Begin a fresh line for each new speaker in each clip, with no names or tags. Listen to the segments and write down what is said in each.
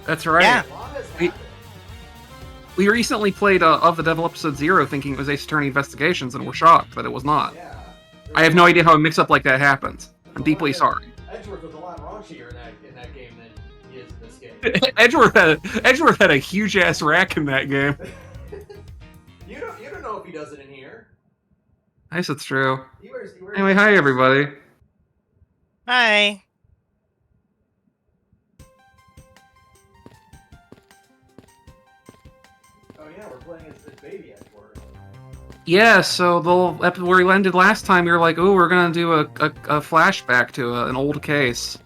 That's right.
Yeah.
We recently played Of the Devil Episode 0 thinking it was Ace Attorney Investigations, and we're shocked that it was not.
Yeah.
I have no idea how a mix-up like that happens. I'm deeply sorry.
Edgeworth was a lot raunchier in that game than he is in this game.
Edgeworth had a huge-ass rack in that game.
You don't know if he does it in here.
I guess it's true.
He wears
Anyway, hi everybody.
Hi.
Oh yeah, we're playing as baby Edgeworth.
Yeah, so where we landed last time, you're like, oh, we're gonna do a flashback to an old case.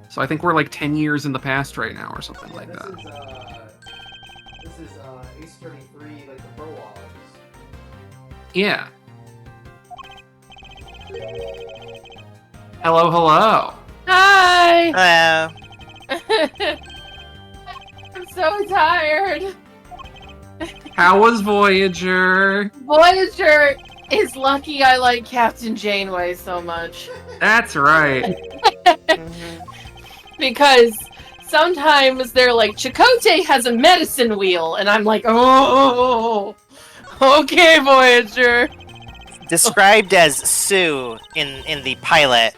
So I think we're like 10 years in the past right now, or something like that.
This is Ace Attorney 3, like the prologues.
Yeah. Hello, hello.
Hi!
Hello.
I'm so tired.
How was Voyager?
Voyager is lucky I like Captain Janeway so much.
That's right.
Because sometimes they're like, Chakotay has a medicine wheel, and I'm like, oh, okay, Voyager.
Described as Sue in the pilot,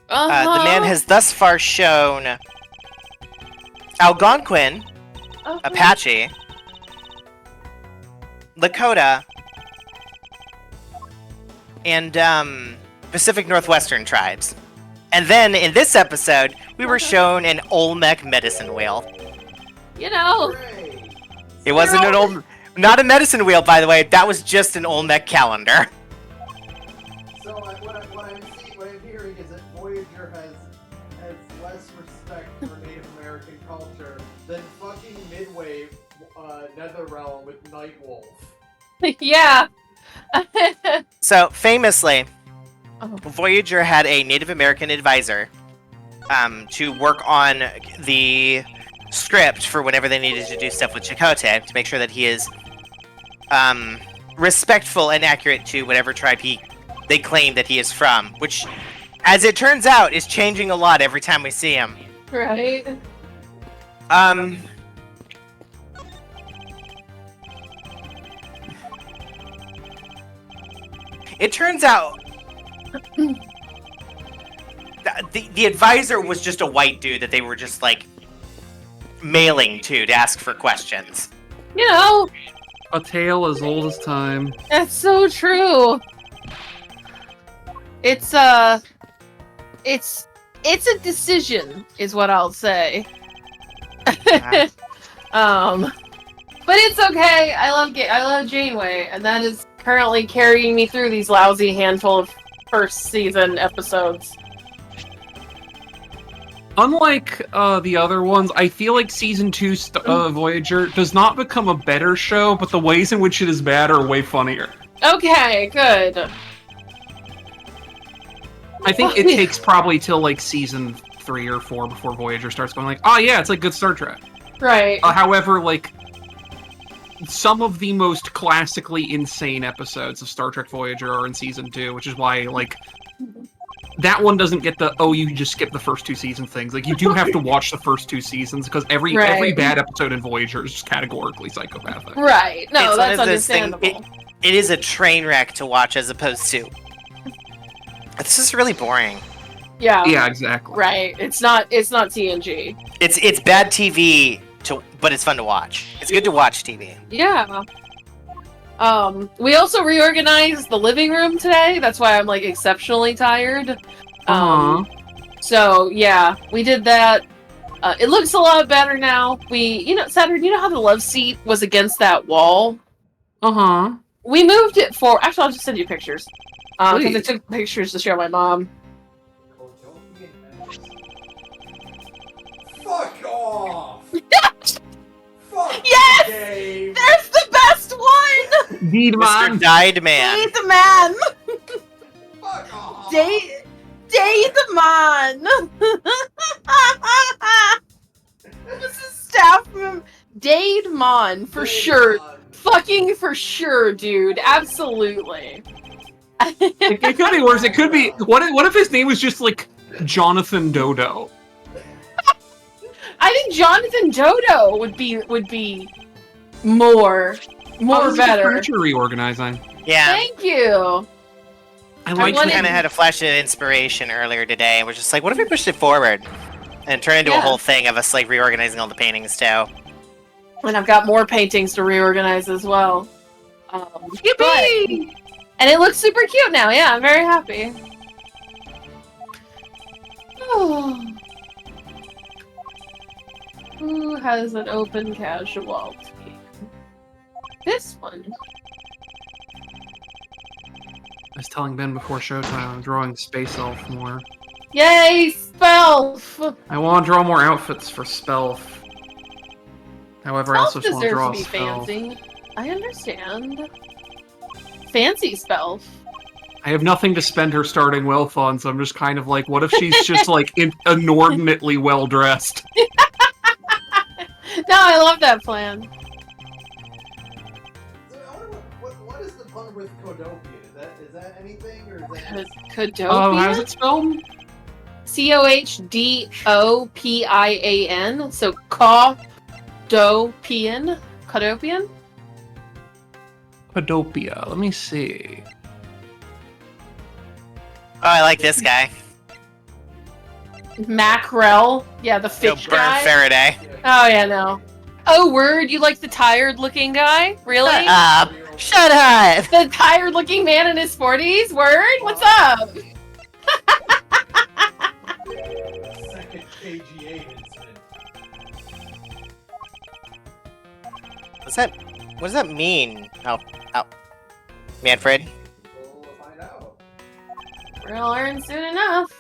Uh-huh.
the man has thus far shown Algonquin,
Uh-huh.
Apache, Lakota, and Pacific Northwestern tribes. And then in this episode, we were shown an Olmec medicine wheel.
You know,
Hooray!
It wasn't not a medicine wheel, by the way. That was just an Olmec calendar.
So what I'm hearing is that Voyager has less respect for Native American culture than fucking Midway Netherrealm with Nightwolf.
yeah.
So famously,
Oh.
Voyager had a Native American advisor to work on the script for whenever they needed to do stuff with Chakotay to make sure that he is respectful and accurate to whatever tribe they claim that he is from, which, as it turns out, is changing a lot every time we see him.
Right.
It turns out the advisor was just a white dude that they were just like mailing to ask for questions.
You know,
A tale as old as time.
that's so true. It's a decision, is what I'll say. But it's okay. I love Janeway, and that is currently carrying me through these lousy handful of first season episodes.
Unlike the other ones, I feel like Season 2 Voyager does not become a better show, but the ways in which it is bad are way funnier.
Okay, good.
I think it takes probably till like Season 3 or 4 before Voyager starts going like, oh yeah, it's like good Star Trek.
Right.
However, like, some of the most classically insane episodes of Star Trek Voyager are in Season 2, which is why, like, that one doesn't get the, oh, you just skip the first 2 seasons things. Like, you do have to watch the first 2 seasons, because every bad episode in Voyager is just categorically psychopathic.
Right. No,
It's
that's
one of those
understandable.
it is a train wreck to watch as opposed to. This is really boring.
Yeah.
Yeah, exactly.
Right. It's not TNG.
It's bad TV but it's fun to watch. It's good to watch TV.
Yeah. We also reorganized the living room today. That's why I'm like exceptionally tired. So yeah, we did that. It looks a lot better now. Saturn, you know how the love seat was against that wall? We moved it for. Actually, I'll just send you pictures. Because I took pictures to share with my mom.
Fuck off! Fuck
Yes!
Dave!
There's the best one!
Indeed,
Mr.
man.
Died Man.
Date the man!
Fuck off!
Date the man! This is staff from Dade Mon, for sure. Fucking for sure, dude. Absolutely.
It could be worse. It could be. What if his name was just like Jonathan Dodo?
I think Jonathan Jodo would be more better.
Furniture reorganizing.
Yeah.
Thank you.
I like
wanted-
Kind of had a flash of inspiration earlier today. We're just like, what if we pushed it forward and turned into a
Yeah.
whole thing of us like reorganizing all the paintings too?
And I've got more paintings to reorganize as well.
Yippee!
And it looks super cute now. Yeah, I'm very happy. Who has an open casualty? This one.
I was telling Ben before showtime I'm drawing Space Elf more.
Yay, Spelf!
I want to draw more outfits for Spelf. However, I also
Spelf
just want to
deserves
draw
to be
Spelf.
fancy. I understand. Fancy Spelf.
I have nothing to spend her starting wealth on, so I'm just kind of like, what if she's just like inordinately well dressed?
No, I love that plan.
So I wonder what is the pun with Kodopian? Is that anything or is that?
Kodopian?
Oh, how's it spelled?
Chohdopian. So Kodopian. Kodopian?
Podopia. Let me see.
Oh, I like this guy.
Mackerel. Yeah, the
Go
fish
burn
guy.
Faraday.
Oh, yeah, no. Oh, word, you like the tired-looking guy? Really?
Shut up! Shut up!
The tired-looking man in his 40s? Word? What's up?
Second KGA incident.
What does that mean? Oh. Manfred?
We'll find out.
We're gonna learn soon enough.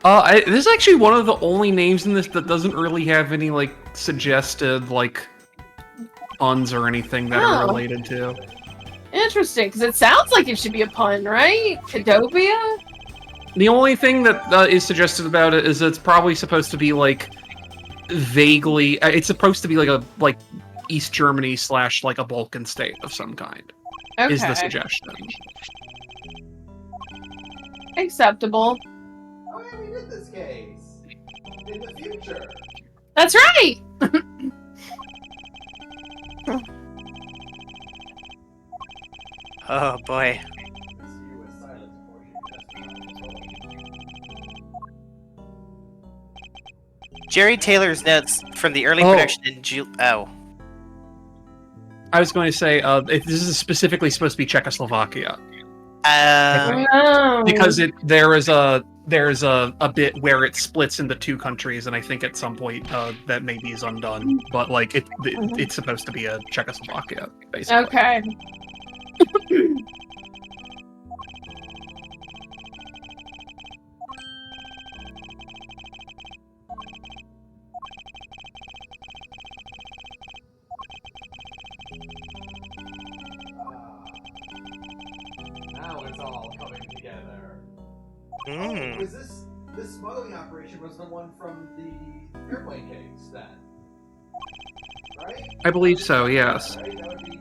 This is actually one of the only names in this that doesn't really have any, like, suggested, like, puns or anything that are
Oh.
related to.
Interesting, because it sounds like it should be a pun, right? Kodopia?
The only thing that is suggested about it is it's probably supposed to be, like, vaguely... it's supposed to be, like, East Germany / like, a Balkan state of some kind,
Okay.
is the suggestion.
Acceptable.
Oh yeah, we did this case. In the future.
That's right!
Oh boy.
You with silence
Jerry Taylor's notes from the early
Oh.
production in Oh.
I was going to say, this is specifically supposed to be Czechoslovakia.
Oh.
Because there is a bit where it splits into two countries, and I think at some point that maybe is undone. But like it's supposed to be a Czechoslovakia, basically.
Okay.
Now it's all coming together.
Mm.
Was this smuggling operation was the one from the airplane case then? Right?
I believe so. Yes,
Right? That would be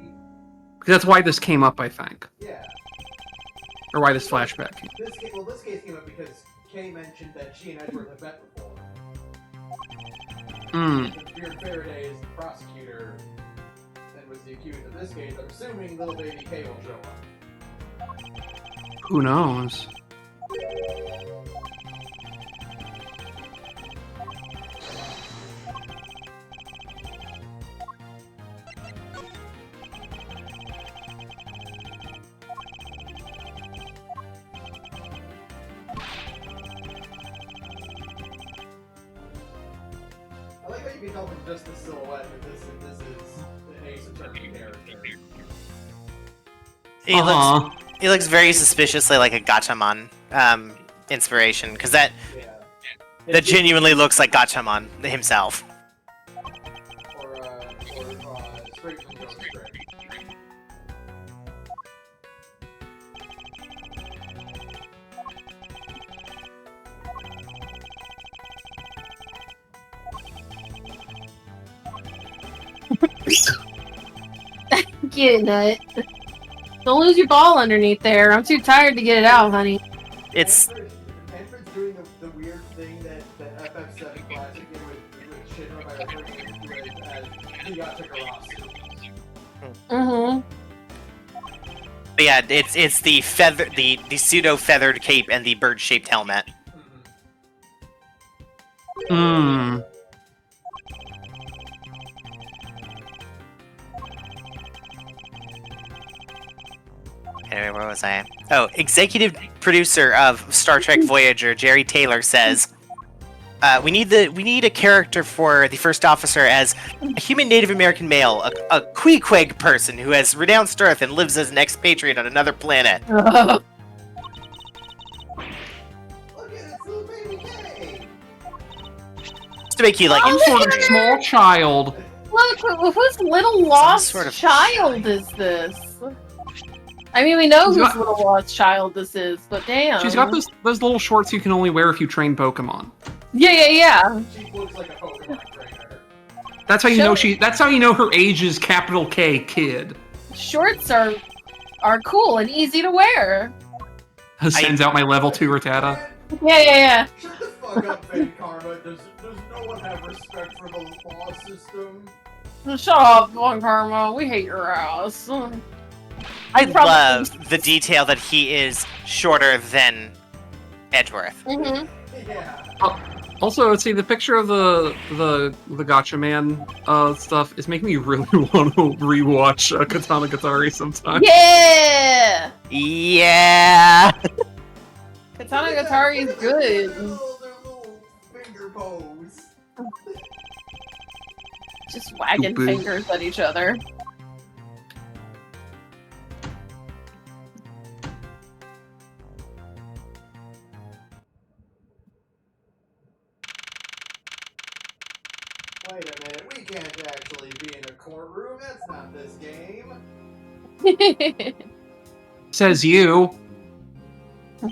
that's why this came up, I think,
yeah.
or why this flashback came.
This case came up because Kay mentioned that she and Edward have met before.
Hmm.
Since Beard Faraday is the prosecutor and was the accused of this case, I'm assuming little baby Kay will show up.
Who knows?
I like how you can tell from just the silhouette that this is an Ace Attorney character.
He looks very suspiciously like a Gatchaman inspiration, because that genuinely looks like Gatchaman himself.
Or straight from Joe's script.
Get nut. Don't lose your ball underneath there. I'm too tired to get it out, honey.
It's
Manfred's doing the weird thing that FF7 Classic in with Shinra by referring to it as Higashikarasu.
Mm-hmm.
But yeah, it's the pseudo feathered cape and the bird shaped helmet.
Hmm.
Anyway, where was I? Oh, executive producer of Star Trek Voyager, Jerry Taylor says, we need a character for the first officer as a human Native American male, a Queequeg person who has renounced Earth and lives as an expatriate on another planet.
Look at it, it's little baby K!
Just to make you like,
Some sort of small child.
Look, whose little lost
sort of
child is this? I mean, we know
She's
whose
got-
little lost child this is, but damn.
She's got those little shorts you can only wear if you train Pokemon.
Yeah.
She looks like a Pokemon trainer.
That's how you know That's how you know her age is capital K kid.
Shorts are cool and easy to wear.
Sends out my level 2 Rattata.
Yeah.
Shut the fuck up, Fate Karma. Does no one have respect for the law system?
Shut up, Von Karma. We hate your ass.
I
Probably-
love the detail that he is shorter than Edgeworth.
Mm-hmm.
Yeah.
Also, let's see, the picture of the Gacha Man stuff is making me really want to rewatch Katana Gatari sometime.
Yeah!
Yeah.
Katana Gatari is good.
Their little finger pose.
Just wagging
Stupid.
fingers at each other.
Wait a minute, we can't actually be in a courtroom. That's not this game.
Says you.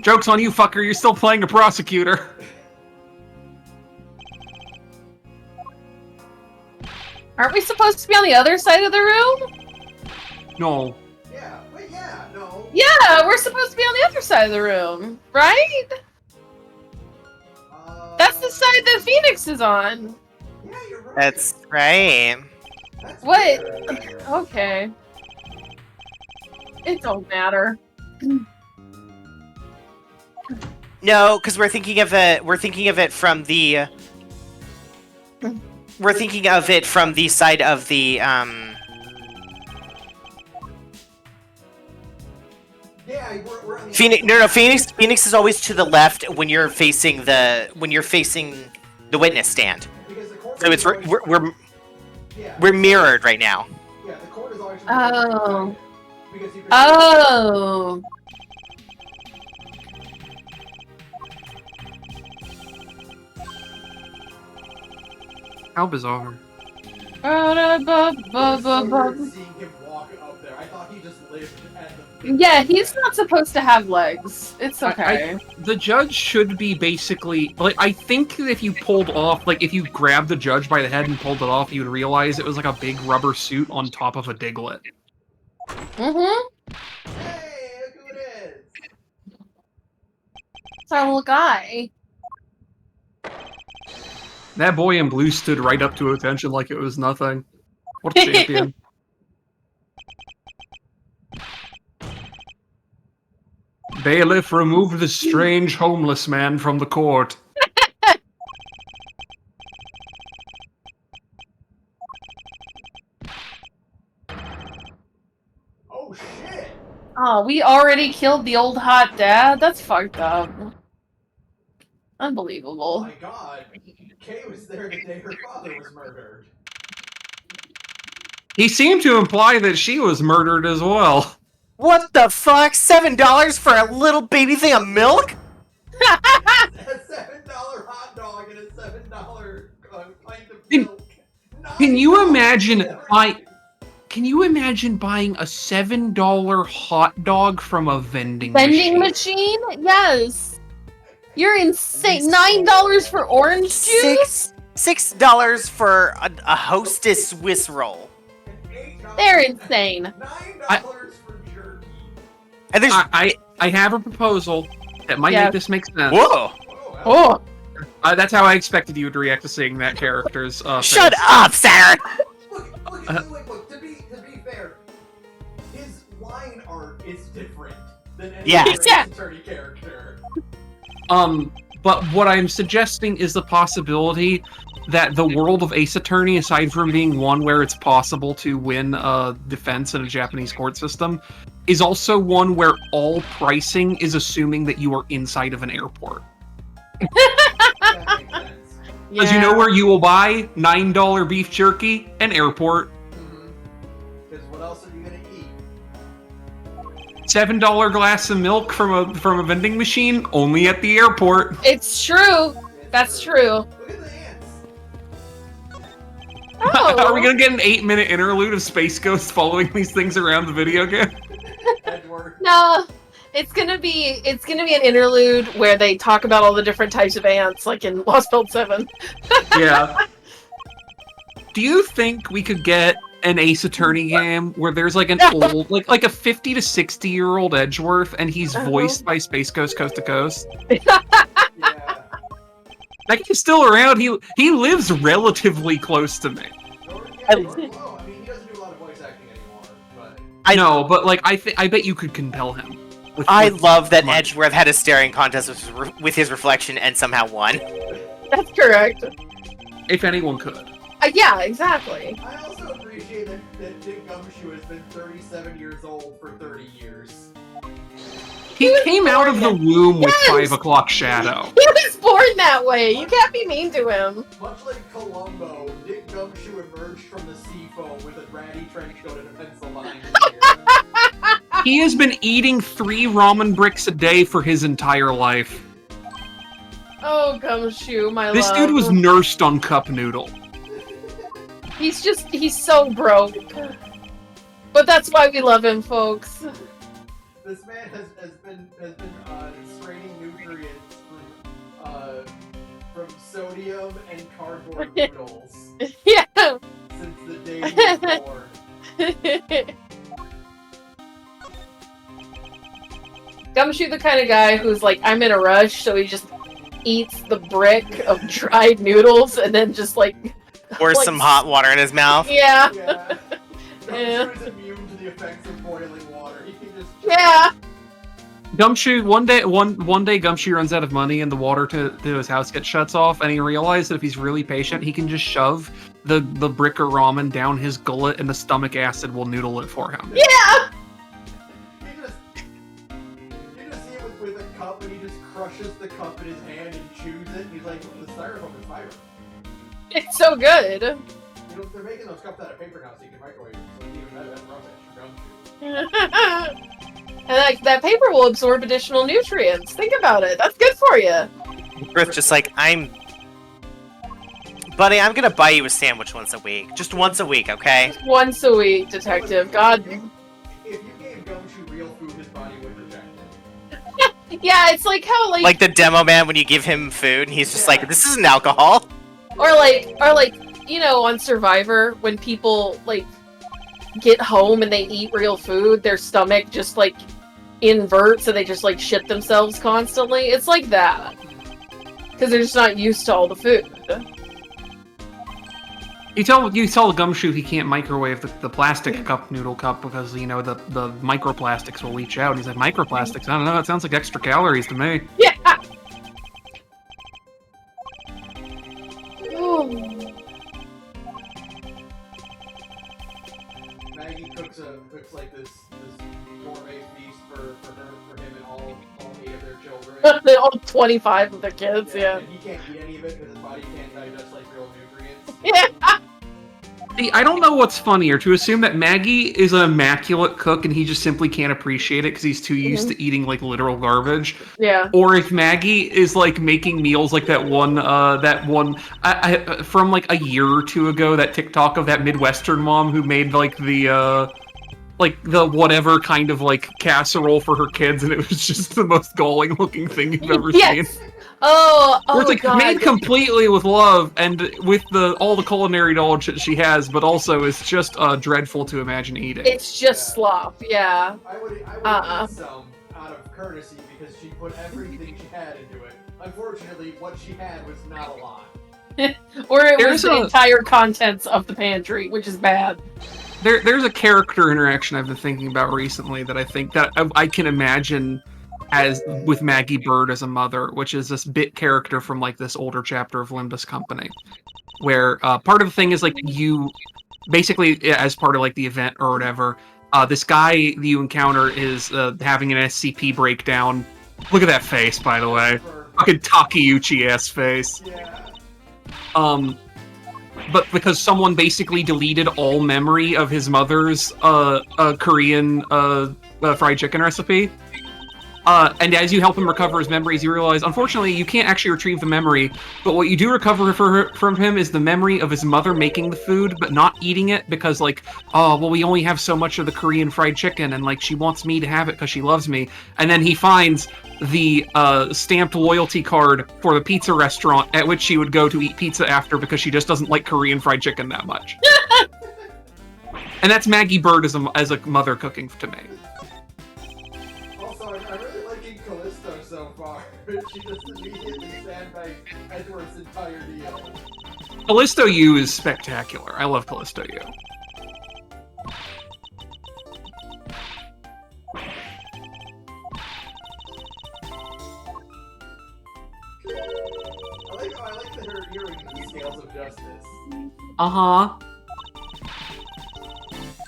Joke's on you, fucker. You're still playing a prosecutor.
Aren't we supposed to be on the other side of the room?
No.
Yeah, but yeah, no.
Yeah, we're supposed to be on the other side of the room, right? That's the side that Phoenix is on.
Yeah, you're right.
That's right.
That's
What?
weird.
Okay. It don't matter.
No, because we're thinking of it from the. We're thinking of it from the side of the
Yeah, we're on the
Phoenix. No, Phoenix is always to the left when you're facing the witness stand.
Because the court
So it's
is always- yeah,
we're mirrored right now.
yeah, the court is always
Oh.
because you can
Oh.
How bizarre.
It's so weird seeing him walk up there. I thought he just lived at the
Yeah, he's not supposed to have legs. It's okay.
The judge should be basically like, I think that if you pulled off, like if you grabbed the judge by the head and pulled it off, you'd realize it was like a big rubber suit on top of a Diglett.
Mm-hmm.
Hey, look who it is!
It's our little guy.
That boy in blue stood right up to attention like it was nothing. What a champion. Bailiff, remove the strange homeless man from the court.
Oh shit!
Oh, we already killed the old hot dad? That's fucked up.
Oh
Unbelievable.
my god. Kay was there the day her father was murdered.
He seemed to imply that she was murdered as well.
What the fuck? $7 for a little baby thing of milk?
A $7 hot dog and a $7 pint of
Can-
milk.
Can you imagine
$9.
Can you imagine buying a $7 hot dog from a vending
Vending
machine?
machine? Yes. You're insane. $9 for orange juice?
$6 for a Hostess Swiss roll.
They're insane.
$9 for jerky.
And there's
I have a proposal that might
Yeah.
make this make sense.
whoa.
Whoa,
Oh.
That's how I expected you to react to seeing that character's
Shut
face.
up, Saturn!
Look, to be fair, his line art is different than any
Yeah.
other
Yeah.
Ace Attorney character.
But what I'm suggesting is the possibility that the world of Ace Attorney, aside from being one where it's possible to win a defense in a Japanese court system, is also one where all pricing is assuming that you are inside of an airport.
That makes sense.
Because you know where you will buy $9 beef jerky? An airport.
Because what else are you gonna eat?
$7 glass of milk from a vending machine? Only at the airport.
It's true. That's true.
Look at the ants.
Oh.
Are we gonna get an 8-minute interlude of Space Ghost following these things around the video game?
Edward.
No, it's gonna be an interlude where they talk about all the different types of ants, like in Lost Belt 7.
Yeah. Do you think we could get an Ace Attorney game where there's like an old, like a 50 to 60-year-old Edgeworth, and he's voiced by Space Ghost Coast to Coast?
Yeah.
Like, he's still around. He lives relatively close to me.
Jordan, I mean, he doesn't do a lot of voice acting anymore, but
I know, but like I bet you could compel him.
I love that
money.
Edgeworth had a staring contest with his reflection and somehow won.
That's correct.
If anyone could.
Yeah, exactly.
I also appreciate that Dick Gumshoe has been 37 years old for 30 years.
He
was
came out of the womb with
Yes!
5 o'clock shadow.
He was born that way. You can't be mean to him.
Much like Columbo, Dick Gumshoe emerged from the sea foam with a ratty trench coat and a pencil behind his ear.
He has been eating 3 ramen bricks a day for his entire life.
Oh, Gumshoe, my
This
love.
dude was nursed on cup noodle.
He's so broke. But that's why we love him, folks.
This man has been straining nutrients from sodium and cardboard noodles
Yeah.
since the day he was born.
Gumshoe the kind of guy who's like, I'm in a rush, so he just eats the brick of dried noodles and then just like
Pours some hot water in his mouth.
Yeah.
Yeah.
Yeah.
Gumshoe is immune to the effects of boiling water. He can just
Yeah.
Gumshoe, one day Gumshoe runs out of money and the water to his house gets shuts off, and he realizes that if he's really patient, he can just shove the brick of ramen down his gullet and the stomach acid will noodle it for him.
Yeah.
You just see it with a cup, and he just crushes the cup in his hand and chews it. And he's like, "The styrofoam is fiber."
It's so good.
You know, they're making those cups out of paper now, so you can microwave them. So it's even better. That's rubbish. Gumshoe.
And that paper will absorb additional nutrients. Think about it. That's good for you.
Griff just like, Buddy, I'm gonna buy you a sandwich once a week. Just once a week, okay?
Once a week, detective. God.
If you gave Gumshoe real food, his body would reject it.
Yeah, it's like how
Like the demo man when you give him food and he's just like, this isn't alcohol.
or like, you know, on Survivor, when people like get home and they eat real food, their stomach just like inverts and they just like shit themselves constantly. It's like that. Because they're just not used to all the food.
You tell Gumshoe he can't microwave the plastic noodle cup because, you know, the microplastics will leach out. He's like, microplastics? I don't know, it sounds like extra calories to me.
Yeah. Oh.
Maggie cooks like this gourmet feast for him and all 8 of their children.
All 25 of their kids, yeah.
And he can't eat any of it because his body can't digest like real nutrients.
Yeah.
See, I don't know what's funnier, to assume that Maggie is an immaculate cook and he just simply can't appreciate it because he's too used to eating, like, literal garbage.
Yeah.
Or if Maggie is, like, making meals like that one from, like, a year or two ago, that TikTok of that Midwestern mom who made, like, the whatever kind of, like, casserole for her kids, and it was just the most galling looking thing you've ever
Yes.
seen.
Oh
Where it's like
God.
made completely with love and with all the culinary knowledge that she has, but also it's just dreadful to imagine eating.
It's just slop, yeah.
I would eat some out of courtesy because she put everything she had into it. unfortunately, what she had was not a lot.
Or it
There's
was the entire contents of the pantry, which is bad.
There's a character interaction I've been thinking about recently that I think that I can imagine as with Maggie Bird as a mother, which is this bit character from like this older chapter of Limbus Company, where part of the thing is like you basically as part of like the event or whatever, this guy that you encounter is having an SCP breakdown. Look at that face, by the way, fucking Takeuchi ass face.
Yeah.
But because someone basically deleted all memory of his mother's Korean fried chicken recipe. And as you help him recover his memories, you realize, unfortunately, you can't actually retrieve the memory, but what you do recover from him is the memory of his mother making the food, but not eating it because, like, oh, well, we only have so much of the Korean fried chicken, and, like, she wants me to have it because she loves me. And then he finds the stamped loyalty card for the pizza restaurant at which she would go to eat pizza after because she just doesn't like Korean fried chicken that much. And that's Maggie Bird as a mother cooking to me.
Also, I'm really liking Callisto so far. She just immediately sandbags Edward's entire deal.
Callisto U is spectacular. I love Callisto U.
I like that her hearing the scales of justice.
Uh-huh.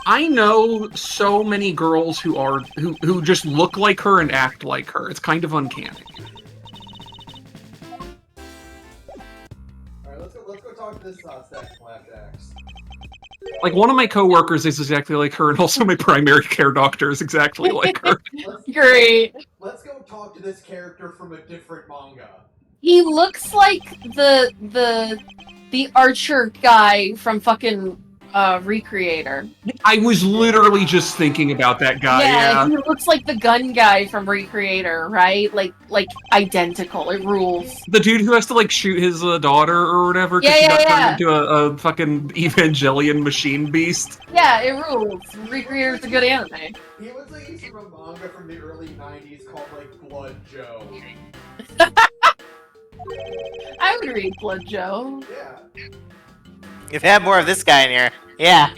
I know so many girls who just look like her and act like her. It's kind of uncanny.
Alright, let's go talk to this stack flapjacks.
Like, one of my coworkers is exactly like her, and also my primary care doctor is exactly like her.
Great.
Let's go talk to this character from a different manga.
He looks like the archer guy from fucking Recreator.
I was literally just thinking about that guy, yeah.
He looks like the gun guy from Recreator, right? Like identical. It rules.
The dude who has to, like, shoot his daughter or whatever because she got turned into a fucking Evangelion machine beast.
Yeah, it rules. Recreator's a good anime.
He looks like he's from a manga from the early 90s called, like, Blood Joe.
I would read Blood Joe.
Yeah.
You've had more of this guy in here. Yeah.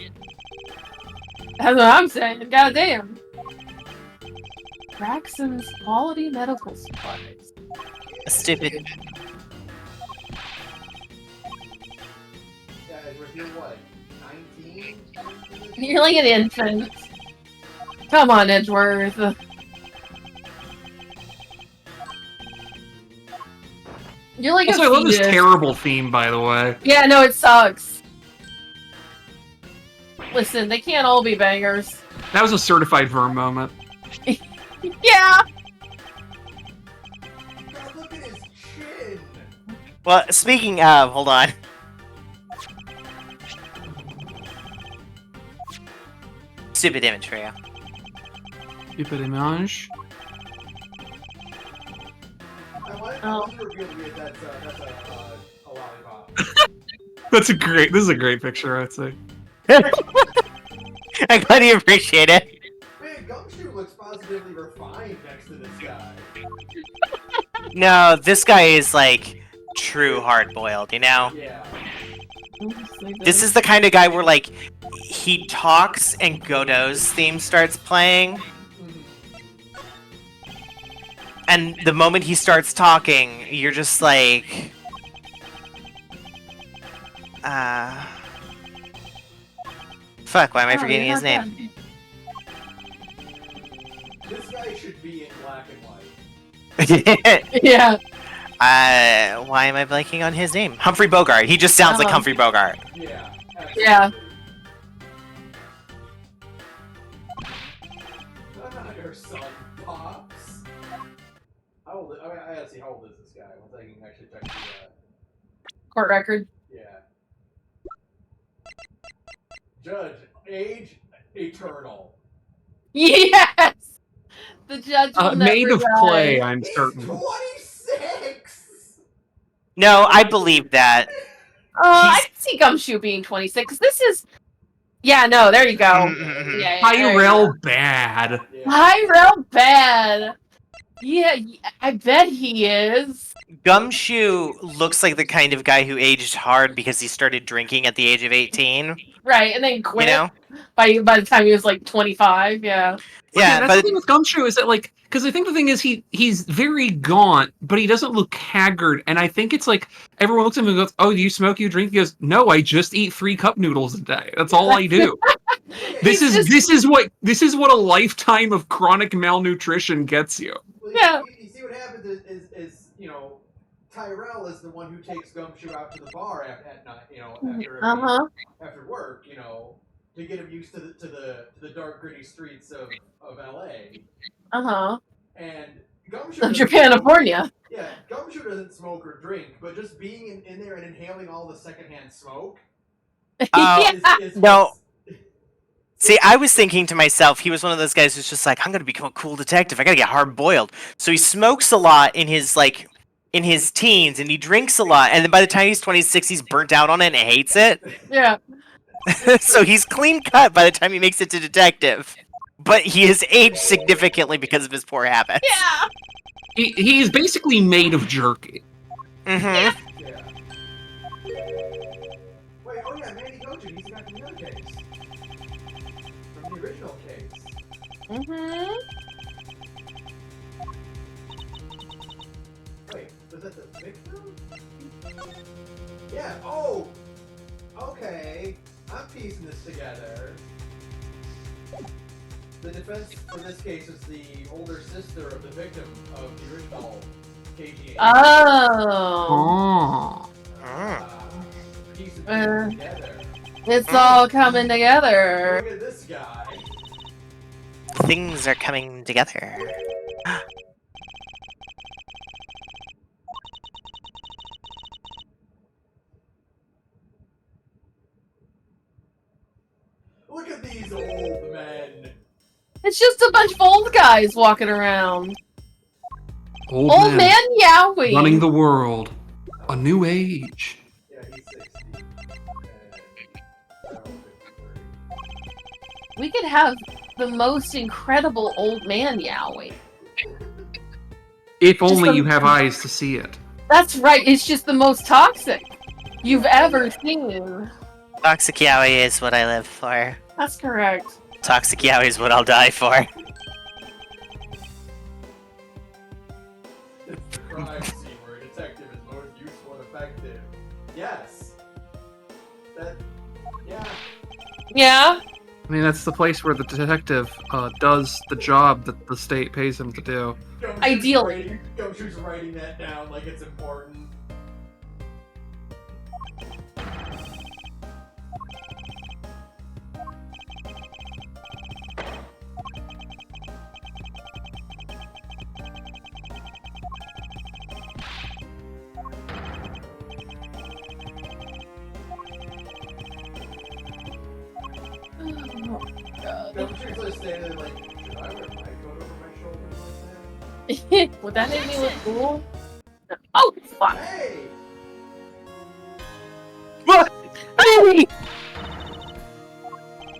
That's what I'm saying. Goddamn. Braxton's quality medical supplies.
Stupid.
Yeah, you're what? 19?
You're like an infant. Come on, Edgeworth. You're like
also,
a
I love this
fetus.
terrible theme, by the way.
Yeah, no, it sucks. Listen, they can't all be bangers.
That was a certified Verm moment.
Yeah!
God, look at his chin!
Well, speaking of, hold on. Stupid image for you.
Stupid image.
I want to reveal to me that's a lollipop.
This is a great picture, I'd say.
I glad you appreciate it.
Man, Gumshoe looks positively refined next to this guy.
No, this guy is like true hard-boiled, you know?
Yeah.
This is the kind of guy where like he talks and Godot's theme starts playing. And the moment he starts talking, you're just like... Fuck, why am I forgetting his name?
This guy should be in black and white.
Yeah.
Why am I blanking on his name? Humphrey Bogart. He just sounds like Humphrey Bogart.
Yeah.
Yeah.
Your son, Pops. How old? I gotta see how old is this guy. Once I can actually check the.
Court record.
Yeah. Judge, age eternal.
Yes! The judge will never
Made of
die.
clay, I'm
He's
certain.
26.
No, I believe that.
I can see Gumshoe being 26. This is... Yeah, no, there you go. Yeah, there you
Tyrell
go.
bad.
Yeah.
Tyrell bad. Yeah, I bet he is.
Gumshoe looks like the kind of guy who aged hard because he started drinking at the age of 18.
Right, and then quit
You know?
by the time he was like 25. Yeah.
Yeah,
that's the
but
thing with Gumshoe is that like because I think the thing is he's very gaunt, but he doesn't look haggard, and I think it's like everyone looks at him and goes, "Oh, do you smoke? You drink?" He goes, "No, I just eat 3 cup noodles a day. That's all I do." This is what a lifetime of chronic malnutrition gets you.
Well,
Yeah.
you see what happens is Tyrell is the one who takes Gumshoe out to the bar at night, after work, to get him used to the dark gritty streets of LA. And Gumshoe
Of Japanifornia.
Yeah, Gumshoe doesn't smoke or drink, but just being in there and inhaling all the secondhand smoke.
No. See, I was thinking to myself, he was one of those guys who's just like, I'm gonna become a cool detective. I gotta get hard boiled. So he smokes a lot in his teens, and he drinks a lot. And then by the time he's 26, he's burnt out on it and hates it.
Yeah.
So he's clean cut by the time he makes it to detective. But he has aged significantly because of his poor habits.
Yeah.
He's basically made of jerky.
Mm-hmm.
Yeah. Wait, oh yeah, Manny Gojin, he's got the other case. From the original case.
Mm-hmm.
Wait, was that the victim? Yeah, oh! Okay, I'm piecing this together. The defense for this case is the older sister of the victim of the original KGA.
Oh.
Piecing things together.
It's all coming together.
Look at this guy.
Things are coming together.
Look at these old men.
It's just a bunch of old guys walking around.
Old
Old man Yowie.
running the world. A new age.
Yeah, he's 60. And, 53.
We could have the most incredible old man Yowie.
If
Just
only
the-
you have eyes to see it.
That's right, it's just the most toxic you've ever seen.
Toxic Yaoi is what I live for.
That's correct.
Toxic Yaoi is what I'll die for.
It's the crime scene where a detective is most useful and effective. Yes. Yeah.
Yeah?
I mean, that's the place where the detective does the job that the state pays him to do.
Ideally.
Gumshoe's writing that down like it's important. Gumshoe's like standing there like, should I wear my coat over my shoulders like that?
Would that make me look cool? Oh, fuck.
Hey!
Hey!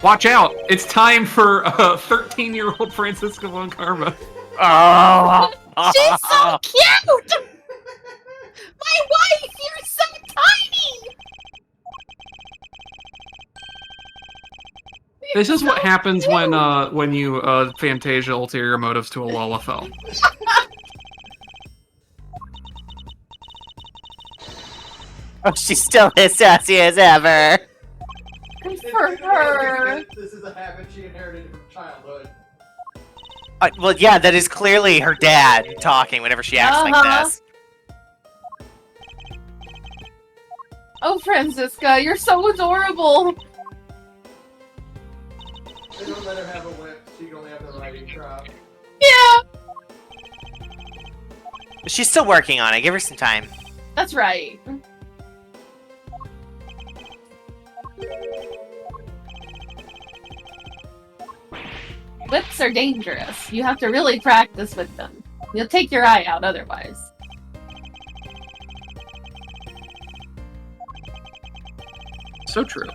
Watch out! It's time for 13-year-old Francisca Von Karma.
Oh!
She's so cute! My wife, you're so tiny!
This is what happens when you Fantasia ulterior motives to a Lalafell.
Oh, she's still as sassy as ever.
Good for her.
This is a habit she inherited from childhood.
Well, yeah, that is clearly her dad talking whenever she acts like this.
Oh, Francisca, you're so adorable.
They don't let her have a whip. She can only have the riding crop.
Yeah,
But she's still working on it. Give her some time.
that's right. Whips are dangerous. You have to really practice with them. You'll take your eye out otherwise.
So true.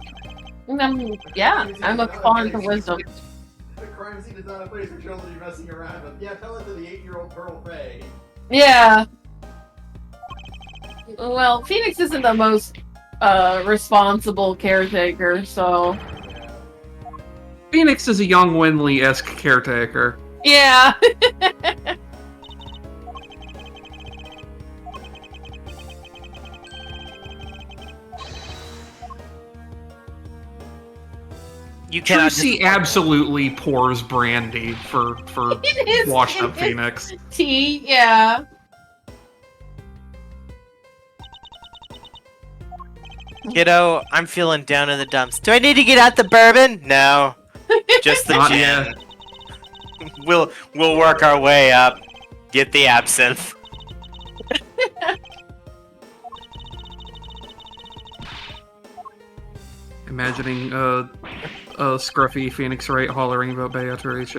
Yeah, I'm a fond of wisdom.
The crime crime scene is not a place for children to be messing around with. Yeah, tell it to the 8-year-old Colonel Faye.
Yeah. Well, Phoenix isn't the most responsible caretaker, so
Phoenix is a young Winley-esque caretaker.
yeah.
You cannot
Tracy absolutely pours brandy for washed up Phoenix.
Tea, yeah.
Kiddo, I'm feeling down in the dumps. Do I need to get out the bourbon? No. Just the
Not
gin.
yet.
We'll work our way up. Get the absinthe.
Imagining a scruffy Phoenix Wright hollering about Beatrice.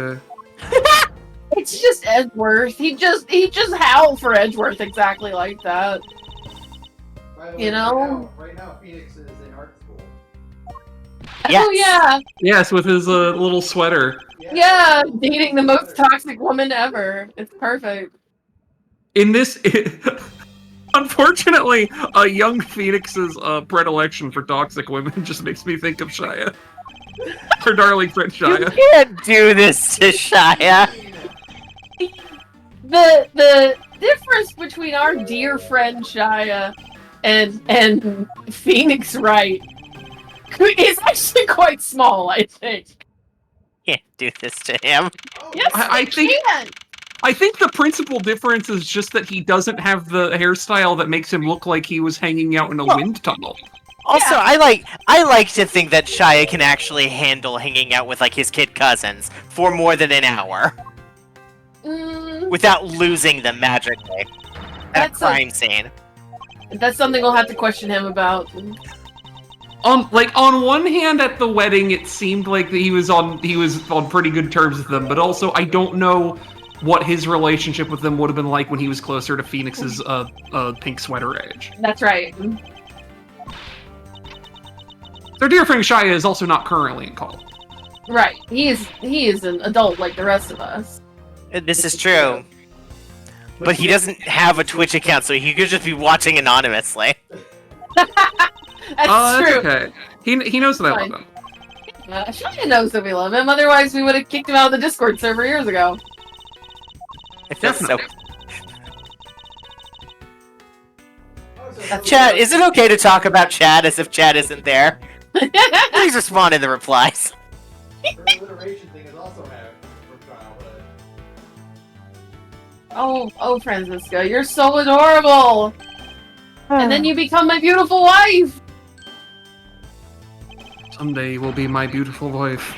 It's just Edgeworth. He just howled for Edgeworth exactly like that.
By the way,
You know?
right now Phoenix is in art school.
Yes.
Oh yeah.
Yes, with his little sweater.
Yeah, dating the most toxic woman ever. It's perfect.
In this, unfortunately, young Phoenix's predilection for toxic women just makes me think of Shia. Her darling friend
You
Shia.
can't do this to Shia.
The difference between our dear friend Shia and Phoenix Wright is actually quite small, I think.
Can't do this to him.
Oh,
Yes,
I
they
think-
can.
I think the principal difference is just that he doesn't have the hairstyle that makes him look like he was hanging out in a wind tunnel.
Also,
Yeah.
I like to think that Shia can actually handle hanging out with like his kid cousins for more than an hour without losing them magically at
That's
a crime scene.
That's something we'll have to question him about.
Like on one hand, at the wedding, it seemed like he was on pretty good terms with them, but also I don't know what his relationship with them would have been like when he was closer to Phoenix's pink sweater age.
That's right.
Their dear friend Shia is also not currently in college.
Right. He is an adult like the rest of us.
This is true. But he doesn't have a Twitch account, so he could just be watching anonymously.
That's true.
okay. He knows that I love him.
Shia knows that we love him. Otherwise, we would have kicked him out of the Discord server years ago.
I feel so.
Definitely.
Chad, is it okay to talk about Chad as if Chad isn't there? Please respond in the replies.
Her alliteration thing is also happening for childhood.
Oh, Francisco, you're so adorable. And then you become my beautiful wife.
Someday you will be my beautiful wife.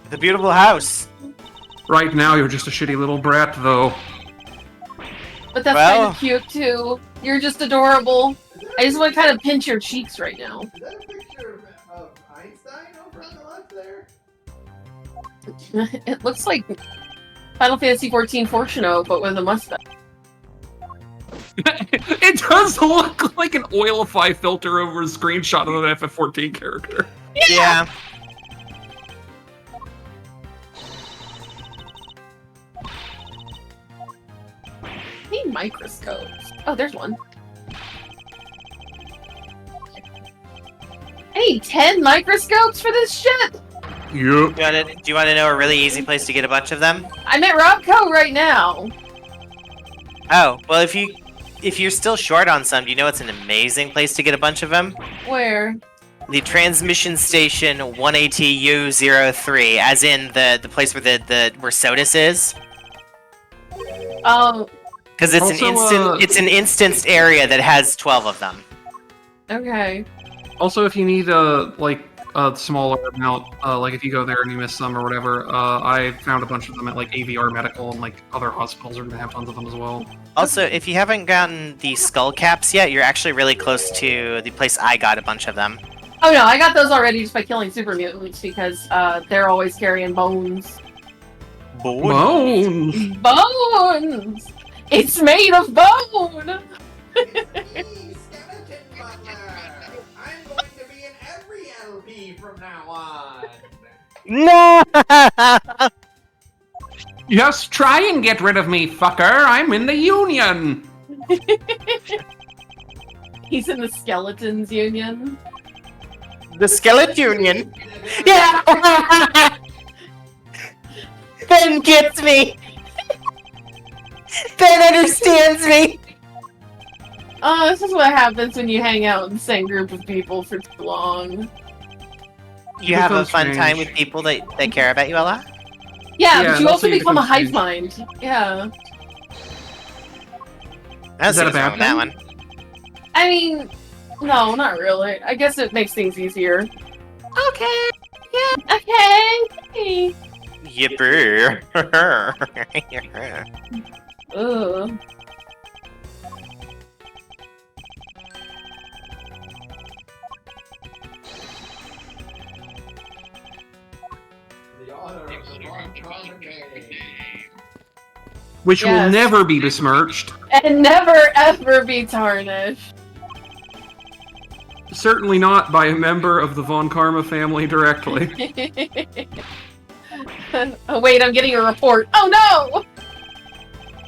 The beautiful house.
Right now, you're just a shitty little brat, though.
But that's
Well.
kind of cute too. You're just adorable. I just want to kind of pinch your cheeks right now.
Is that a picture of Einstein over on the left there?
It looks like Final Fantasy XIV Fortune Oak, but with a mustache.
It does look like an Oilify filter over a screenshot of an FF14 character.
Yeah.
I need microscopes. Oh, there's one. I need 10 microscopes for this shit.
Yup.
Do you want to know a really easy place to get a bunch of them?
I'm at Robco right now.
Oh, well, if you're still short on some, do you know it's an amazing place to get a bunch of them?
Where?
The transmission station 1ATU03, as in the place where where Sodas is. Because it's
Also,
it's an instanced area that has 12 of them.
Okay.
Also, if you need like a smaller amount, like if you go there and you miss some or whatever, I found a bunch of them at like AVR Medical and like other hospitals are gonna have tons of them as well.
Also, if you haven't gotten the skull caps yet, you're actually really close to the place I got a bunch of them.
Oh no, I got those already just by killing super mutants because they're always carrying bones.
Bones!
Bones! It's made of bone!
It's me, Skeleton Butler! I'm going to be in every LP from now on!
No!
Just try and get rid of me, fucker. I'm in the Union.
He's in the Skeletons Union.
The Skeleton Union. Yeah! Ben gets me! Ben understands me!
Oh, this is what happens when you hang out in the same group of people for too long.
You have a
becomes
fun time
strange.
with people that care about you a lot?
Yeah,
Yeah,
but you
and
also
also you
become a
become
hive
strange.
mind. Yeah.
That's
Is that a bad
that
thing?
one.
I mean, no, not really. I guess it makes things easier.
Okay.
Okay.
Yipper.
Ugh.
The honor of the Von Karma name.
Which will
Yes.
never be besmirched.
And never ever be tarnished.
Certainly not by a member of the Von Karma family directly.
Oh wait, I'm getting a report. Oh no!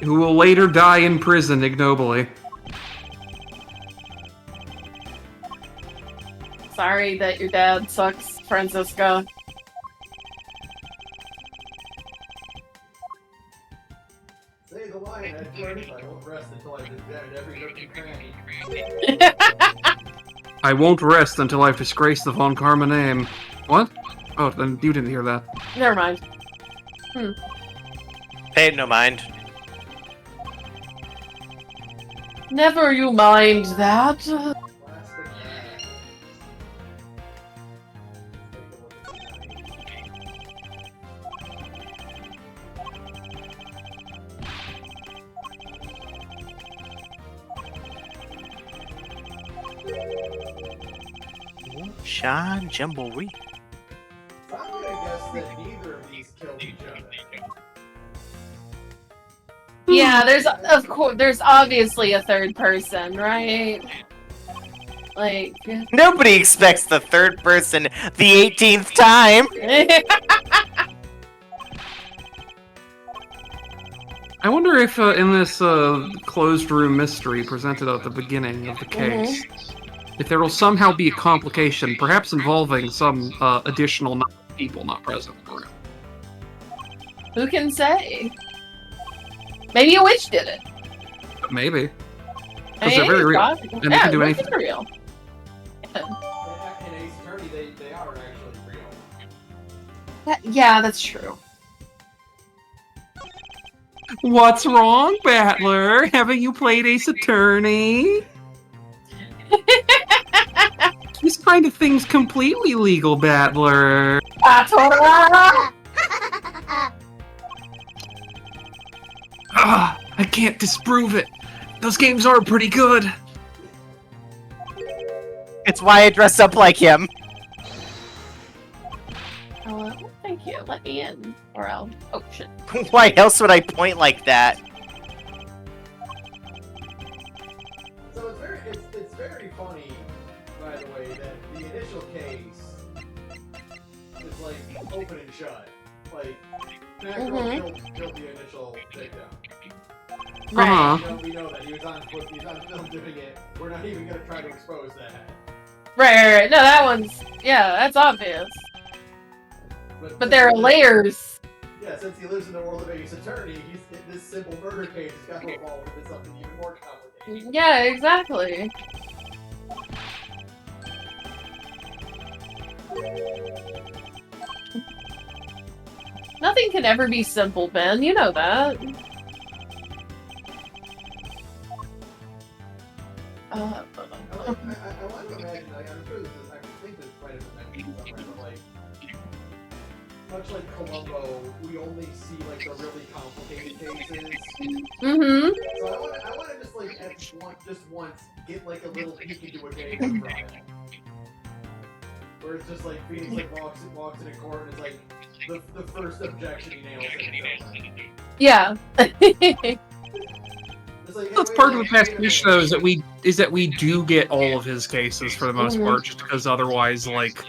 Who will later die in prison ignobly.
Sorry that your dad sucks, Francisca.
Say the lion at first, I won't rest until I've defended every nook and cranny.
I won't rest until I've disgraced the Von Karma name. What? Oh, then you didn't hear that.
Never mind.
Paid no mind.
Never you mind that.
Plastic bags. Take a look at the
Sean Jumbleweed.
So I'm gonna guess that neither of these killed each other.
Yeah, there's obviously a third person, right? Like
Nobody expects the third person the 18th time.
I wonder if in this closed room mystery presented at the beginning of the case, if there will somehow be a complication, perhaps involving some additional people not present.
Who can say? Maybe a witch did it.
Maybe.
I
they're very real.
possible.
And they can do
witches
anything.
are real.
In Ace Attorney, they are actually real.
Yeah, that's true.
What's wrong, Battler? Haven't you played Ace Attorney? This kind of thing's completely legal, Battler. I can't disprove it. Those games are pretty good.
It's why I dressed up like him.
Oh, thank you. Let me in, or I'll. Oh shit.
Why else would I point like that?
So it's very funny, by the way, that the initial case is like open and shut. Like Macro killed the initial takedown.
Right.
We know that he was on film doing it. We're not even gonna try to expose that.
Right. No, that one's that's obvious. But there are layers.
Yeah, since he lives in the world of Ace Attorney, he's in this simple murder case has got to evolve into something even more complicated.
Yeah, exactly. Nothing can ever be simple, Ben. You know that.
I want to imagine, I'm sure this is, I think this might have been mentioned somewhere, but like, much like Columbo, we only see like the really complicated cases.
Mm-hmm.
So I want to just like just once get like a little peek into a case of trial, where it's just like Phoenix like walks into court and it's like the first objection he nails it.
Yeah.
It's like, hey,
That's
wait
part
a
of the
minute,
past
wait a
show
minute.
is that we do get all of his cases for the most part, just because otherwise, like,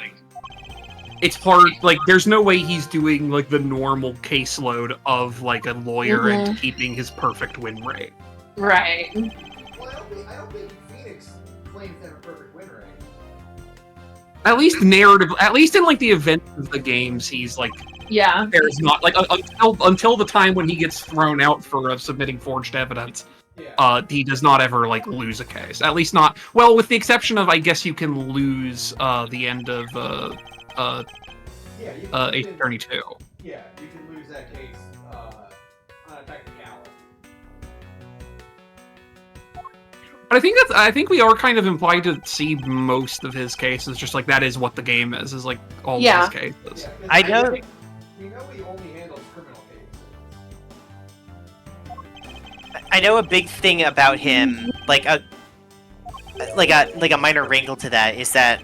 it's hard. Like, there's no way he's doing like the normal caseload of like a lawyer and keeping his perfect win rate.
Right.
Well, I don't think Phoenix claims to have a perfect win rate.
At least narrative. At least in like the event of the games, he's like.
Yeah.
There's not like until the time when he gets thrown out for submitting forged evidence.
Yeah.
He does not ever like lose a case. At least not well, with the exception of I guess you can lose the end of Ace Attorney 2.
Yeah, you can lose that case on a technicality.
But I think we are kind of implied to see most of his cases. Just like that is what the game is like all of his cases.
Yeah,
I know.
We know he only handles criminal cases.
I know a big thing about him, like a minor wrinkle to that is that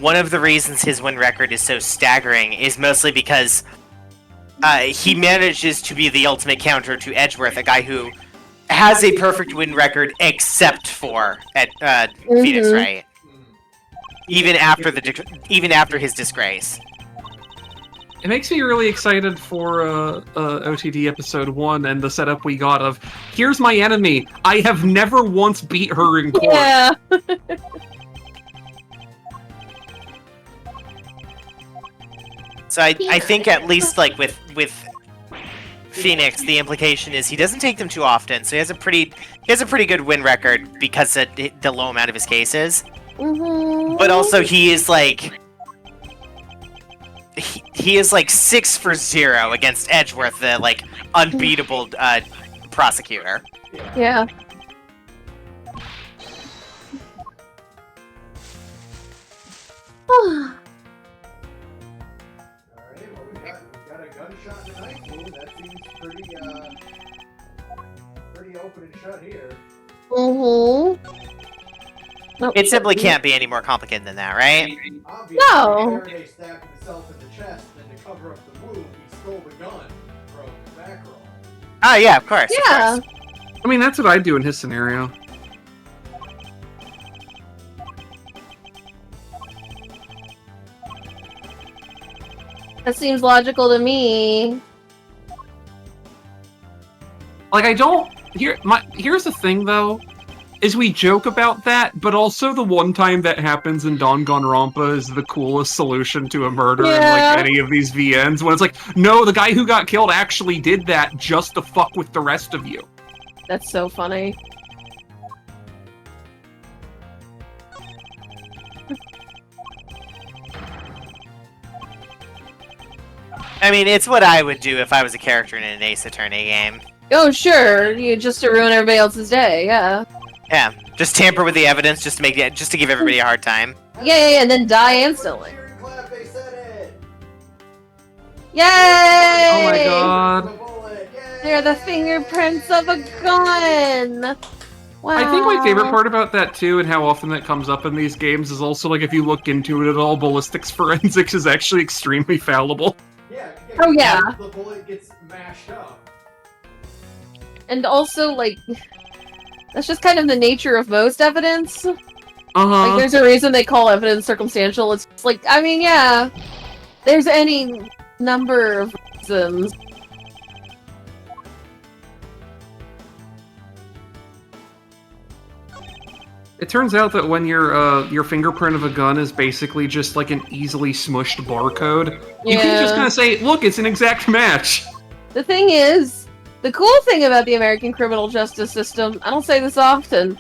one of the reasons his win record is so staggering is mostly because he manages to be the ultimate counter to Edgeworth, a guy who has a perfect win record except for Phoenix, right? Even after his disgrace.
It makes me really excited for OTD episode 1 and the setup we got of here's my enemy. I have never once beat her in court.
Yeah.
So I think at least like with Phoenix, the implication is he doesn't take them too often, so he has a pretty good win record because of the low amount of his cases. But also he is like. He is like 6 for 0 against Edgeworth, the like unbeatable prosecutor.
Yeah.
Alright, well we got a gunshot tonight, fool. That seems pretty open and shut here.
It simply can't be any more complicated than that, right?
Obviously,
No.
Faraday stabbed himself in the chest, and to cover up the wound, he stole the gun from Mackerel.
Oh yeah, of course.
Yeah.
Of course.
I mean, that's what I'd do in his scenario.
That seems logical to me.
Like, I don't... Here's the thing, though, is we joke about that, but also the one time that happens in Danganronpa is the coolest solution to a murder in, like, any of these VNs, when it's like, no, the guy who got killed actually did that just to fuck with the rest of you.
That's so funny.
I mean, it's what I would do if I was a character in an Ace Attorney game.
Oh, sure. Just to ruin everybody else's day, yeah.
Yeah, just tamper with the evidence, just to give everybody a hard time.
Yeah, and then die instantly.
Cheering clap, they said it!
Yay!
Oh my god.
The bullet, yay!
They're the fingerprints of a gun! Wow.
I think my favorite part about that, too, and how often that comes up in these games, is also, like, if you look into it at all, ballistics forensics is actually extremely fallible.
Yeah,
Oh, yeah.
The bullet gets mashed up.
And also, like, that's just kind of the nature of most evidence.
Uh-huh.
Like, there's a reason they call evidence circumstantial. It's just like, I mean, yeah, there's any number of reasons.
It turns out that when your fingerprint of a gun is basically just like an easily smushed barcode, you can just kind of say, look, it's an exact match.
The thing is, the cool thing about the American criminal justice system, I don't say this often,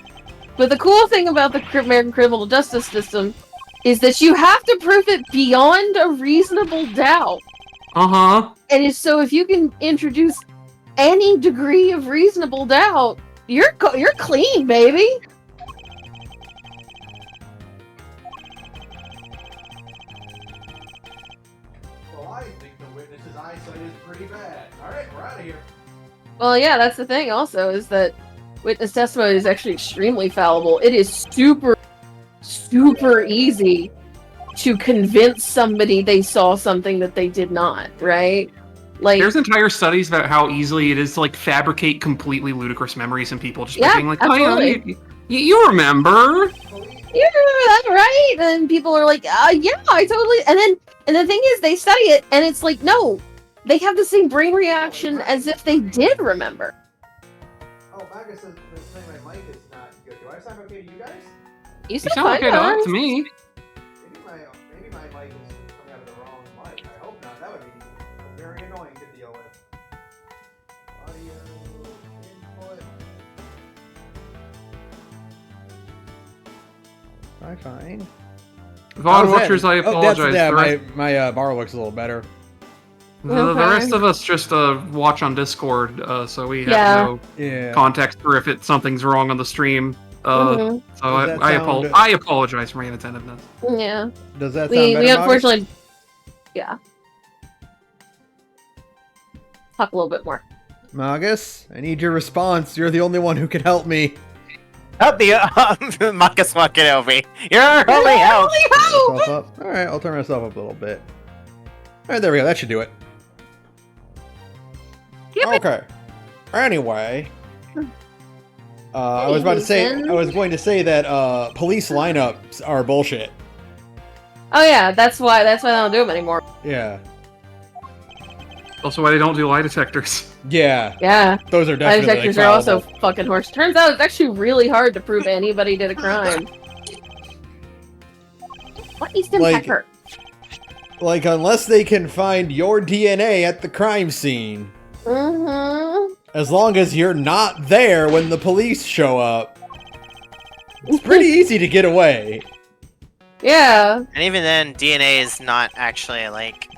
but the cool thing about the American criminal justice system is that you have to prove it beyond a reasonable doubt.
Uh-huh.
And so if you can introduce any degree of reasonable doubt, you're clean, baby.
Well, I think the witness's eyesight is pretty bad. Alright, we're out of here.
Well, yeah, that's the thing also, is that witness testimony is actually extremely fallible. It is super, super easy to convince somebody they saw something that they did not, right? Like,
There's entire studies about how easily it is to, like, fabricate completely ludicrous memories in people just by being like, oh, yeah,
absolutely.
you remember.
You remember that, right? And people are like, yeah, I totally. And the thing is, they study it, and it's like, no, they have the same brain reaction as if they did remember.
Oh, Magus says my mic is not good. Do I sound okay to you guys?
You
You
sound
sound
fine
okay to me.
Maybe my mic is coming out of the wrong mic. I hope not. That would be very annoying to deal with. Audio input.
Fine.
VOD watchers, I apologize.
Yeah,
The rest-
my bar looks a little better.
The rest of us just watch on Discord, so we have
Yeah.
no
Yeah.
context for if something's wrong on the stream.
Mhm.
So
Does that sound-
I apologize for my inattentiveness.
Yeah.
Does that sound
We
better, Magus?
unfortunately. Yeah. Talk a little bit more.
Magus, I need your response. You're the only one who can help me.
Help the Marcus walking over. You're our only help.
Turn myself up. All right, I'll turn myself up a little bit. All right, there we go. That should do it. Okay. Anyway, I was going to say that police lineups are bullshit.
Oh yeah, that's why they don't do them anymore.
Yeah.
Also, why they don't do lie detectors.
Yeah.
Yeah.
Those are
Lie
definitely
detectors are also
fallible.
fucking horse. Turns out it's actually really hard to prove anybody did a crime. What Easton
Like-
Pecker?
Like, unless they can find your DNA at the crime scene.
Mm-hmm.
As long as you're not there when the police show up. It's pretty easy to get away.
Yeah.
And even then, DNA is not actually like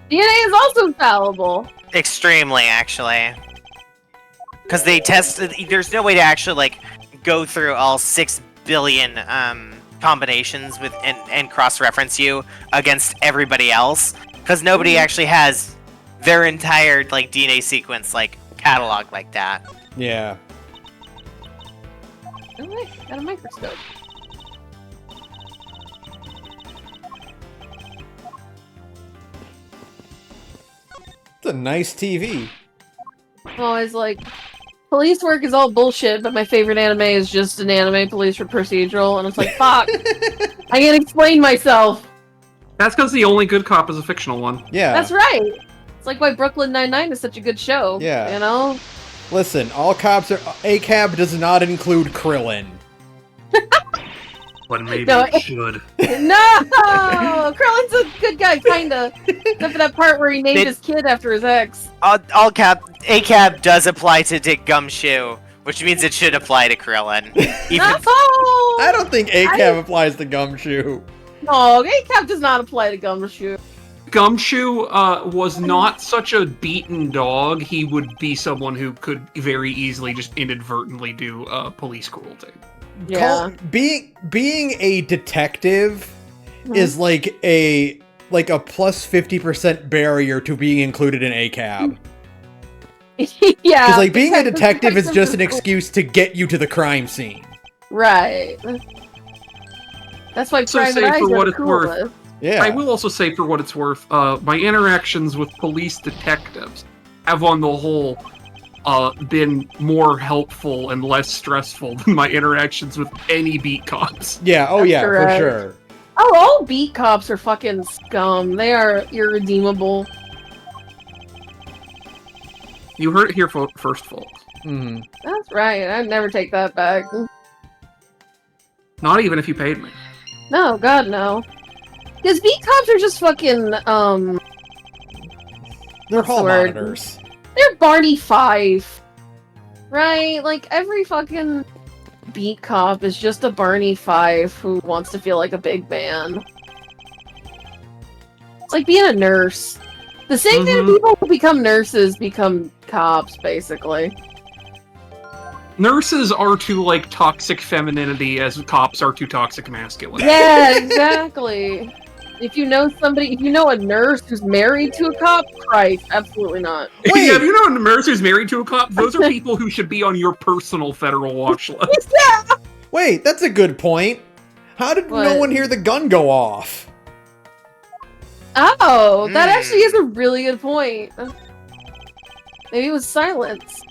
DNA is also fallible.
extremely actually, because they test. There's no way to actually like go through all 6 billion combinations with and cross-reference you against everybody else, because nobody actually has their entire like DNA sequence like catalog like that.
Yeah.
Oh wait, got a microscope.
It's a nice TV.
I'm always like, police work is all bullshit, but my favorite anime is just an anime police procedural, and it's like, fuck, I can't explain myself.
That's because the only good cop is a fictional one.
Yeah.
That's right. It's like why Brooklyn Nine-Nine is such a good show.
Yeah.
You know?
Listen, all cops are. ACAB does not include Krillin.
But maybe
No,
it should.
No! Krillin's a good guy, kinda. Except for that part where he named his kid after his ex.
ACAB does apply to Dick Gumshoe, which means it should apply to Krillin. Even
No!
I don't think ACAB applies to Gumshoe.
No, ACAB does not apply to Gumshoe.
Gumshoe was not such a beaten dog. He would be someone who could very easily just inadvertently do police cruelty.
Yeah.
Being a detective is like a plus 50% barrier to being included in ACAB.
Yeah.
Because like being a detective is just an
detectives-
excuse to get you to the crime scene.
Right. That's why
So
private
say
eyes
for
are
what
the
it's worth,
coolest.
Yeah.
I will also say, for what it's worth, my interactions with police detectives have, on the whole, been more helpful and less stressful than my interactions with any beat cops.
Yeah, oh
That's
yeah,
correct.
for sure.
Oh, all beat cops are fucking scum. They are irredeemable.
You heard it here first, folks.
Hmm.
That's right. I'd never take that back.
Not even if you paid me.
No, God, no. Because beat cops are just fucking,
They're
What's
hall
the word?
monitors.
they're Barney Fife. Right? Like, every fucking beat cop is just a Barney Fife who wants to feel like a big man. It's like being a nurse. The same kind of people who become nurses become cops, basically.
Nurses are to, like, toxic femininity as cops are to toxic masculinity.
Yeah, exactly. If you know a nurse who's married to a cop, Christ, absolutely not.
Wait.
Yeah, if you know a nurse who's married to a cop, those are people who should be on your personal federal watch list.
Wait, that's a good point. How did no
What?
one hear the gun go off?
Oh, that
Hmm.
actually is a really good point. Maybe it was silence.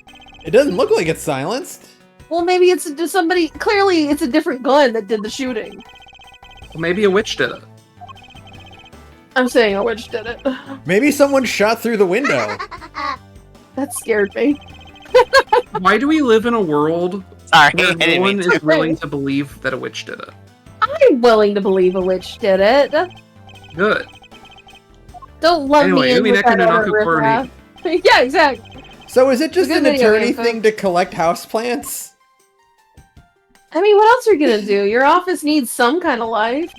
It doesn't look like it's silenced.
Well, maybe it's just somebody. Clearly, it's a different gun that did the shooting.
Well, maybe a witch did it.
I'm saying a witch did it.
Maybe someone shot through the window.
That scared me.
Why do we live in a world
Sorry,
where
I
no
didn't
one
mean to.
is willing to believe that a witch did it?
I'm willing to believe a witch did it.
Good.
Don't love
Anyway,
me in with
Umineka
that
no
other
Naku Kurani.
riffraff. Yeah, exactly.
So is it just
Good
an
video
attorney
info.
thing to collect houseplants?
I mean, what else are you gonna do? Your office needs some kind of life.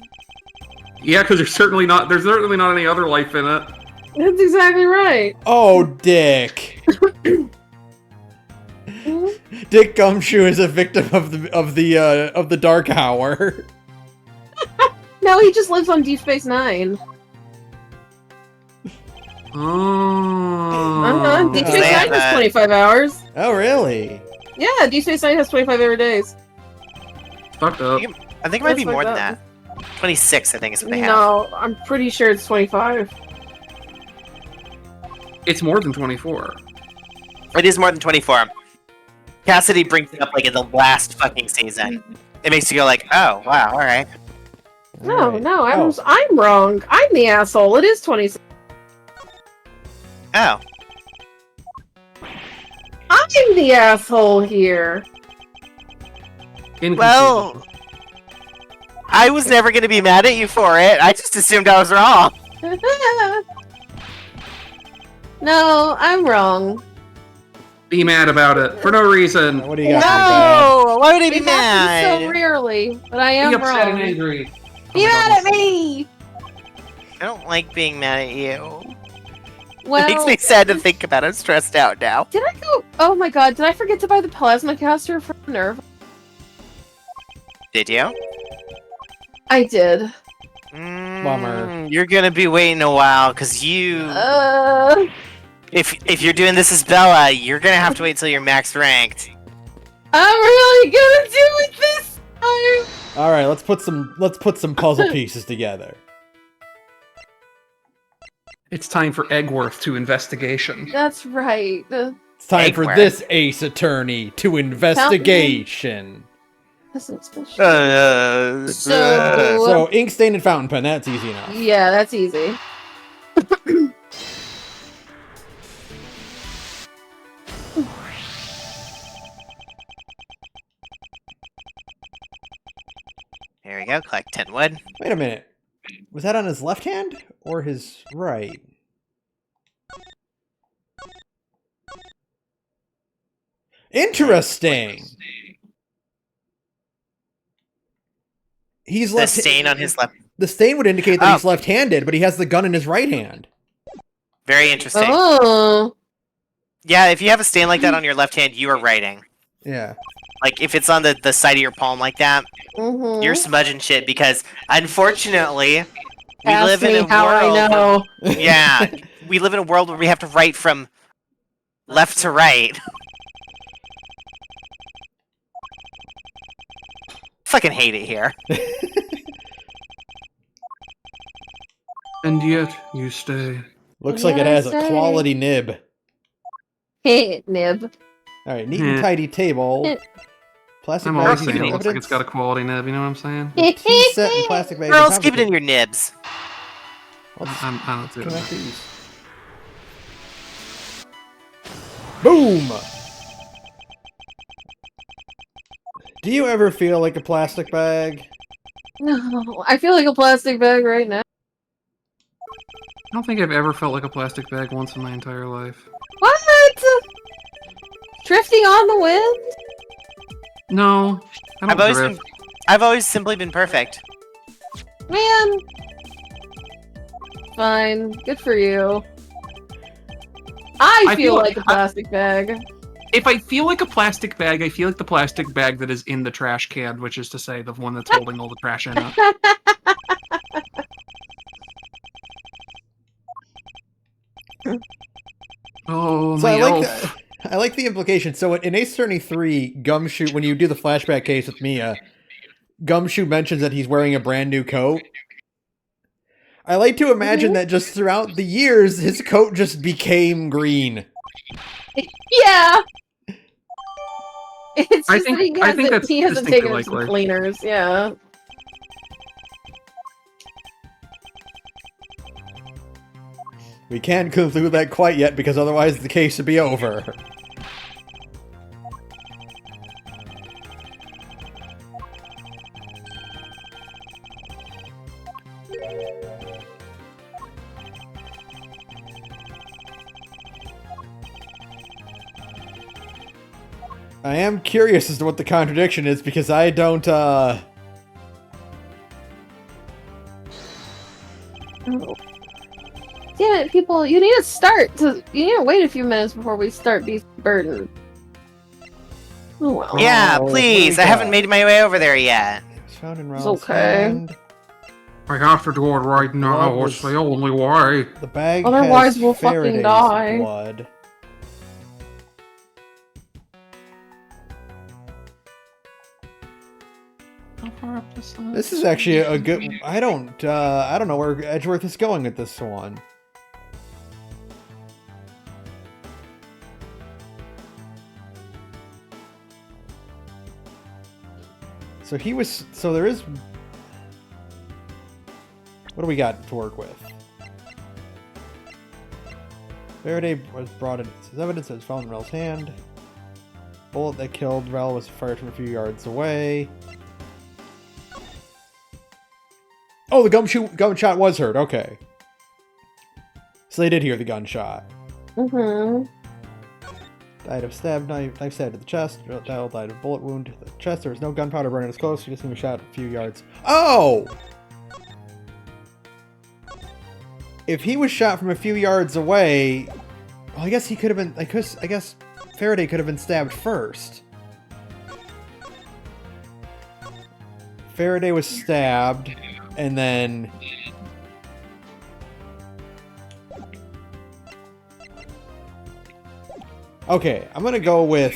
Yeah, because there's certainly not any other life in it.
That's exactly right.
Oh, Dick. Dick Gumshoe is a victim of the Dark Hour.
No, he just lives on Deep Space Nine.
Oh.
Deep
Oh.
Space Nine has 25 hours.
Oh, really?
Yeah, Deep Space Nine has 25 hour days.
Fucked up.
I think it might be
That's
more than
fucked
that. 26, I think, is what they have.
No, I'm pretty sure it's 25.
It's more than 24.
It is more than 24. Cassidy brings it up like in the last fucking season. It makes you go like, oh, wow, alright.
No,
Alright.
no,
Oh.
I'm wrong. I'm the asshole. It is 26.
Oh.
I'm the asshole here.
Well, I was never going to be mad at you for it. I just assumed I was wrong.
No, I'm wrong.
Be mad about it for no reason.
What do you got? for bad?
No! Why would I be
It happens
mad?
so rarely, but I
Be
am
upset and
wrong.
angry.
Be
Oh my
mad
God.
at me!
I don't like being mad at you.
Well,
It makes me sad to think about it. I'm stressed out now.
did I go? Oh my god, did I forget to buy the plasma caster for Nerve?
Did you?
I did.
Bummer.
You're gonna be waiting a while, because you...
Uh,
If you're doing this as Bella, you're gonna have to wait till you're max ranked.
I'm really gonna do it this time!
All right, let's put some puzzle pieces together.
It's time for Eggworth to investigation.
That's right.
It's time for
Eggward.
this ace attorney to investigation.
That's not special.
So...
So ink stain and fountain pen. That's easy enough.
Yeah, that's easy.
Here we go, collect 10 wood.
Wait a minute. Was that on his left hand or his right? Interesting. He's
The
left.
stain on his left.
The stain would indicate that
Oh.
he's left-handed, but he has the gun in his right hand.
Very interesting.
Oh.
Yeah, if you have a stain like that on your left hand, you are writing.
Yeah.
Like, if it's on the side of your palm like that,
Mm-hmm.
you're smudging shit because, unfortunately, we
Ask
live
me
in a
how
world...
I know.
Yeah, we live in a world where we have to write from left to right. Fucking hate it here.
And yet you stay.
Looks like it has a quality nib.
Hey, nib.
All right, neat and tidy table. Plastic
I'm
bag
always
of
saying it looks like
evidence.
it's got a quality nib, you know what I'm saying?
Tea set and plastic bag.
Girls, keep it in your nibs.
Let's
I don't do
connect
that.
these. Boom! Do you ever feel like a plastic bag?
No, I feel like a plastic bag right now.
I don't think I've ever felt like a plastic bag once in my entire life.
What? Drifting on the wind?
No, I
I've
don't
always,
drift.
I've always simply been perfect.
Man. Fine. Good for you. I
I
feel
feel-
like a plastic bag.
If I feel like a plastic bag, I feel like the plastic bag that is in the trash can, which is to say the one that's holding all the trash in it. Oh,
So
my
I like
elf.
I like the implication. So in Ace Attorney 3, Gumshoe, when you do the flashback case with Mia, Gumshoe mentions that he's wearing a brand new coat. I like to imagine that just throughout the years, his coat just became green.
Yeah. It's
I
just
think-
that he
I
hasn't,
think that's
he hasn't
distinctly
taken it to the
likely.
cleaners. Yeah.
We can't conclude that quite yet because otherwise the case would be over. I am curious as to what the contradiction is because I don't,
Oh. Damn it, people! You need to start. You need to wait a few minutes before we start Beast Burden. Oh well.
Yeah,
Oh, what do
please.
we
I haven't
got?
made my way over there yet.
It's found in
It's
Raoul's
okay.
hand.
I have to do it right now.
blood
It's
was-
the only way.
The bag
Otherwise
has
we'll fucking
Faraday's
die.
blood.
How far up this line?
This is actually a good. I don't know where Edgeworth is going with this one. So he was. So there is. What do we got to work with? Faraday was brought in as evidence that was found in Rel's hand. Bullet that killed Rel was fired from a few yards away. Oh, the gunshot was heard. Okay. So they did hear the gunshot.
Mm-hmm.
Died of knife stab to the chest. Dial died of bullet wound to the chest. There was no gunpowder burning as close. He just was shot a few yards. Oh! If he was shot from a few yards away, well, I guess he could have been. I guess Faraday could have been stabbed first. Faraday was stabbed, and then. Okay, I'm gonna go with.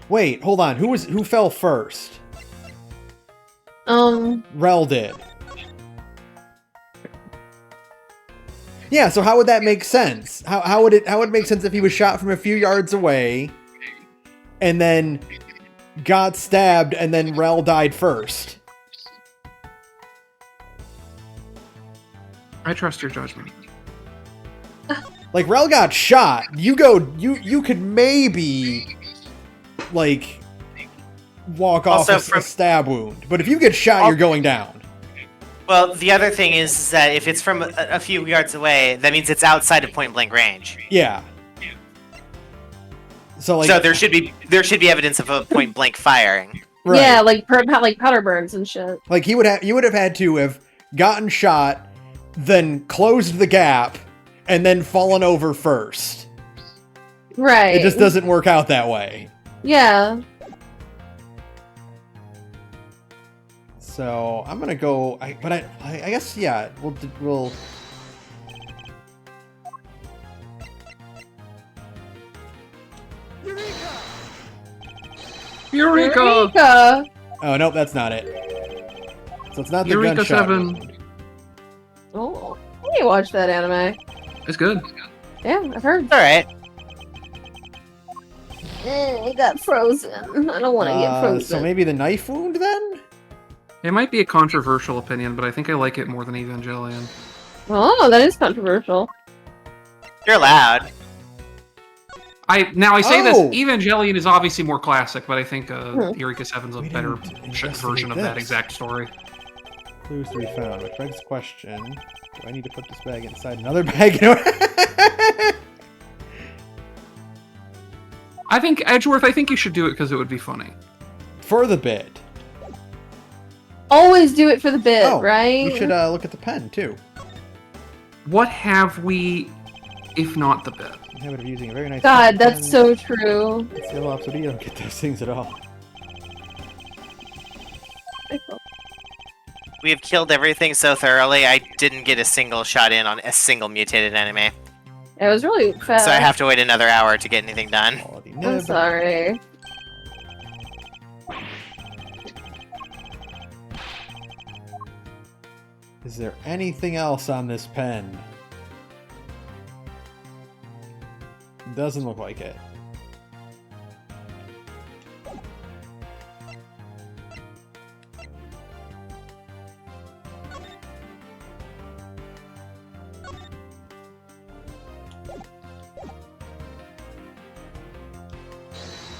Wait, hold on. Who fell first? Rel did. Yeah, so how would that make sense? How would it make sense if he was shot from a few yards away and then got stabbed and then Rel died first?
I trust your judgment.
Like Rel got shot. You could maybe like walk off
Also
a stab wound. But if you get shot, you're going down.
Well, the other thing is that if it's from a few yards away, that means it's outside of point blank range.
Yeah. So like
So there should be evidence of a point blank firing.
right.
Yeah, like powder burns and shit.
Like you would have had to have gotten shot, then closed the gap, and then fallen over first.
Right.
It just doesn't work out that way.
Yeah.
So I'm gonna go. I guess yeah. We'll.
Eureka!
Eureka!
Oh nope, that's not it. So it's not the
Eureka
gunshot.
7.
wound.
Oh, I need to watch that anime.
It's good.
Yeah, I've heard.
All right.
It got frozen. I don't want to get frozen.
So maybe the knife wound then?
It might be a controversial opinion, but I think I like it more than Evangelion.
Oh, that is controversial.
You're allowed.
I say
Oh!
this, Evangelion is obviously more classic, but I think
Hmm.
Eureka 7's a
We
better
didn't
version
investigate
of that
this.
exact story.
Clues to be found. Which begs the question: do I need to put this bag inside another bag?
I think Edgeworth, I think you should do it because it would be funny.
For the bit.
Always do it for the bit,
Oh,
right?
We should look at the pen too.
What have we, if not the bit?
The habit of using a very nice.
God,
pen.
that's so true.
It's the opposite. You don't get those things at all.
We have killed everything so thoroughly, I didn't get a single shot in on a single mutated enemy.
It was really fast.
So I have to wait another hour to get anything done.
Quality
I'm
nib.
sorry.
Is there anything else on this pen? doesn't look like it.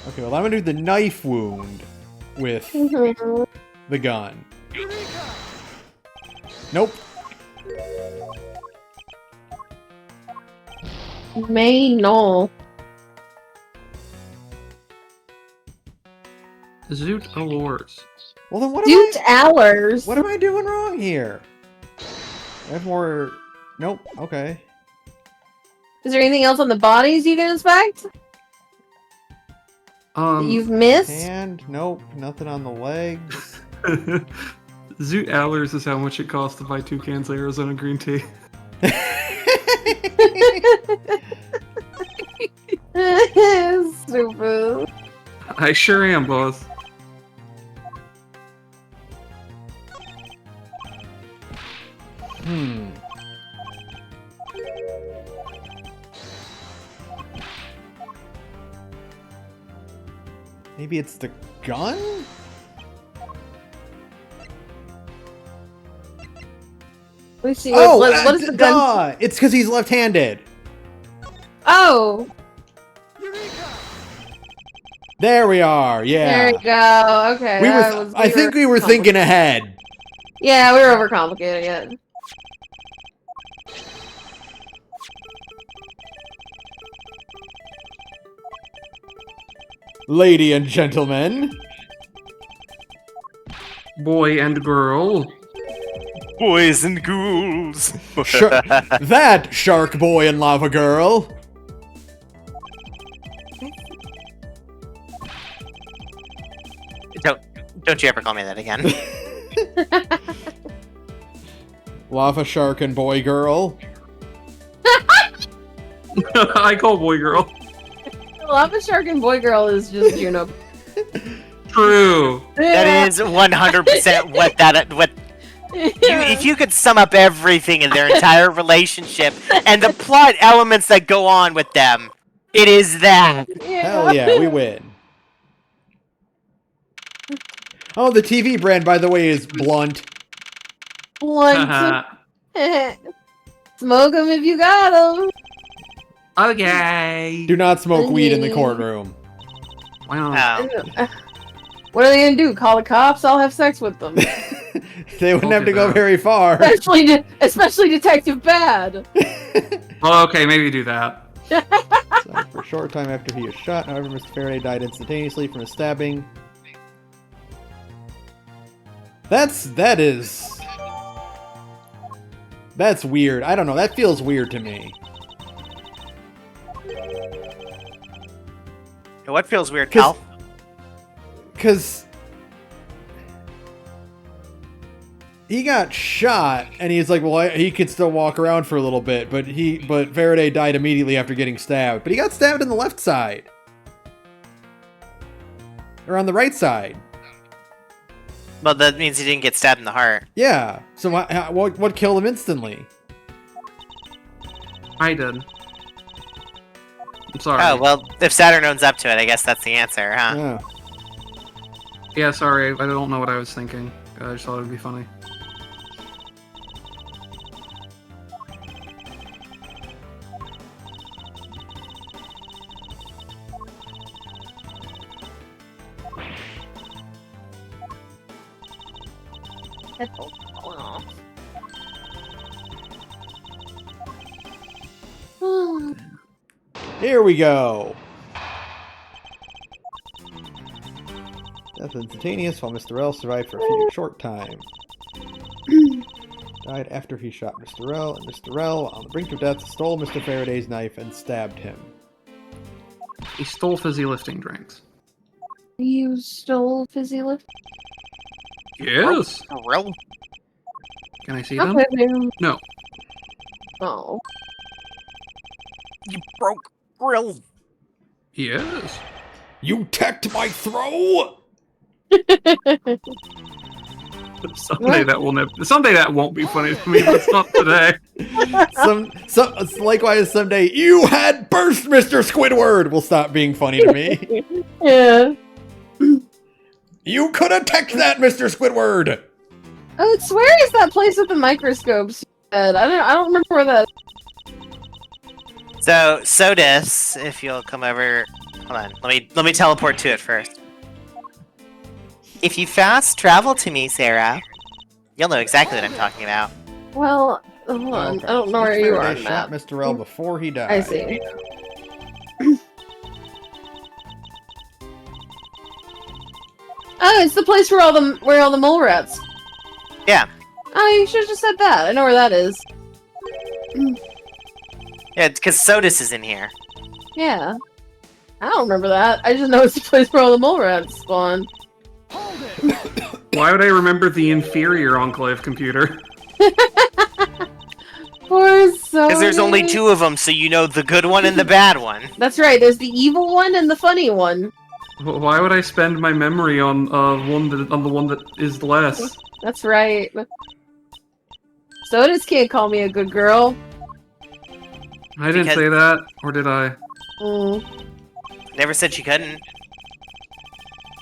Okay, well, I'm gonna do the knife wound with the gun. Nope.
May no.
Zoot allures.
Well, then
Dude, hours.
what am I doing wrong here? I have more... Nope, okay.
Is there anything else on the bodies you can inspect that you've missed?
Hand? Nope, nothing on the legs.
Zoot allures is how much it costs to buy 2 cans of Arizona green tea.
Stupid.
I sure am, boss.
Maybe it's the gun?
Let me see. What is the gun?
Duh! It's because he's left-handed.
Oh,
There we are. Yeah.
there you go. Okay.
I think we were thinking ahead.
Yeah, we were overcomplicating it.
Lady and gentlemen.
Boy and girl.
Boys and ghouls.
That shark boy and lava girl.
Don't you ever call me that again.
Lava shark and boy girl.
I call boy girl.
Lava Shark and Boy Girl is just Juno.
True.
That is 100% what if you could sum up everything in their entire relationship and the plot elements that go on with them, it is that.
Hell yeah, we win. Oh, the TV brand, by the way, is Blunt.
Blunt. Smoke them if you got them.
Okay.
Do not smoke weed in the courtroom.
Wow.
Oh.
What are they gonna do? Call the cops? I'll have sex with them.
They wouldn't have to go
that.
very far.
Especially Detective Bad.
Oh, okay, maybe do that.
So, for a short time after he was shot, however, Mr. Faraday died instantaneously from a stabbing. That's weird. I don't know. That feels weird to me.
What feels weird, Cal?
Because he got shot, and he's like, well, he could still walk around for a little bit, but Faraday died immediately after getting stabbed. But he got stabbed in the left side. Or on the right side.
Well, that means he didn't get stabbed in the heart.
Yeah. So what killed him instantly?
I did. I'm sorry.
Oh, well, if Saturn owns up to it, I guess that's the answer, huh?
Yeah.
Yeah, sorry. I don't know what I was thinking. I just thought it would be funny.
Here we go. Death instantaneous while Mr. L survived for a short time. Died after he shot Mr. L, and Mr. L, on the brink of death, stole Mr. Faraday's knife and stabbed him.
He stole fizzy lifting drinks.
You stole Fizzy Lift?
Yes.
Oh, real?
Can I see them? No.
Oh.
You broke grill.
Yes.
You teched my throw!
Someday that will never. Someday that won't be funny to me, but it's not today.
Likewise, someday you had burst, Mr. Squidward will stop being funny to me.
Yeah.
You could have teched that, Mr. Squidward.
Oh, it's where is that place with the microscopes? I don't remember where that.
So, Sodus, if you'll come over, hold on, let me teleport to it first. If you fast travel to me, Sarah, you'll know exactly what I'm talking about.
Well, hold on.
Okay.
I don't know where you are on
They
the
shot
map.
Mr. L before he died.
I see. Oh, it's the place where all the mole rats.
Yeah.
Oh, you should have just said that. I know where that is.
Yeah, because Sodus is in here.
Yeah. I don't remember that. I just know it's the place where all the mole rats spawn.
Why would I remember the inferior Enclave computer?
Poor Sodus.
Because there's only 2 of them, so you know the good one and the bad one.
That's right. There's the evil one and the funny one.
Why would I spend my memory on the one that is less?
That's right. Sodus can't call me a good girl.
I didn't
Because-
say that, or did I?
Mm.
Never said she couldn't.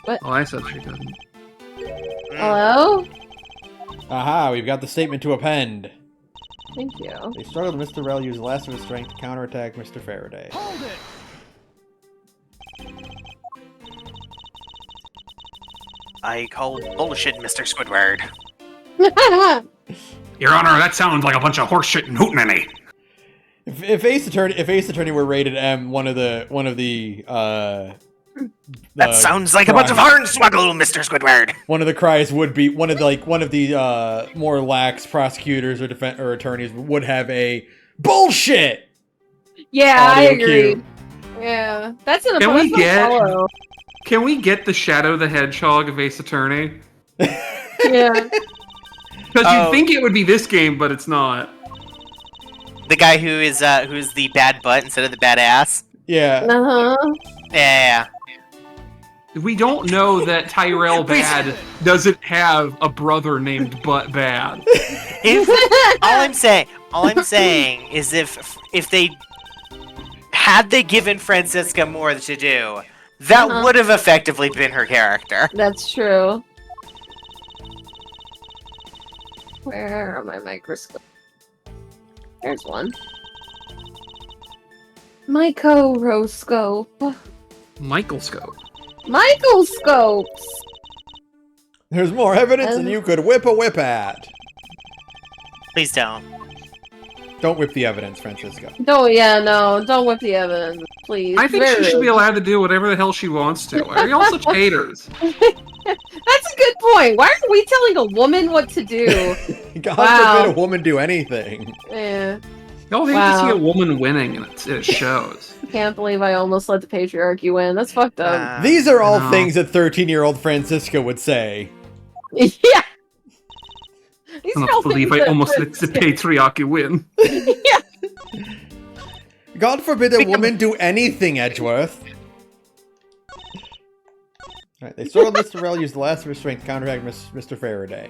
Oh, I said she couldn't.
Mm.
Hello?
Aha, we've got the statement to append.
Thank you.
They struggled. Mr. Rel used the last of his strength to counterattack Mr. Faraday.
I call bullshit, Mr. Squidward.
Your Honor, that sounds like a bunch of horseshit and hootenanny.
If Ace Attorney were rated M, one of the
That sounds like a bunch of hornswoggle, Mr. Squidward.
one of the cries would be one of the more lax prosecutors or attorneys would have a bullshit.
Yeah, I
audio
agree.
cue.
Yeah, that's an
Can we get-
follow.
Can we get the Shadow the Hedgehog of Ace Attorney?
Yeah.
Because
Oh.
you'd think it would be this game, but it's not.
The guy who's the bad butt instead of the bad ass.
Yeah.
Uh-huh.
Yeah.
We don't know that Tyrell
Please.
Bad doesn't have a brother named Butt Bad.
If all I'm saying is if they had they given Francisca more to do, that
Uh-huh.
would have effectively been her character.
That's true. Where are my microscopes? There's one. Microscope.
Michaelscope.
Microscopes!
There's more evidence than you could whip a whip at.
Please don't.
Don't whip the evidence, Francisco.
Don't whip the evidence, please.
I think
Very
she should be
rude.
allowed to do whatever the hell she wants to. Why are y'all such haters?
That's a good point. Why aren't we telling a woman what to do?
God
Wow.
forbid a woman do anything.
Yeah.
Y'all hate to see a woman winning, and it shows.
Can't believe I almost let the patriarchy win. That's fucked up.
These are all
No.
things that 13-year-old Francisco would say.
Yeah. These
I
are all
don't believe
things
I
that
almost let the patriarchy win.
God forbid a woman do anything, Edgeworth. Alright, they struggled. Mr. Rel used the last of his strength to counteract Mr. Faraday.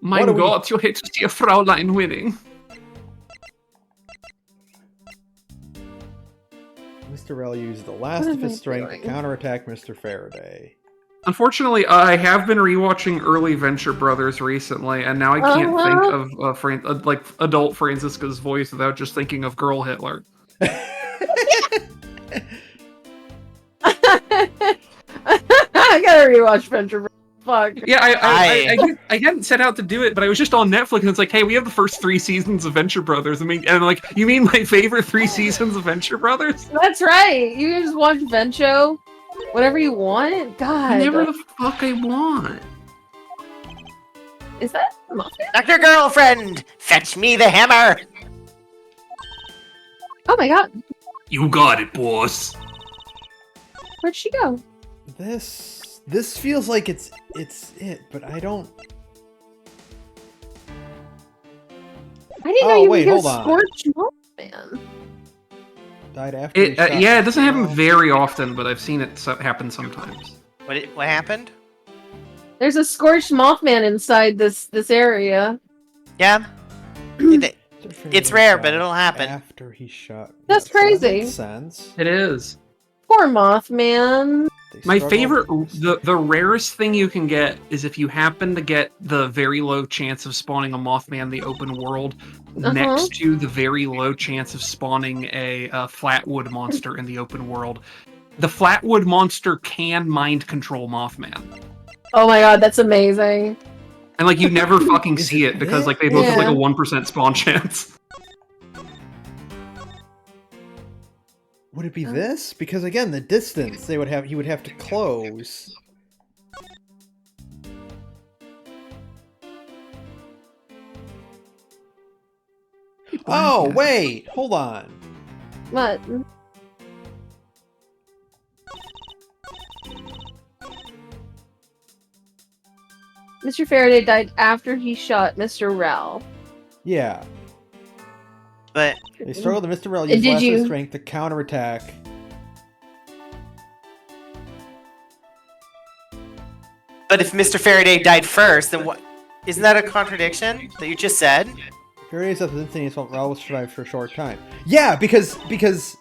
Mein
What do we-
Gott, you hate to see a Fraulein winning.
Mr. Rel used the last
What
of
am
his
I
strength to
doing?
counterattack Mr. Faraday.
Unfortunately, I have been rewatching early Venture Brothers recently, and now I can't think of like adult Francisca's voice without just thinking of Girl Hitler.
I gotta rewatch Venture Bros. Fuck.
Yeah, I hadn't set out to do it, but I was just on Netflix, and it's like, hey, we have the first 3 seasons of Venture Brothers. I mean, and I'm like, you mean my favorite 3 seasons of Venture Brothers?
That's right. You can just watch Vencho whatever you want. God.
Whatever the fuck I want.
Is that Muffin?
Dr. Girlfriend, fetch me the hammer.
Oh my god.
You got it, boss.
Where'd she go?
This feels like it's it, but I don't.
I didn't know
Oh,
you
wait,
could
hold
go
on.
scorch man.
Died after. he shot
Yeah, it doesn't
Mr.
happen
Rel.
very often, but I've seen it happen sometimes.
What happened?
There's a scorched Mothman inside this area.
Yeah. It's rare, but it'll happen.
After he shot.
That's
Yes, that
crazy.
makes sense.
It is.
Poor Mothman.
They
My
struggle-
favorite, the rarest thing you can get is if you happen to get the very low chance of spawning a Mothman in the open world next to the very low chance of spawning a Flatwood monster in the open world. The Flatwood monster can mind control Mothman.
Oh my god, that's amazing.
And like you never fucking
Is
see
it
it because like they both have like a 1% spawn chance.
Would it be this? Because again, the distance he would have to close. Oh, wait! Hold on.
What? Mr. Faraday died after he shot Mr. Rel.
Yeah.
But
They struggled to Mr. Rel
And
used
did
last of his
you-
strength to counterattack.
if Mr. Faraday died first, then what? Isn't that a contradiction that you just said?
Faraday's up with instantaneous while Rel was survived for a short time. Yeah, because the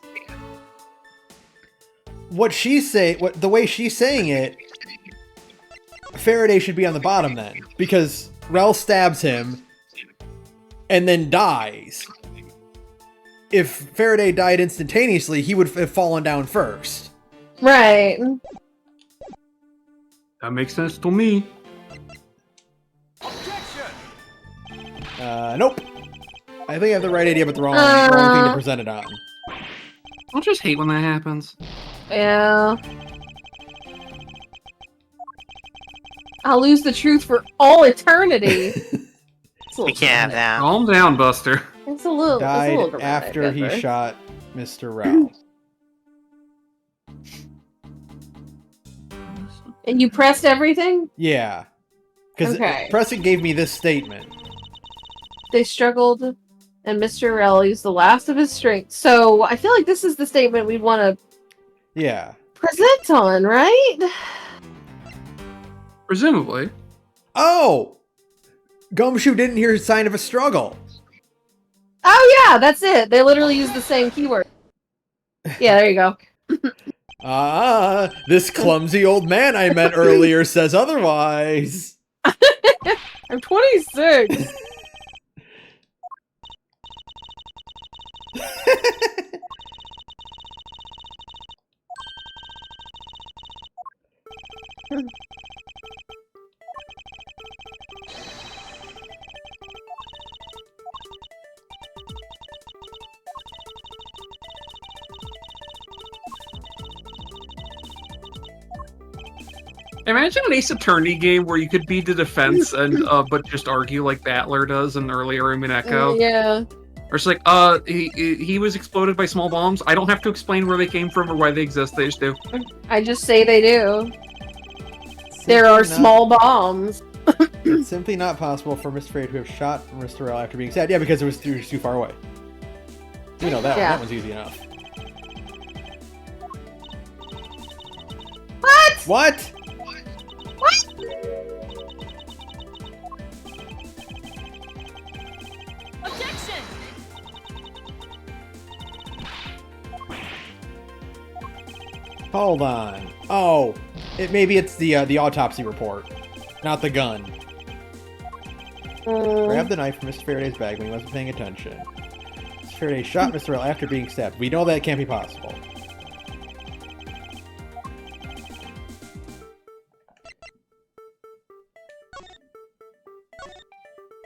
way she's saying it, Faraday should be on the bottom then, because Rel stabs him and then dies. If Faraday died instantaneously, he would have fallen down first.
Right.
That makes sense to me.
Nope. I think I have the right idea, but the wrong thing to present it on.
I'll just hate when that happens.
Yeah. I'll lose the truth for all eternity.
We can't have that.
Calm down, Buster.
It's a little
Died
dramatic,
after he
Pepper.
shot Mr. Rel.
And you pressed everything?
Yeah. Because
Okay.
Preston gave me this statement.
They struggled, and Mr. Rel used the last of his strength. So I feel like this is the statement we'd want to
Yeah.
present on, right?
Presumably.
Oh! Gumshoe didn't hear a sign of a struggle.
Oh yeah, that's it. They literally used the same keyword. Yeah, there you go.
This clumsy old man I met earlier says otherwise.
I'm 26.
Imagine an Ace Attorney game where you could be the defense and but just argue like Battler does in earlier Room and Echo.
Yeah.
Or it's like, he was exploded by small bombs. I don't have to explain where they came from or why they exist. They just do.
I just say they do. There are small bombs.
It's simply not possible for Mr. Faraday to have shot Mr. Rel after being stabbed. Yeah, because it was too far away. You know that one.
Yeah.
That one's easy enough.
What?
What?
Objection!
Hold on. Oh, maybe it's the autopsy report, not the gun. Grab the knife from Mr. Faraday's bag when he wasn't paying attention. Mr. Faraday shot Mr. Rel after being stabbed. We know that can't be possible.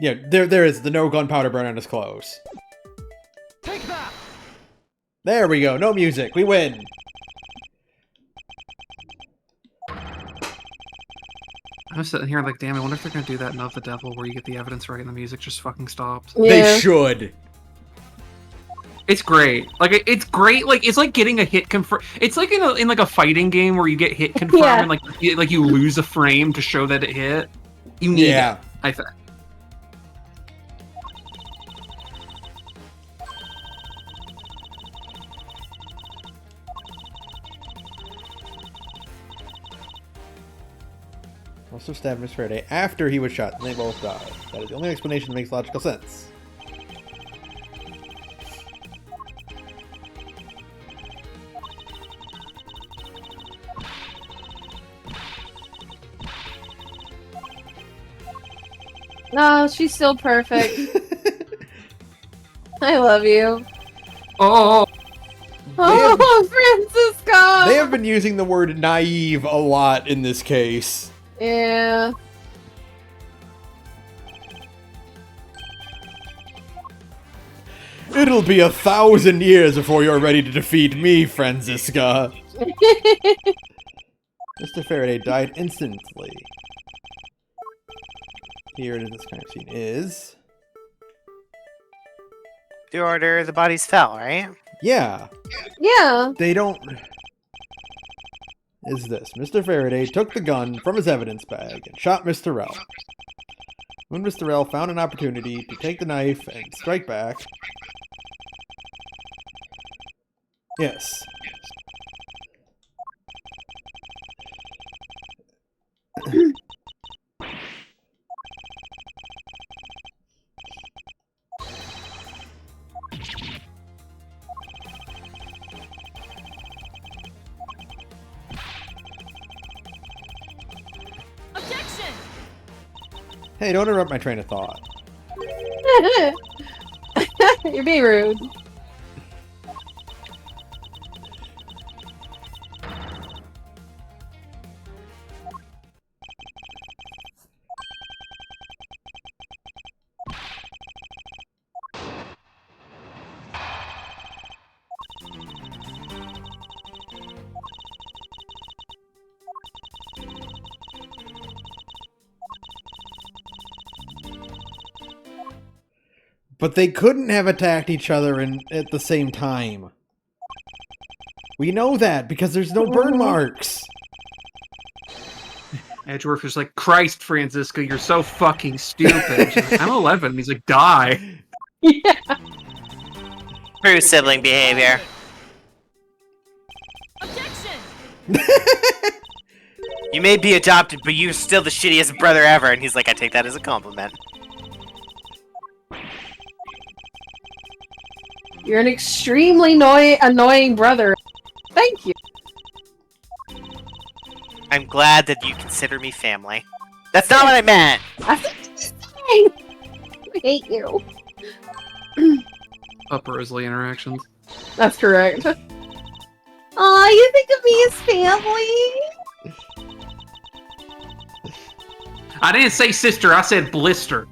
Yeah, there is the no gunpowder burn on his clothes.
Take that!
There we go. No music. We win.
I'm sitting here like, damn, I wonder if they're gonna do that in Of the Devil where you get the evidence right and the music just fucking stops.
Yeah.
They should.
It's great. Like it's great. Like it's like getting a hit confirm. It's like in like a fighting game where you get hit confirmed
Yeah.
and like you lose a frame to show that it hit. You need
Yeah.
it. I think.
Must have stabbed Mr. Faraday after he was shot, and they both died. That is the only explanation that makes logical sense.
No, she's still perfect. I love you.
Oh,
Oh, Francisco!
They have been using the word naive a lot in this case.
Yeah.
It'll be 1,000 years before you're ready to defeat me, Franziska. Mr. Faraday died instantly. Here it is, this kind of scene is...
The order the bodies fell, right?
Yeah,
Yeah.
they don't... Is this. Mr. Faraday took the gun from his evidence bag and shot Mr. Rell. When Mr. Rell found an opportunity to take the knife and strike back... Yes.
Objection!
Hey, don't interrupt my train of thought.
You're being rude.
But they couldn't have attacked each other at the same time. We know that because there's no burn marks.
Edgeworth is like, Christ, Franziska, you're so fucking stupid. She's like, I'm 11. He's like, die.
Yeah.
True sibling behavior.
Objection!
You may be adopted, but you're still the shittiest brother ever. And he's like, I take that as a compliment.
You're an extremely annoying brother. Thank you.
I'm glad that you consider me family. That's not what I meant!
I hate you.
Upper Risley interactions.
That's correct. Aw, you think of me as family?
I didn't say sister, I said blister.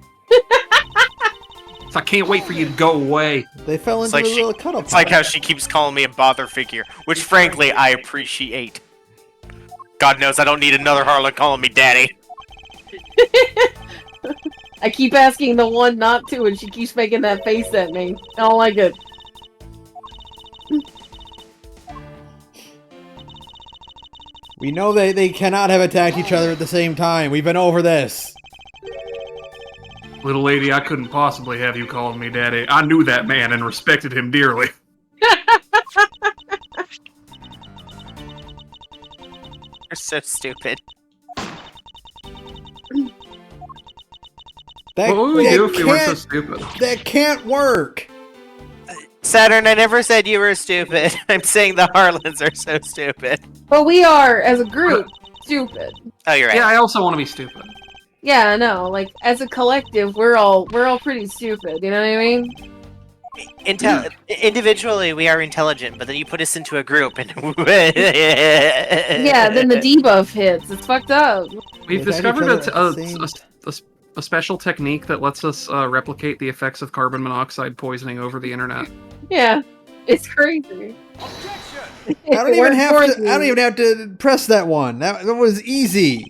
So I can't wait for you to go away.
They fell into
like
a
she-
little cuddle
It's like
pile.
how she keeps calling me a bother figure, which frankly I appreciate. God knows I don't need another harlot calling me daddy.
I keep asking the one not to, and she keeps making that face at me. I don't like it.
We know they cannot have attacked each other at the same time. We've been over this.
Little lady, I couldn't possibly have you calling me daddy. I knew that man and respected him dearly.
You're so stupid.
That,
What would we
that
do if we weren't so
can't-
stupid?
That can't work.
Saturn, I never said you were stupid. I'm saying the Harlands are so stupid.
But we are, as a group, stupid.
Oh, you're right.
Yeah, I also want to be stupid.
Yeah, I know. Like, as a collective, we're all pretty stupid. You know what I mean?
Individually, we are intelligent, but then you put us into a group and...
Yeah, then the debuff hits. It's fucked up.
We've
They've had each
discovered
other at the
a special technique that lets us replicate the effects of carbon monoxide poisoning over the internet.
Yeah, it's crazy.
Objection!
I don't even have to press that one. That was easy.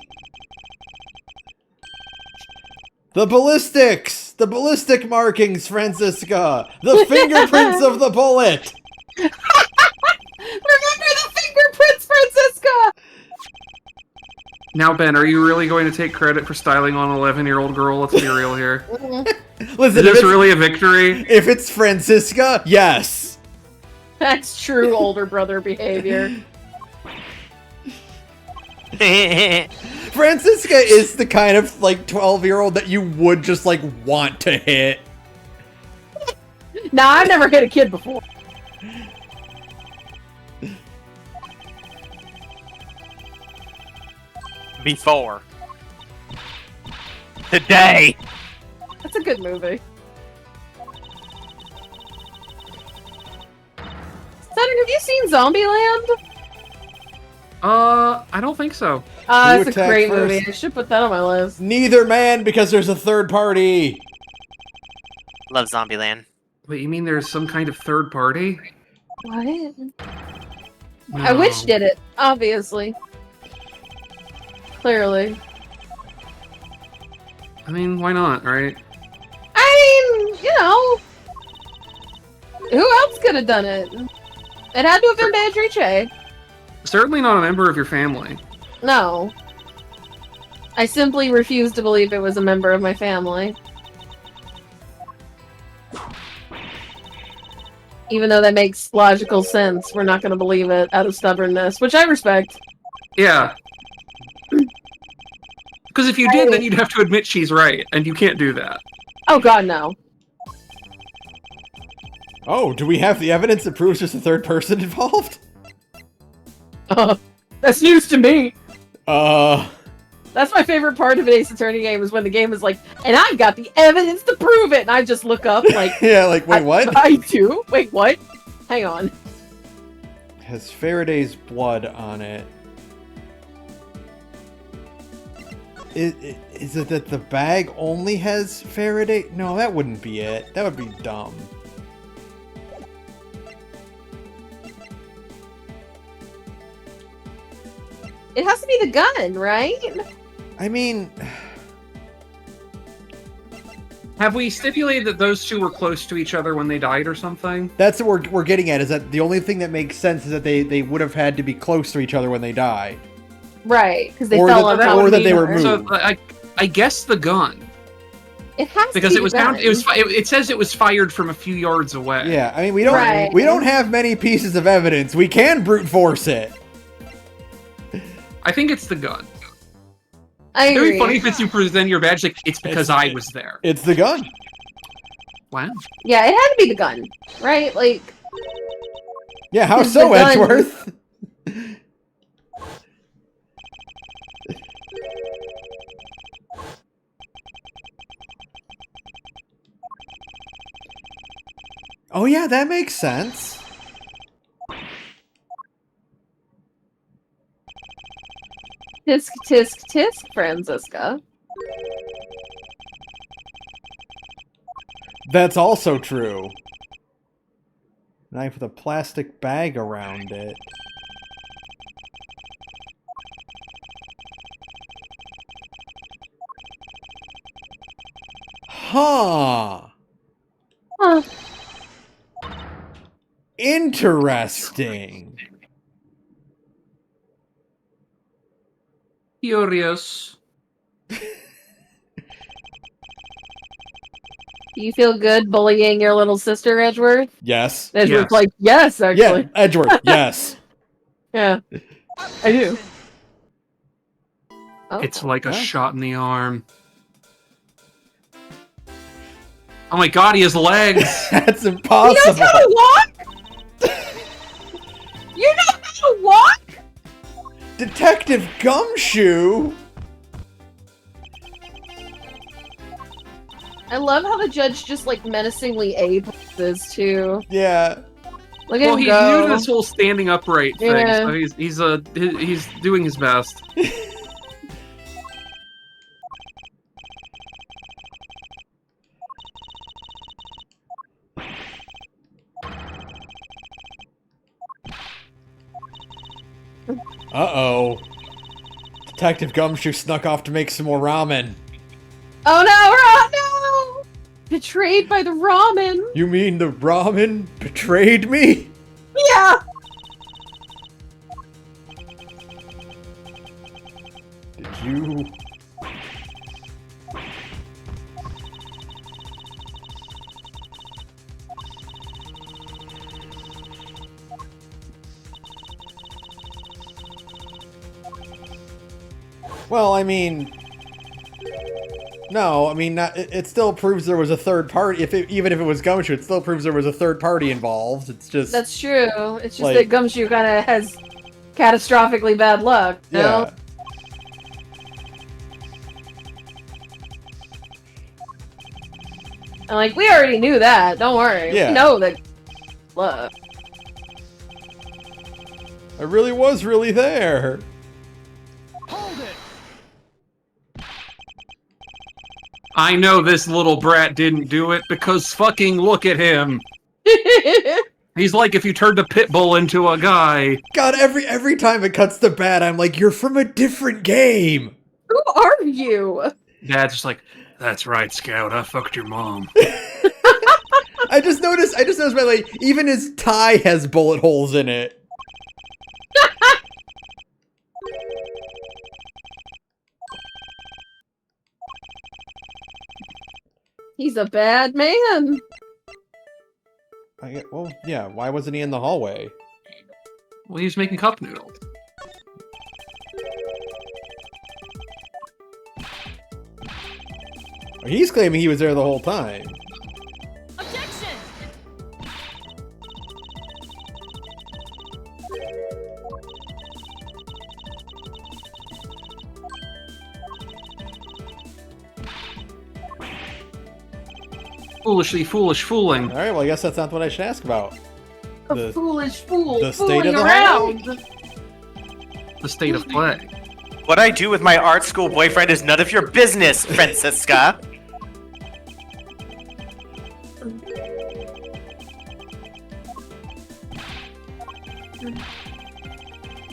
The ballistics! The ballistic markings, Franziska! The fingerprints of the bullet!
Remember the fingerprints, Franziska!
Now, Ben, are you really going to take credit for styling on an 11-year-old girl? Let's be real here.
Listen,
Is
if
this
it's,
really a victory?
if it's Franziska, yes.
That's true older brother behavior.
Franziska is the kind of, 12-year-old that you would just, want to hit.
Nah, I've never hit a kid before.
Before. Today.
It's a good movie. Saturn, have you seen Zombieland?
I don't think so.
Who
It's a
attacked
great
first?
movie. I should put that on my list.
Neither, man, because there's a third party.
Love Zombieland.
Wait, you mean there's some kind of third party?
What?
No.
I Witch did it, obviously. Clearly.
I mean, why not, right?
I mean, you know, who else could have done it? It had to have been Beatrice.
Certainly not a member of your family.
No. I simply refuse to believe it was a member of my family. Even though that makes logical sense, we're not going to believe it out of stubbornness, which I respect.
Yeah. Because if you did, then you'd have to admit she's right, and you can't do that.
Oh god, no.
Oh, do we have the evidence that proves there's a third person involved?
That's news to me.
That's
my favorite part of an Ace Attorney game is when the game is like, and I've got the evidence to prove it, and I just look up like,
yeah, like, wait, what?
I do? Wait, what? Hang on.
Has Faraday's blood on it. Is it that the bag only has Faraday? No, that wouldn't be it. That would be dumb.
It has to be the gun, right?
I mean,
Have we stipulated that those two were close to each other when they died or something?
that's what we're getting at, is that the only thing that makes sense is that they would have had to be close to each other when they die.
Right, because they
Or
fell
that-
on
or that
top
they
of
were
her.
moved.
So I guess the gun,
It has
because
to be
it was
the gun.
found. It says it was fired from a few yards away.
Yeah, I mean, we don't
Right.
we don't have many pieces of evidence. We can brute force it.
I think it's the gun.
I
It'd
agree.
be funny if it's you present your badge like it's because I was there.
It's the gun.
Wow.
Yeah, it had to be the gun, right? Like,
Yeah, how
It's
so,
the gun.
Edgeworth? Oh yeah, that makes sense.
tisk, tisk, tisk, Franziska.
That's also true. Knife with a plastic bag around it. Huh.
Huh.
Interesting.
Furious.
Do you feel good bullying your little sister, Edgeworth?
Yes.
Edgeworth's
Yes.
like, yes,
Yeah,
actually.
Edgeworth, yes.
Yeah, I do. Oh.
It's like a
Yeah.
shot in the arm. Oh my god, he has legs!
That's
He knows
impossible.
how to walk? You know how to walk?
Detective Gumshoe?
I love how the judge just like menacingly apes too.
Yeah.
Look at
Well,
him
he's
go.
new to this whole standing upright thing,
Yeah.
so he's doing his best.
Uh-oh. Detective Gumshoe snuck off to make some more ramen.
Oh no, no! Betrayed by the ramen.
You mean the ramen betrayed me?
Yeah.
Did you... Well, I mean... No, I mean, it still proves there was a third party. Even if it was Gumshoe, it still proves there was a third party involved. It's just...
That's true. It's just
Like-
that Gumshoe kind of has catastrophically bad luck. You know?
Yeah.
I'm like, we already knew that. Don't worry.
Yeah.
We know that. Love.
I really was really there.
Hold it.
I know this little brat didn't do it because fucking look at him. He's like if you turned a pit bull into a guy.
God, every time it cuts to Bat, I'm like, you're from a different game.
Who are you?
Dad's just like, that's right, Scout. I fucked your mom.
I just noticed by the way, even his tie has bullet holes in it.
He's a bad man.
Well, yeah, why wasn't he in the hallway?
Well, he was making cup noodles.
He's claiming he was there the whole time.
Objection.
Foolishly foolish fooling.
Alright, well I guess that's not what I should ask about.
A
The-
foolish fool.
the state
fooling
of the
around.
The state of play.
What I do with my art school boyfriend is none of your business, Francisca.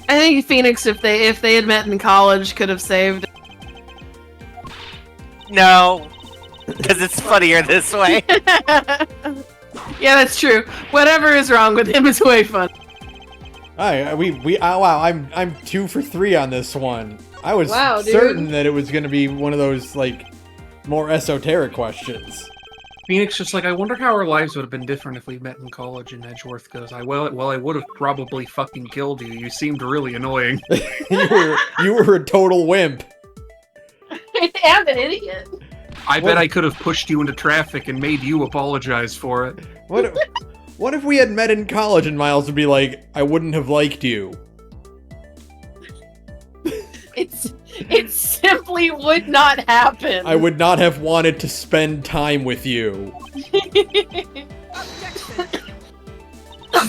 I think Phoenix, if they had met in college, could have saved.
No, because it's funnier this way.
Yeah, that's true. Whatever is wrong with him is way fun.
Alright, wow, I'm 2 for 3 on this one. I was
Wow, dude.
certain that it was gonna be one of those, like, more esoteric questions.
Phoenix just like, I wonder how our lives would have been different if we met in college. And Edgeworth goes, I would have probably fucking killed you. You seemed really annoying.
you were a total wimp.
I'm an idiot.
I bet I could have pushed you into traffic and made you apologize for it.
What if we had met in college and Miles would be like, I wouldn't have liked you?
It simply would not happen.
I would not have wanted to spend time with you.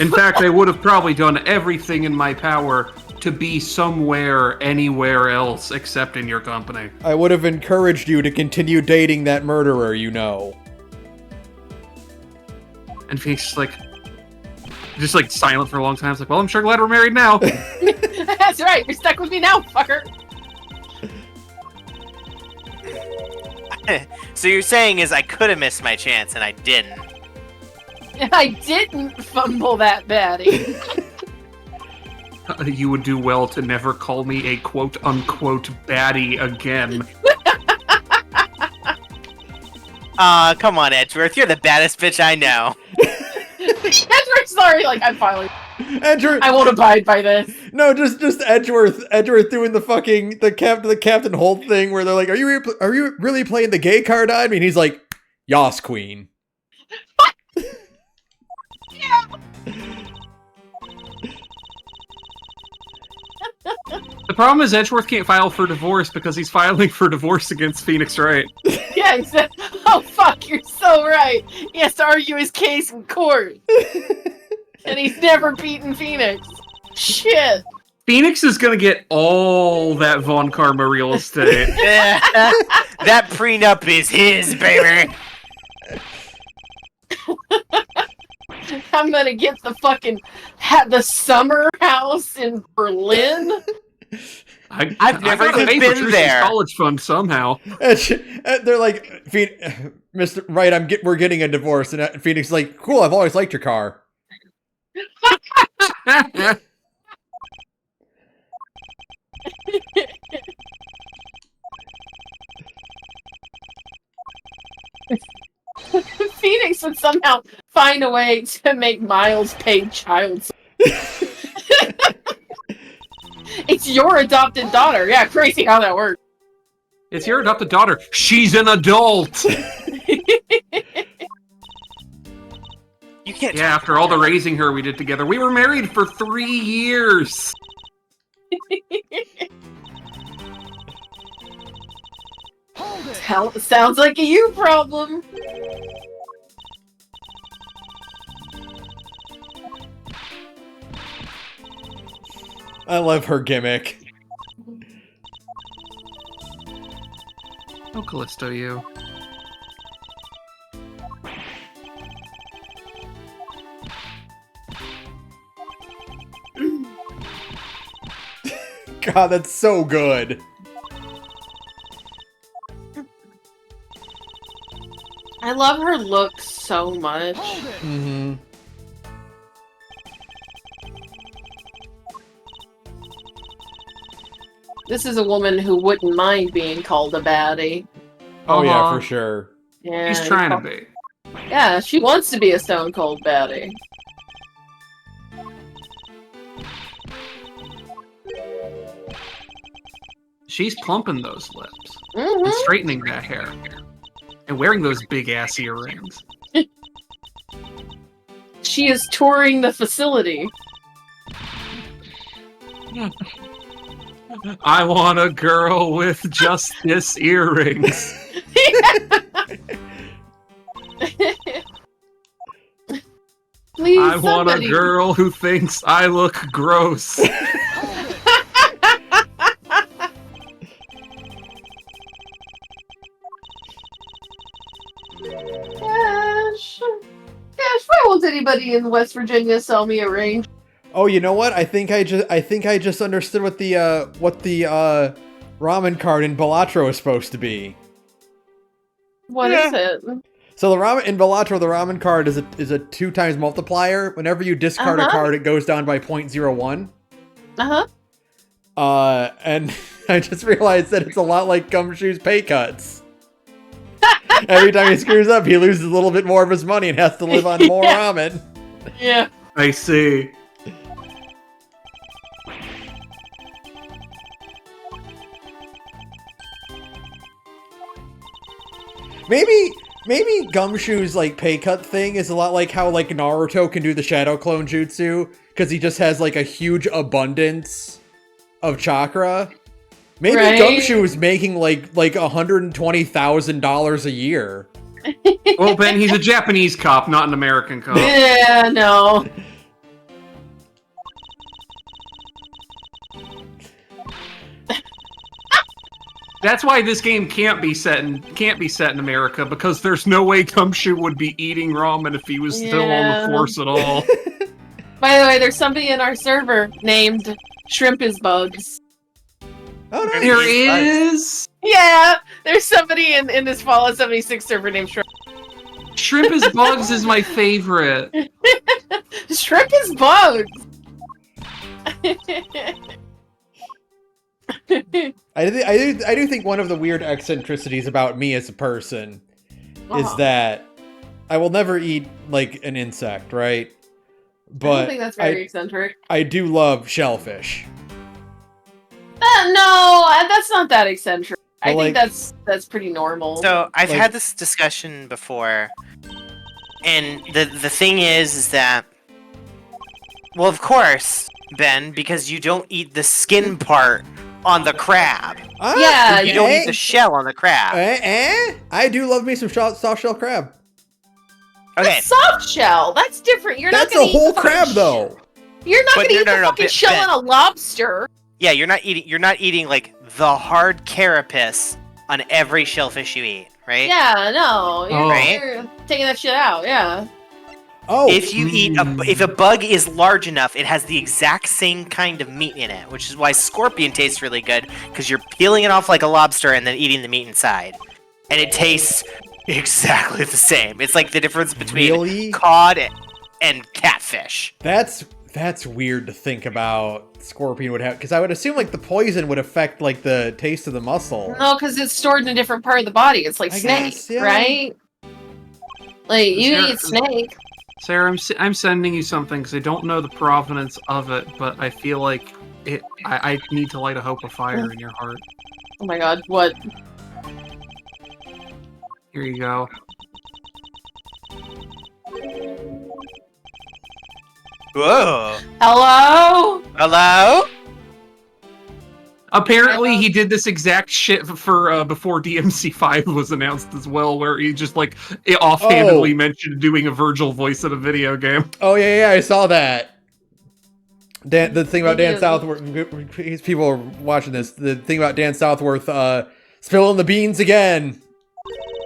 In fact, I would have probably done everything in my power to be somewhere, anywhere else except in your company.
I would have encouraged you to continue dating that murderer, you know.
And Phoenix just like silent for a long time. It's like, well, I'm sure glad we're married now.
That's right. You're stuck with me now, fucker.
So you're saying is I could have missed my chance and I didn't.
I didn't fumble that baddie.
You would do well to never call me a quote-unquote baddie again.
Aw, come on, Edgeworth. You're the baddest bitch I know.
Edgeworth's sorry, like, I'm finally.
Edgeworth,
I won't abide by this.
no, just Edgeworth doing the Captain Holt thing where they're like, are you really playing the gay card on me? And he's like, Yas, queen.
The problem is Edgeworth can't file for divorce because he's filing for divorce against Phoenix Wright.
Yeah, he said, oh fuck, you're so right. He has to argue his case in court. And he's never beaten Phoenix. Shit.
Phoenix is gonna get all that Von Karma real estate.
That prenup is his, baby.
I'm gonna get the fucking the summer house in Berlin.
I've never
gotta
even
pay for
been
Tristan's
there.
college fund somehow.
They're like, Mr. Wright, we're getting a divorce, and Phoenix is like, cool, I've always liked your car.
Phoenix would somehow find a way to make Miles pay child support. It's your adopted daughter. Yeah, crazy how that works.
It's your adopted daughter. She's an adult.
You can't.
Yeah, after all the raising her we did together. We were married for 3 years.
Hold it.
Sounds like a you problem.
I love her gimmick.
Oh, Callisto, you.
God, that's so good.
I love her look so much.
Hold it.
Mm-hmm.
This is a woman who wouldn't mind being called a baddie.
Oh yeah,
Uh-huh.
for sure.
Yeah,
He's trying to be.
Yeah, she wants to be a stone cold baddie.
She's plumping those lips
Mm-hmm.
and straightening that hair and wearing those big ass earrings.
She is touring the facility.
I want a girl with justice earrings.
Please,
I want a
somebody.
girl who thinks I look gross.
Gosh. Gosh, why won't anybody in West Virginia sell me a ring?
Oh, you know what? I think I just understood what the ramen card in Balatro is supposed to be.
What is it?
So the ramen in Balatro, the ramen card is a 2x multiplier. Whenever you discard a
Uh-huh.
card, it goes down by 0.01.
Uh-huh.
And I just realized that it's a lot like Gumshoe's pay cuts. Every time he screws up, he loses a little bit more of his money and has to live on more
Yeah.
ramen.
Yeah.
I see.
Maybe Gumshoe's like pay cut thing is a lot like how like Naruto can do the shadow clone jutsu because he just has like a huge abundance of chakra. Maybe
Right.
Gumshoe is making like $120,000 a year.
Well, Ben, he's a Japanese cop, not an American cop.
Yeah, no.
That's why this game can't be set in America, because there's no way Gumshoe would be eating ramen if he was still on
Yeah.
the force at all.
By the way, there's somebody in our server named Shrimp is Bugs.
Oh no!
There is
Yeah, there's somebody in this Fallout 76 server named Shrimp.
Shrimp is Bugs is my favorite.
Shrimp is Bugs!
I do think one of the weird eccentricities about me as a person is
Uh-huh.
that I will never eat like an insect, right?
I don't
But
think that's very eccentric.
I do love shellfish.
No, that's not that eccentric. I
Well,
think
like-
that's pretty normal.
So I've
Like-
had this discussion before, and the thing is that, well, of course, Ben, because you don't eat the skin part on the crab.
Ah,
Yeah,
You don't eat the shell on the crab.
I do love me some soft shell crab.
Okay,
That's soft shell. That's different. You're
That's
not
a
gonna eat
whole
the fucking
crab though.
You're not
But
gonna eat
no,
the
no,
fucking
Ben-
shell
Ben.
on a lobster.
yeah, you're not eating like the hard carapace on every shellfish you eat, right?
Yeah, no. You're,
Oh.
you're taking that shit out. Yeah.
Oh,
If you eat if a bug is large enough, it has the exact same kind of meat in it, which is why scorpion tastes really good, because you're peeling it off like a lobster and then eating the meat inside, and it tastes exactly the same. It's like the difference between
Really?
cod and catfish.
that's weird to think about. Scorpion would have, because I would assume like the poison would affect like the taste of the muscle.
No, because it's stored in a different part of the body. It's like
I
snake,
guess, yeah.
right? Like you
Sarah-
eat snake.
Sarah, I'm sending you something because I don't know the provenance of it, but I feel like I need to light a hope of fire in your heart.
Oh my god, what?
Here you go.
Whoa!
Hello?
Hello?
Apparently, he did this exact shit for before DMC5 was announced as well, where he just like offhandedly mentioned doing a Virgil voice in a video game.
Oh yeah, I saw that. The thing about Dan
Maybe-
Southworth, these people are watching this. The thing about Dan Southworth, spilling the beans again.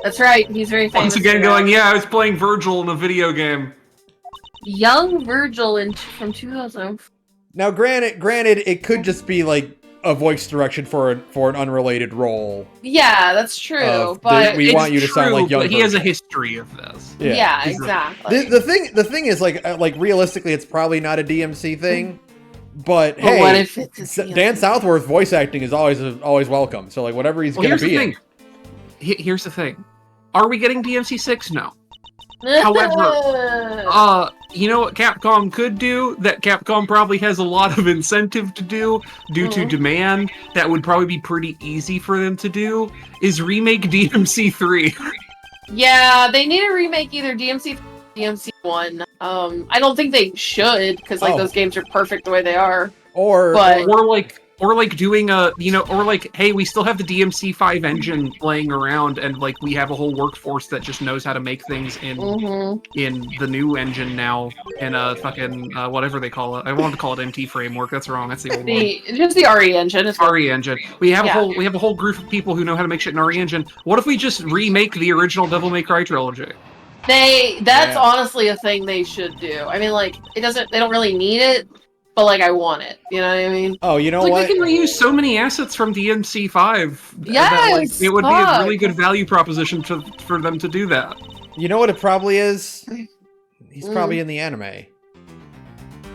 That's right. He's very famous.
Once again,
for
going,
that.
yeah, I was playing Virgil in a video game.
Young Virgil from 2000.
Now, granted, it could just be like a voice direction for an unrelated role.
Yeah, that's true.
Of
But
we
It's
want you to sound
true,
like young
but he has a
Virgil.
history of this.
yeah,
He's
exactly.
The thing is like realistically, it's probably not a DMC thing. But
But
hey,
what if it's a
Dan Southworth voice acting is always welcome. So like whatever he's
Well,
gonna
here's the
be
thing.
in.
Here's the thing. Are we getting DMC 6? No. However, you know what Capcom could do that Capcom probably has a lot of incentive to do due to demand that would probably be pretty easy for them to do is remake DMC 3.
yeah, they need to remake either DMC DMC 1. I don't think they should, because like
Oh.
those games are perfect the way they are.
Or
But-
or like doing a, you know, or like, hey, we still have the DMC 5 engine laying around and like we have a whole workforce that just knows how to make things in the new engine now in a fucking whatever they call it. I wanted to call it MT framework. That's wrong. That's the old one.
Just the RE engine. Is
RE engine. We have
Yeah.
a whole group of people who know how to make shit in RE engine. What if we just remake the original Devil May Cry trilogy?
that's
Yeah.
honestly a thing they should do. I mean, like they don't really need it, but like I want it. You know what I mean?
oh, you know
Like
what?
they can reuse so many assets from DMC 5.
Yes,
it would be a
fuck.
really good value proposition for them to do that.
You know what it probably is? He's
Mm.
probably in the anime.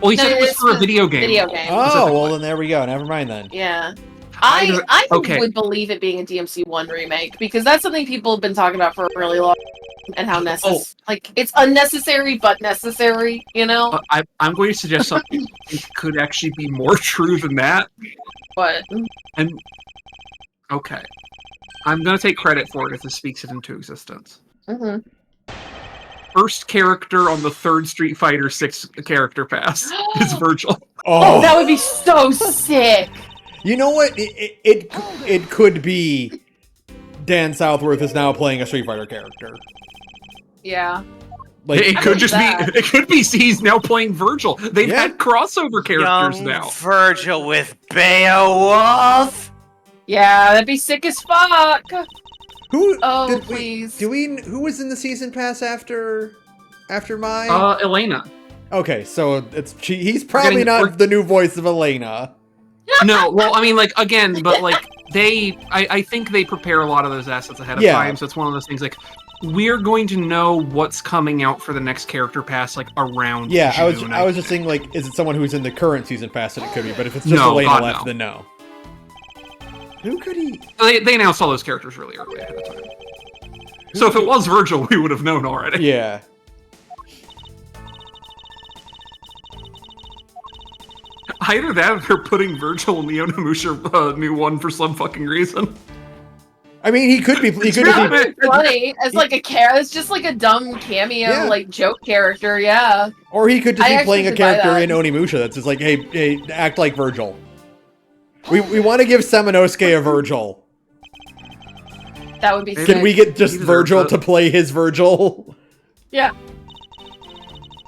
Well, he
No,
said it was
it's
for a
a
video game.
Video game.
Oh, well then there we go. Never mind then.
Yeah. I
Okay.
would believe it being a DMC 1 remake because that's something people have been talking about for a really long time and how necessary. Like, it's unnecessary but necessary, you know?
I'm going to suggest something that could actually be more true than that.
But
And okay, I'm going to take credit for it if this speaks it into existence.
mhm.
First character on the third Street Fighter 6 character pass is Virgil.
Oh, that would be so sick.
You know what? It could be Dan Southworth is now playing a Street Fighter character.
Yeah.
Like
It
I
could
like
just
that.
be. It could be. He's now playing Virgil. They've
Yeah.
had crossover characters
Young
now.
Virgil with Beowulf.
Yeah, that'd be sick as fuck.
who?
Oh,
did
please.
who was in the season pass after my?
Elena.
Okay, so he's probably
getting-
not
we're-
the new voice of Elena.
No, well, I mean, like again, but like I think they prepare a lot of those assets ahead of
Yeah.
time. So it's one of those things like we're going to know what's coming out for the next character pass like around.
Yeah,
June,
I was just thinking like, is it someone who's in the current season pass that it could be? But if it's just
No,
Elena
God,
left,
no.
then no. Who could he?
They announced all those characters really early ahead of time. So if it was Virgil, we would have known already.
Yeah.
Either that, or they're putting Virgil in the Onimusha new one for some fucking reason.
I mean, he could be. He could
Yeah,
be.
but-
Funny. As like it's just like a dumb cameo,
Yeah.
like joke character, yeah.
Or he could just
I
be
actually
playing a
could buy
character
that.
in Onimusha that's just like, hey, act like Virgil. We want to give Seminosuke a Virgil.
That would be
Maybe-
sick.
Can we get just
Either,
Virgil
but-
to play his Virgil?
Yeah.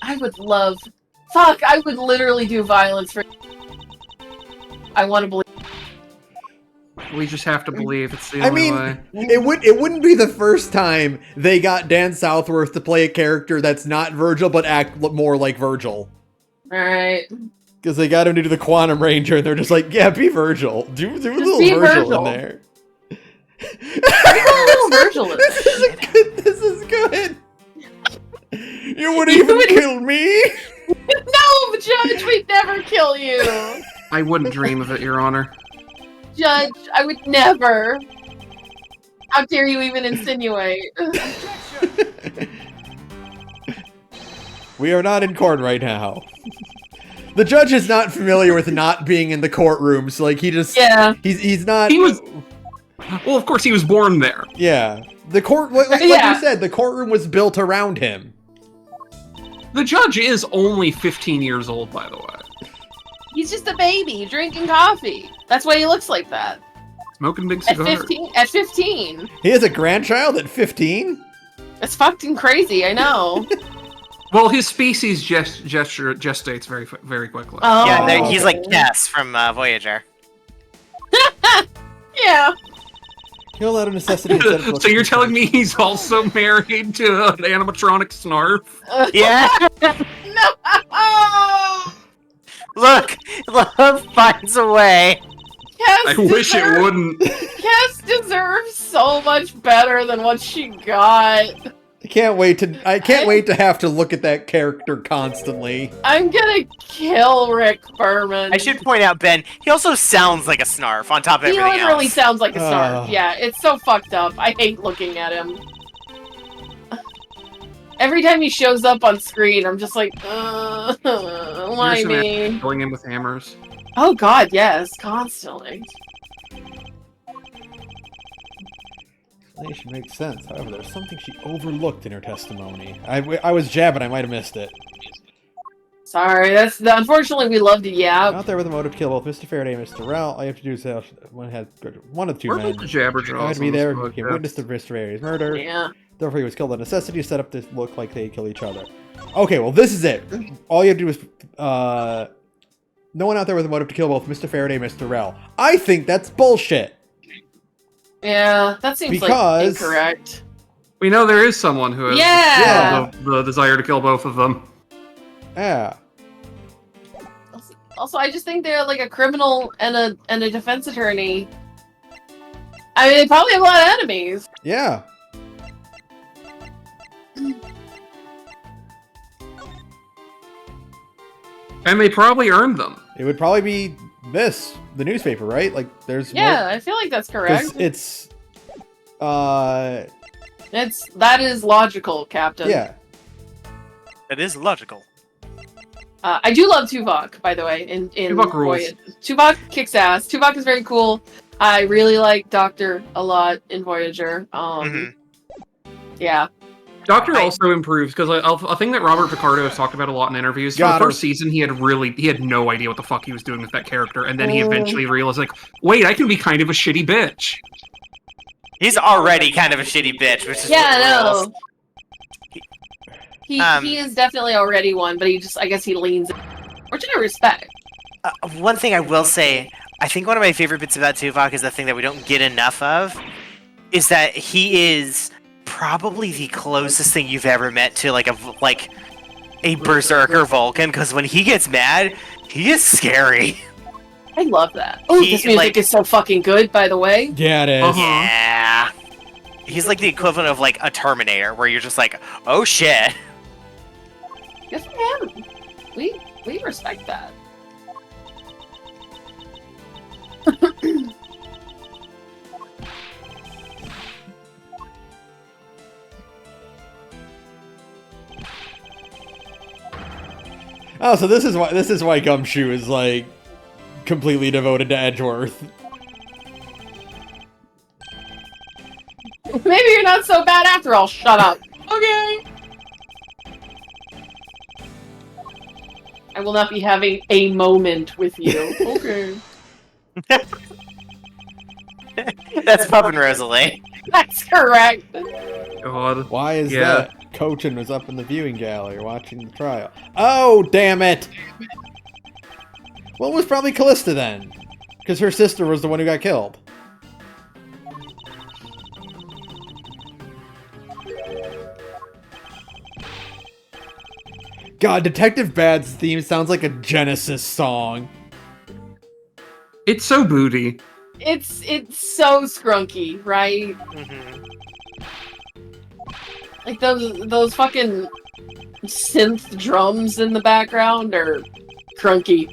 I would love. Fuck, I would literally do violence for. I want to believe.
We just have to believe it's the
I
only
mean,
way.
it wouldn't be the first time they got Dan Southworth to play a character that's not Virgil but act more like Virgil.
Alright.
Because they got him to do the Quantum Ranger, and they're just like, yeah, be Virgil. Do a little
be
Virgil,
Virgil.
in there.
Little Virgil is.
This is good. You would even kill me?
No, Judge, we'd never kill you.
I wouldn't dream of it, Your Honor.
Judge, I would never. How dare you even insinuate?
We are not in court right now. The judge is not familiar with not being in the courtroom, so like he just
Yeah.
he's not.
He was. Well, of course, he was born there.
Yeah. The court, like
Yeah.
you said, the courtroom was built around him.
The judge is only 15 years old, by the way.
He's just a baby drinking coffee. That's why he looks like that.
Smoking big
At
cigars.
15. At 15.
He has a grandchild at 15?
That's fucking crazy, I know.
Well, his species gestates very quickly.
Oh.
Yeah, he's like
okay.
Cass from Voyager.
Yeah.
He'll out of necessity instead of
So you're telling me he's also married to an animatronic Snarf?
Yeah.
No.
Look, love finds a way.
I wish it wouldn't.
Cass deserves so much better than what she got.
I can't wait to have to look at that character constantly.
I'm gonna kill Rick Berman.
I should point out, Ben, he also sounds like a Snarf on top of
He
everything
literally
else.
sounds like a Snarf.
Oh.
Yeah, it's so fucked up. I hate looking at him. Every time he shows up on screen, I'm just like, why
Here's some
me?
Going in with hammers.
Oh god, yes, constantly.
Explanation makes sense. However, there's something she overlooked in her testimony. I was jabbing. I might have missed it.
Sorry, unfortunately we love to yap.
Out there with a motive to kill both Mr. Faraday and Mr. Rowell, all you have to do is have one of the two
Where
men.
was the Jabberjaws?
I had to be
on
there.
this
He gave
podcast?
witness to Mr. Faraday's murder.
Yeah.
Therefore, he was killed on necessity to set up to look like they kill each other. Okay, well, this is it. All you have to do is, no one out there with a motive to kill both Mr. Faraday and Mr. Rowell. I think that's bullshit.
Yeah, that seems
Because-
like incorrect.
We know there is someone who has
Yeah.
the desire to kill both of them.
Yeah.
Also, I just think they're like a criminal and a defense attorney. I mean, they probably have a lot of enemies.
Yeah.
And they probably earned them.
It would probably be this, the newspaper, right? Like, there's
Yeah, I feel like that's correct.
it's
That is logical, Captain.
yeah.
It is logical.
I do love Tuvok, by the way. In
Tuvok rules.
Voyage. Tuvok kicks ass. Tuvok is very cool. I really like Doctor a lot in Voyager. Yeah.
Doctor also improves because a thing that Robert Picardo has talked about a lot in interviews.
Got
For the
her.
first season, he had no idea what the fuck he was doing with that character, and then he eventually realized, like, wait, I can be kind of a shitty bitch.
He's already kind of a shitty bitch, which is
Yeah,
what rules.
no. He is definitely already one, but I guess he leans in. Which I respect.
One thing I will say, I think one of my favorite bits about Tuvok is the thing that we don't get enough of, is that he is probably the closest thing you've ever met to like a berserker Vulcan, because when he gets mad, he is scary.
I love that. Oh,
He,
this music
like-
is so fucking good, by the way.
Yeah, it is.
Uh-huh.
Yeah. He's like the equivalent of like a Terminator, where you're just like, oh shit.
Good for him. We respect that.
Oh, so this is why Gumshoe is like completely devoted to Edgeworth.
Maybe you're not so bad after all. Shut up. Okay. I will not be having a moment with you. Okay.
That's Pup and Rosalie.
That's correct.
God.
Why is
Yeah.
that? Cochin was up in the viewing gallery watching the trial. Oh, damn it! Well, it was probably Callista then, because her sister was the one who got killed. God, Detective Bad's theme sounds like a Genesis song.
It's so booty.
It's so scrunky, right?
Mhm.
Like those fucking synth drums in the background are crunky.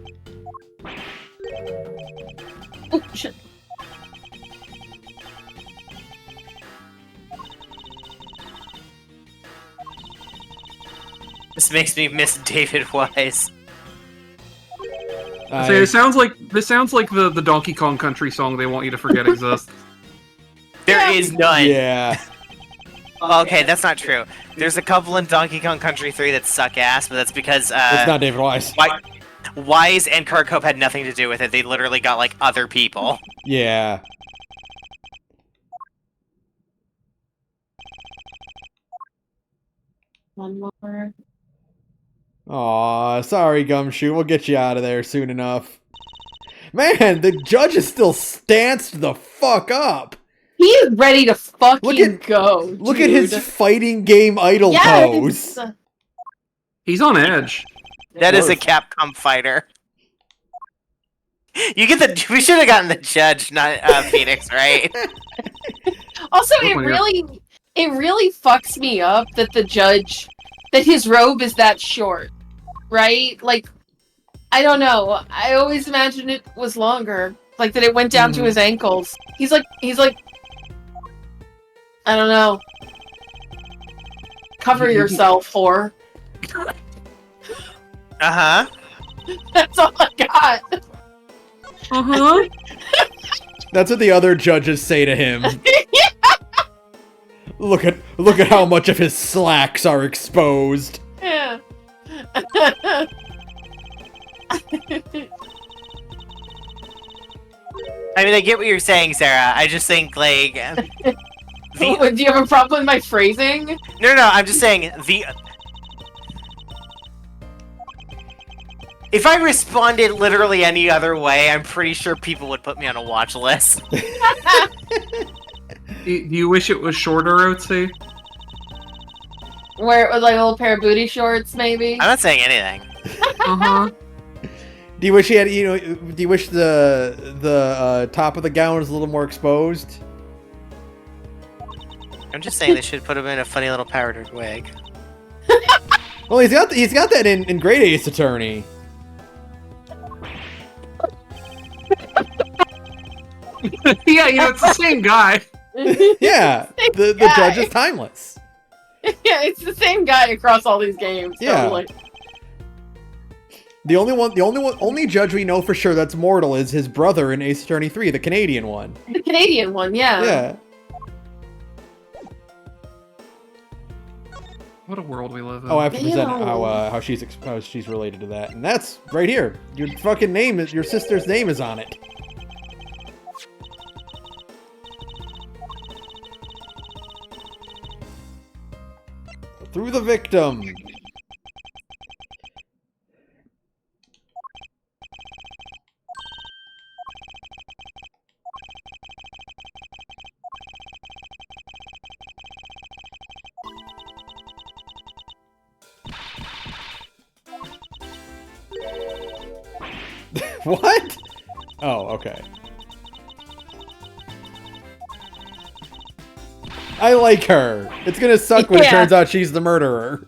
Oh shit.
This makes me miss David Wise.
So this sounds like the Donkey Kong Country song they want you to forget exists.
There is none.
Yeah.
Okay, that's not true. There's a couple in Donkey Kong Country 3 that suck ass, but that's because
It's not David Wise.
Wise and Kurt Cope had nothing to do with it. They literally got like other people.
Yeah.
One more.
Aw, sorry, Gumshoe. We'll get you out of there soon enough. Man, the judge is still stanced the fuck up.
He is ready to fucking go.
Look at his
dude.
fighting game idol
Yes!
pose.
He's on edge.
That is a
Worth.
Capcom fighter. You get the. We should have gotten the judge, not Phoenix, right?
Also,
Look when
it really fucks me up that the judge, that his robe is that short, right? Like, I don't know. I always imagined it was longer, like that it went down to his ankles. He's like, I don't know. Cover yourself, whore.
Uh huh.
That's all I got.
Uh-huh.
That's what the other judges say to him. Look at how much of his slacks are exposed.
Yeah.
I mean, I get what you're saying, Sarah. I just think like
Do you have a problem with my phrasing?
no. I'm just saying the. If I responded literally any other way, I'm pretty sure people would put me on a watch list.
Do you wish it was shorter, Otsu?
Wear it with like a little pair of booty shorts, maybe.
I'm not saying anything.
Uh-huh.
Do you wish he had, do you wish the top of the gown was a little more exposed?
I'm just saying they should put him in a funny little powdered wig.
Well, he's got that in Great Ace Attorney.
Yeah, it's the same guy.
Yeah, the
guy.
judge is timeless.
Yeah, it's the same guy across all these games.
Yeah.
Totally.
The only judge we know for sure that's mortal is his brother in Ace Attorney 3, the Canadian one.
The Canadian one, yeah.
Yeah.
What a world we live in.
Oh, I have to present
Ew.
how she's related to that, and that's right here. Your fucking name is your sister's name is on it. Through the victim. What? Oh, okay. I like her. It's gonna suck when it
Yeah.
turns out she's the murderer.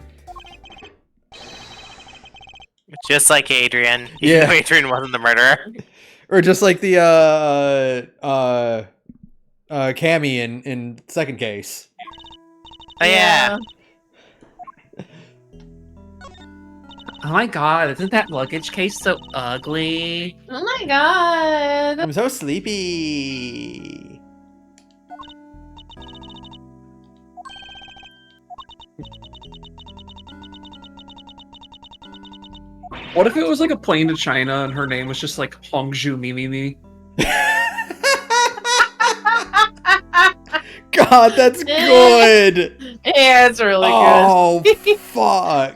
Just like Adrian.
Yeah.
Even though Adrian wasn't the murderer.
Or just like the Cammy in second case.
Oh yeah.
Oh my god, isn't that luggage case so ugly?
Oh my god.
I'm so sleepy.
What if it was like a plane to China and her name was just like Hongzhu Mimimi?
God, that's good.
Yeah, it's really
Oh fuck!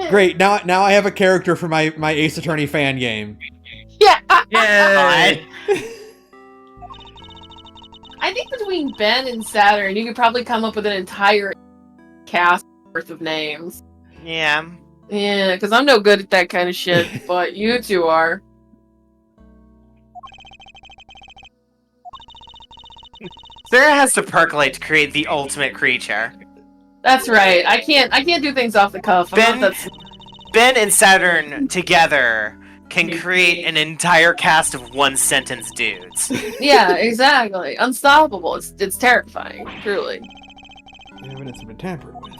Great. Now I have a character for my Ace Attorney fan game.
good. Yeah.
Yay!
I think between Ben and Saturn, you could probably come up with an entire cast worth of names.
Yeah.
Yeah, because I'm no good at that kind of shit, but you two are.
Sarah has to percolate to create the ultimate creature.
That's right. I can't do things off the cuff.
Ben and Saturn together can create an entire cast of one sentence dudes.
Yeah, exactly. Unstoppable. It's terrifying, truly.
The evidence has been tampered with.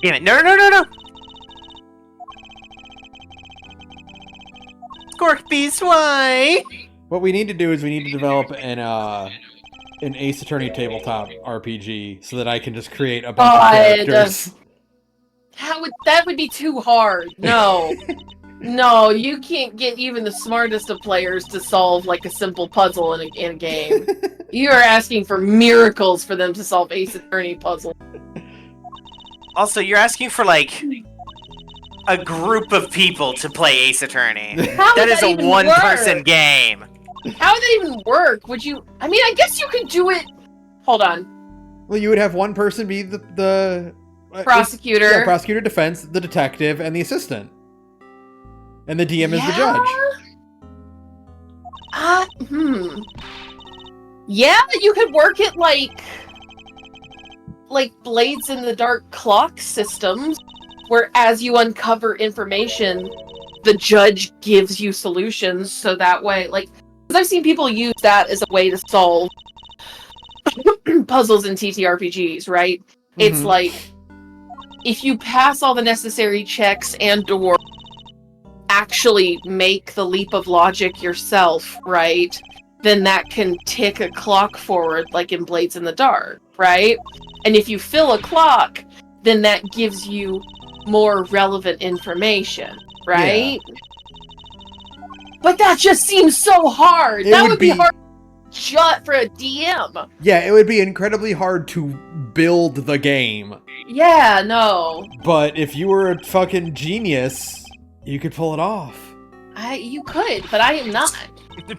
Damn it. No. Scork Beast, why?
What we need to do is we need to develop an Ace Attorney tabletop RPG so that I can just create a bunch of characters.
That would be too hard. No. No, you can't get even the smartest of players to solve like a simple puzzle in a game. You are asking for miracles for them to solve Ace Attorney puzzle.
Also, you're asking for like a group of people to play Ace Attorney. That is a
even
one-person
work?
game.
How would that even work? Would you? I mean, I guess you could do it. Hold on,
Well, you would have one person be the
prosecutor.
Yeah, prosecutor, defense, the detective, and the assistant. And the DM is the judge.
Yeah, you could work it like Blades in the Dark clock systems, where as you uncover information, the judge gives you solutions. So that way, like, because I've seen people use that as a way to solve puzzles in TTRPGs, right? It's
Mhm.
like, if you pass all the necessary checks and/or actually make the leap of logic yourself, right? Then that can tick a clock forward, like in Blades in the Dark, right? And if you fill a clock, then that gives you more relevant information, right? But that just seems so hard.
It
That
would
would be
be-
hard for a DM.
Yeah, it would be incredibly hard to build the game.
Yeah, no.
But if you were a fucking genius, you could pull it off.
You could, but I am not.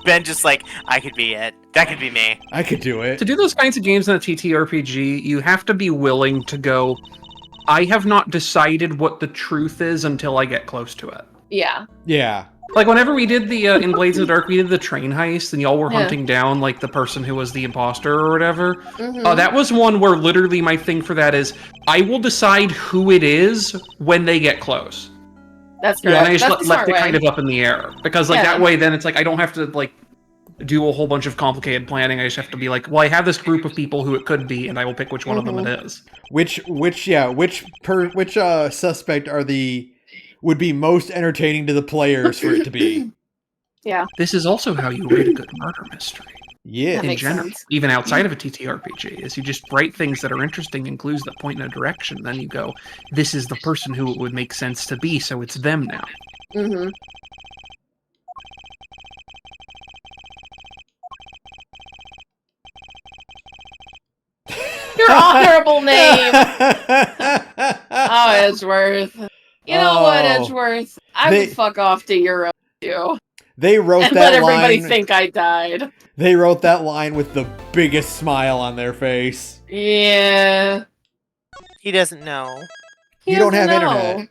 Ben just like, I could be it. That could be me.
I could do it.
To do those kinds of games in a TTRPG, you have to be willing to go, I have not decided what the truth is until I get close to it.
Yeah.
Yeah.
Like, whenever we did the, in Blades of the Dark, we did the train heist, and y'all were
Yeah.
hunting down, like, the person who was the imposter or whatever.
Mhm.
That was one where literally my thing for that is, I will decide who it is when they get close.
That's
And
correct.
I just
That's
left
the
it
smart way.
kind of up in the air. Because, like,
Yeah.
that way, then it's like, I don't have to, like, do a whole bunch of complicated planning. I just have to be like, well, I have this group of people who it could be, and I will pick which one of them it is.
Which suspect would be most entertaining to the players for it to be?
Yeah.
This is also how you write a good murder mystery.
Yeah.
That
In
makes
general,
sense.
even outside of a TTRPG, is you just write things that are interesting and clues that point in a direction. Then you go, this is the person who it would make sense to be, so it's them now.
Mm-hmm. Your honorable name. Oh, Edgeworth. You know what,
Oh.
Edgeworth? I
They-
would fuck off to Euro too,
They wrote
and
that
let everybody
line.
think I died.
They wrote that line with the biggest smile on their face.
Yeah.
He doesn't know.
He
You don't
doesn't
have
know.
internet.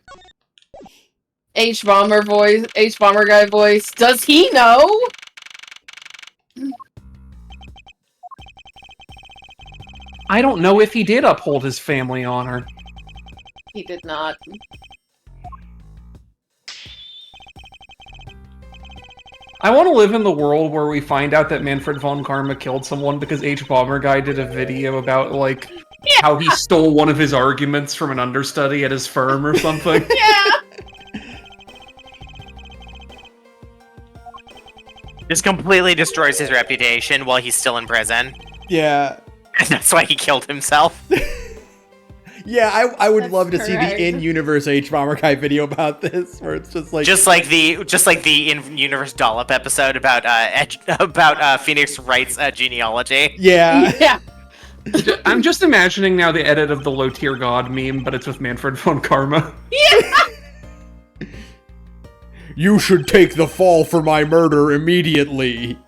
H bomber guy voice. Does he know?
I don't know if he did uphold his family honor.
He did not.
I want to live in the world where we find out that Manfred von Karma killed someone because H Bomber Guy did a video about, like, how he stole one of his arguments from an understudy at his firm or something.
Yeah.
Just completely destroys his reputation while he's still in prison.
Yeah.
And that's why he killed himself.
Yeah, I would
That's
love to see
correct.
the in-universe H Bomber Guy video about this, where it's just like
just like the in-universe Dollop episode about Phoenix Wright's genealogy.
yeah.
Yeah.
I'm just imagining now the edit of the low tier god meme, but it's with Manfred von Karma.
You should take the fall for my murder immediately.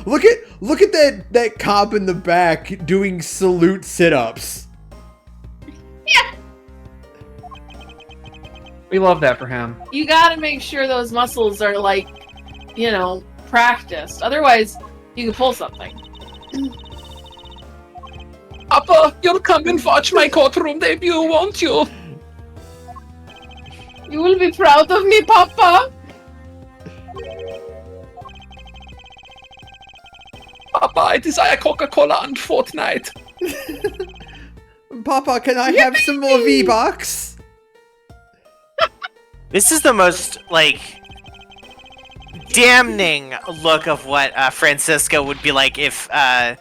Look at that cop in the back doing salute sit-ups.
We love that for him.
You gotta make sure those muscles are, like, you know, practiced. Otherwise, you can pull something.
Papa, you'll come and watch my courtroom debut, won't you?
You will be proud of me, Papa.
Papa, I desire Coca-Cola and Fortnite.
Papa, can I have some more V-Bucks?
This is the most, like, damning look of what Francisca would be like if they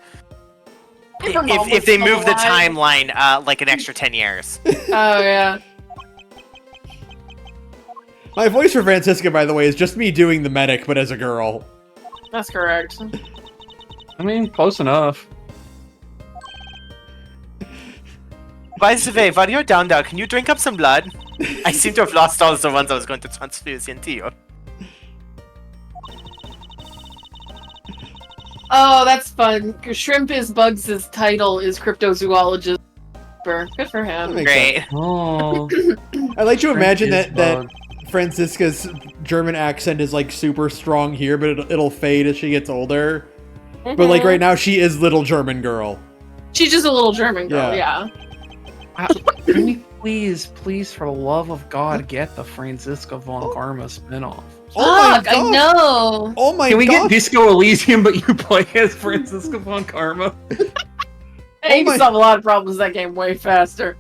move the timeline like an extra 10 years.
Oh yeah.
My voice for Francisca, by the way, is just me doing the medic, but as a girl.
That's correct.
I mean, close enough.
By the way, while you're down there, can you drink up some blood? I seem to have lost all the ones I was going to transfuse into you.
Oh, that's fun. Shrimp is Bugs' title is cryptozoologist. Good for him.
That makes
Great.
sense.
Oh.
I like to imagine that
Bug.
Francisca's German accent is like super strong here, but it'll fade as she gets older. But like right now, she is little German girl.
She's just a little German girl, yeah.
Can you please, for the love of God, get the Francisca von Karma spinoff?
Oh
Fuck, I know.
Oh my
Can we
god!
get Disco Elysium, but you play as Francisca von Karma?
Hey, you
my-
can solve a lot of problems in that game way faster.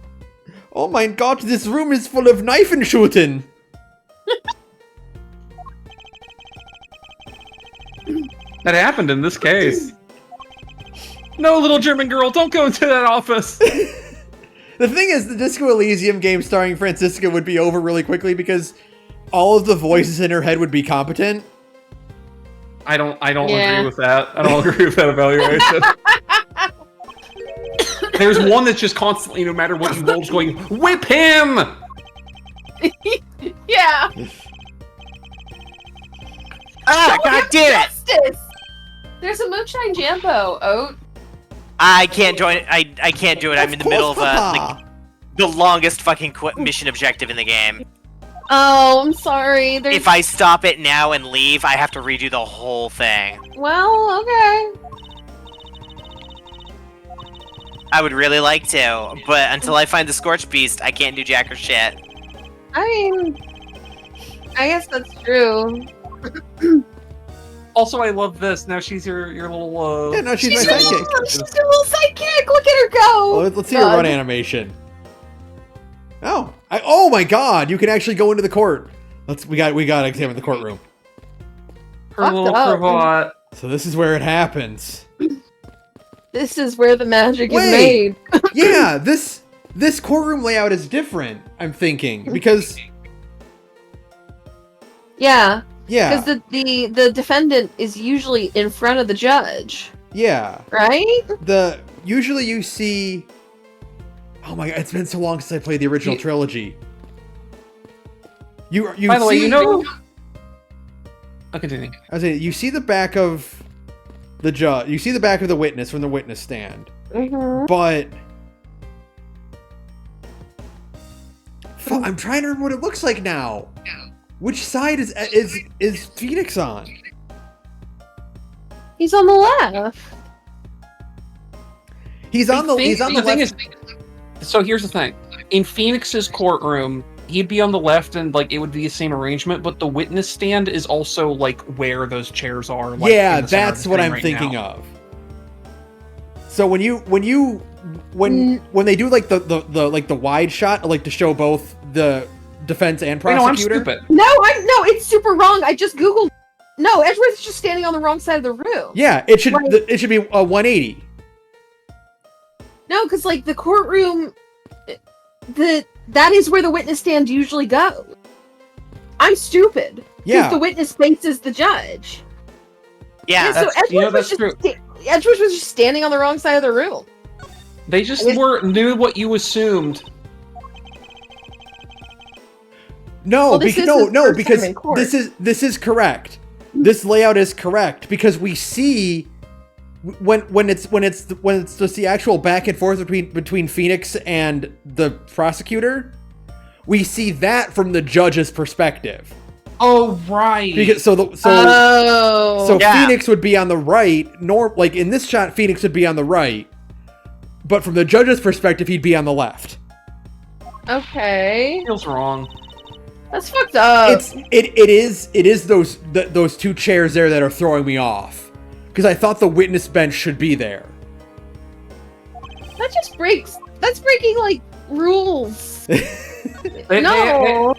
Oh my god! This room is full of knife and shooting.
That happened in this case. No, little German girl, don't go into that office.
The thing is, the Disco Elysium game starring Francisca would be over really quickly because all of the voices in her head would be competent.
I don't
Yeah.
agree with that. I don't agree with that evaluation. There's one that's just constantly, no matter what you roll, just going, whip him!
Yeah.
Ah, god damn it!
Justice. There's a Moonshine Jambo, Oat.
I can't join. I can't do it. I'm in the middle of
Papa.
the longest fucking mission objective in the game.
Oh, I'm sorry. There's...
If I stop it now and leave, I have to redo the whole thing.
Well, okay.
I would really like to, but until I find the Scorch Beast, I can't do jack or shit.
I mean, I guess that's true.
Also, I love this. Now she's your little,
Yeah, no, she's my
She's a
sidekick.
little, she's a little sidekick. Look at her go.
Oh, let's see her run animation. Oh, oh my god! You can actually go into the court. We got to examine the courtroom.
her little
up.
cravat.
So this is where it happens.
This is where the magic
Wait.
is made.
Yeah, this courtroom layout is different. I'm thinking because
Yeah,
yeah,
because the defendant is usually in front of the judge,
yeah.
right?
Usually you see. Oh my god! It's been so long since I played the original trilogy. You
By the way,
see-
you know... I'll continue.
I was saying, you see the back of the judge. You see the back of the witness from the witness stand,
Mm-hmm.
but I'm trying to remember what it looks like now. Which side is Phoenix on?
He's on the left.
He's on the
The thing
left.
is, so here's the thing. In Phoenix's courtroom, he'd be on the left and like it would be the same arrangement, but the witness stand is also like where those chairs are. Like,
Yeah,
in the center of
that's
the
what
screen
I'm
right
thinking
now.
of. So when they do like the wide shot, like to show both the defense and
Wait, no, I'm
prosecutor.
stupid.
No, it's super wrong. I just googled. No, Edgeworth's just standing on the wrong side of the room.
Yeah, it should
Right.
it should be a 180.
No, because like the courtroom, that is where the witness stand usually goes. I'm stupid. 'Cause
Yeah.
the witness faces the judge.
Yeah,
so
that's- you know, that's
Edgeworth was just standing on the wrong side of the room.
They just
It's-
knew what you assumed.
No,
Well, this is his first
because
time in court.
this is correct. This layout is correct because we see when it's just the actual back and forth between Phoenix and the prosecutor, we see that from the judge's perspective.
Oh right.
Because so
Yeah.
Phoenix would be on the right, like in this shot Phoenix would be on the right. But from the judge's perspective he'd be on the left.
Okay,
feels wrong.
that's fucked up.
It is those two chairs there that are throwing me off. Because I thought the witness bench should be there.
That just breaks. That's breaking like rules.
They-
No.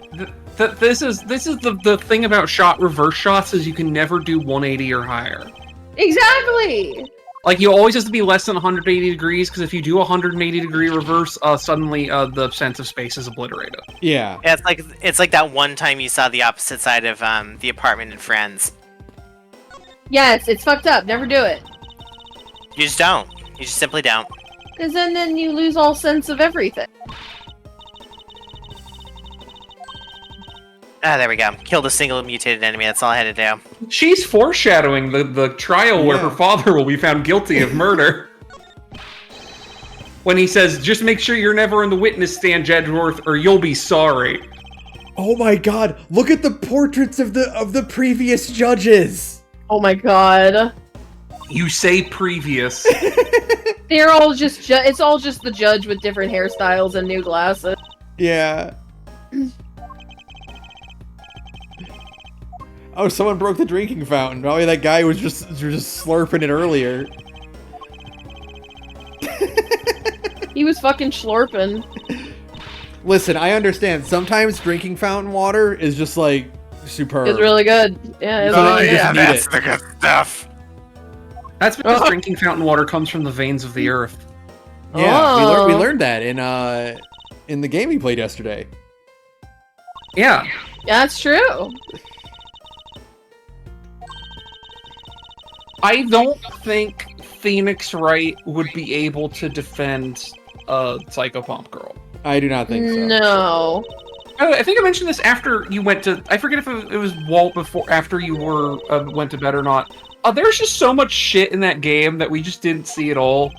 This is the thing about reverse shots is you can never do 180 or higher.
Exactly.
Like, you always have to be less than 180 degrees, because if you do 180 degree reverse, suddenly the sense of space is obliterated.
Yeah.
Yeah, it's like that one time you saw the opposite side of the apartment in Friends.
Yeah, it's fucked up. Never do it.
You just don't. You just simply don't.
Because then you lose all sense of everything.
Ah, there we go. Killed a single mutated enemy. That's all I had to do.
She's foreshadowing the trial where
Yeah.
her father will be found guilty of murder. When he says, just make sure you're never in the witness stand, Jedworth, or you'll be sorry.
Oh my god, look at the portraits of the previous judges.
Oh my god.
You say previous.
They're all just it's all just the judge with different hairstyles and new glasses.
Yeah. Oh, someone broke the drinking fountain. Probably that guy was just slurping it earlier.
He was fucking schlorping.
Listen, I understand. Sometimes drinking fountain water is just like superb.
It's really good. Yeah, it's
Oh,
really good.
yeah, that's
the good stuff.
That's because drinking fountain water comes from the veins of the earth.
Yeah, we
Oh.
learned that in the game we played yesterday.
Yeah.
That's true.
I don't think Phoenix Wright would be able to defend Psychopomp Girl.
I do not think so.
No.
I think I mentioned this after you went to. I forget if it was Walt before, after you were went to bed or not. There's just so much shit in that game that we just didn't see at all.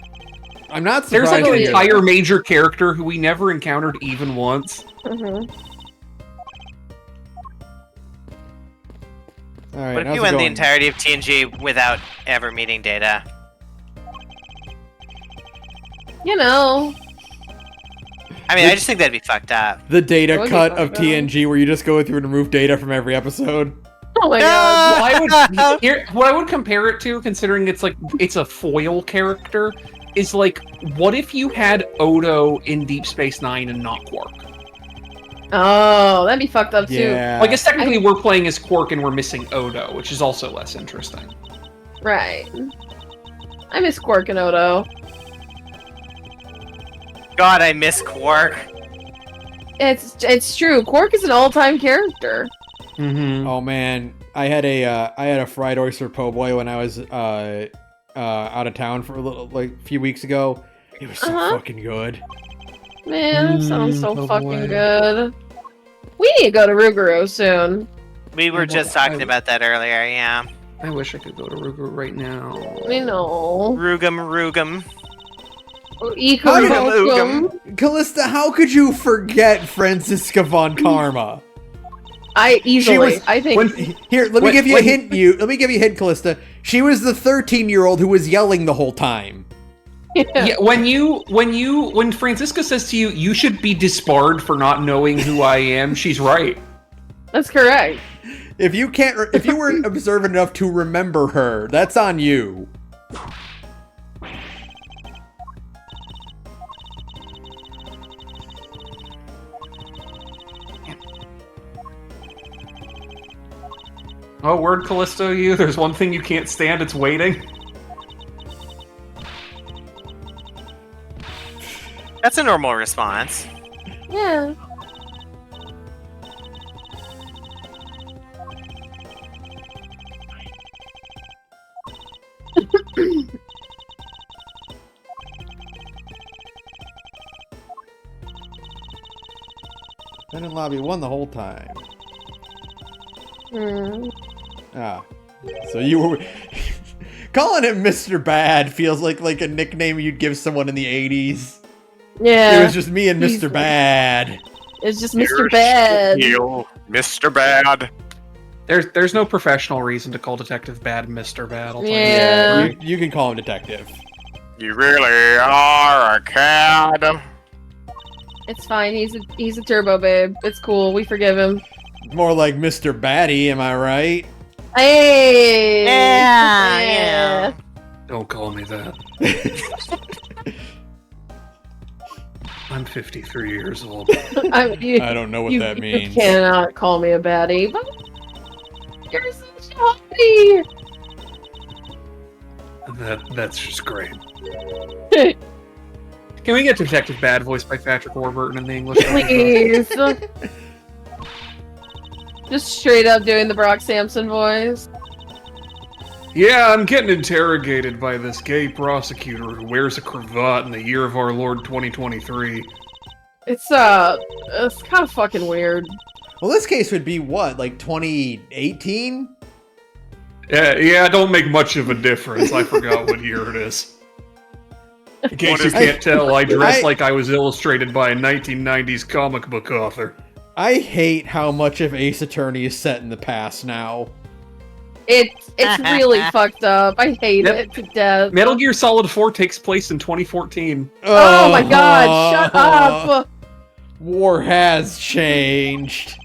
I'm not
There's
surprised.
like an
they did.
entire major character who we never encountered even once.
Mhm.
All right,
What if
how's
you
it
went the
going?
entirety of TNG without ever meeting Data?
You know.
I mean, I just think that'd be fucked up.
The data
That would be
cut
fun,
of
yeah.
TNG where you just go through and remove data from every episode.
Oh my god.
What I would compare it to, considering it's a foil character, is like, what if you had Odo in Deep Space Nine and not Quark?
Oh, that'd be fucked up too.
Yeah.
Well, I guess technically we're playing as Quark and we're missing Odo, which is also less interesting.
Right. I miss Quark and Odo.
God, I miss Quark.
It's true. Quark is an all-time character.
Mm-hmm.
Oh man, I had a fried oyster po' boy when I was out of town for a few weeks ago. It was so fucking good.
Man, that sounds so
oh
fucking
boy.
good. We need to go to Ruguru soon.
We were just talking about that earlier, yeah.
I wish I could go to Ruger right now.
I know.
Rugum.
How did-
Ikorukum.
Callista, how could you forget Francisca von Karma?
I easily.
was-
I think.
Here, let me
When-
give you a
when-
hint. Let me give you a hint, Callista. She was the 13-year-old who was yelling the whole time.
Yeah, when Francisca says to you, you should be disbarred for not knowing who I am, she's right.
That's correct.
If you weren't observant enough to remember her, that's on you.
Oh, word Callisto, you. There's one thing you can't stand, it's waiting.
That's a normal response.
Yeah.
Been in lobby 1 the whole time.
Hmm.
Ah. So you were... Calling him Mr. Bad feels like a nickname you'd give someone in the 80s.
Yeah.
It was just me and
He's
Mr. Bad.
It's just Mr. Bad.
Mr. Bad.
There's no professional reason to call Detective Bad Mr. Bad. I'll tell you
Yeah.
that.
You can call him Detective.
You really are a cad.
It's fine. He's a turbo babe. It's cool. We forgive him.
More like Mr. Batty, am I right?
Hey.
Yeah.
Don't call me that. I'm 53 years old.
I don't know what that means.
You cannot call me a baddie, but you're such a hottie.
That's just great. Can we get Detective Bad voiced by Patrick Warburton in the English?
Please. Just straight up doing the Brock Sampson voice.
Yeah, I'm getting interrogated by this gay prosecutor who wears a cravat in the year of our Lord 2023.
It's kind of fucking weird.
Well, this case would be what, like 2018?
Yeah, don't make much of a difference. I forgot what year it is. In case you can't tell, I dress like I was illustrated by a 1990s comic book author.
I hate how much of Ace Attorney is set in the past now.
It's really fucked up. I hate it to death.
Metal Gear Solid 4 takes place in 2014.
Oh my god, shut up!
War has changed.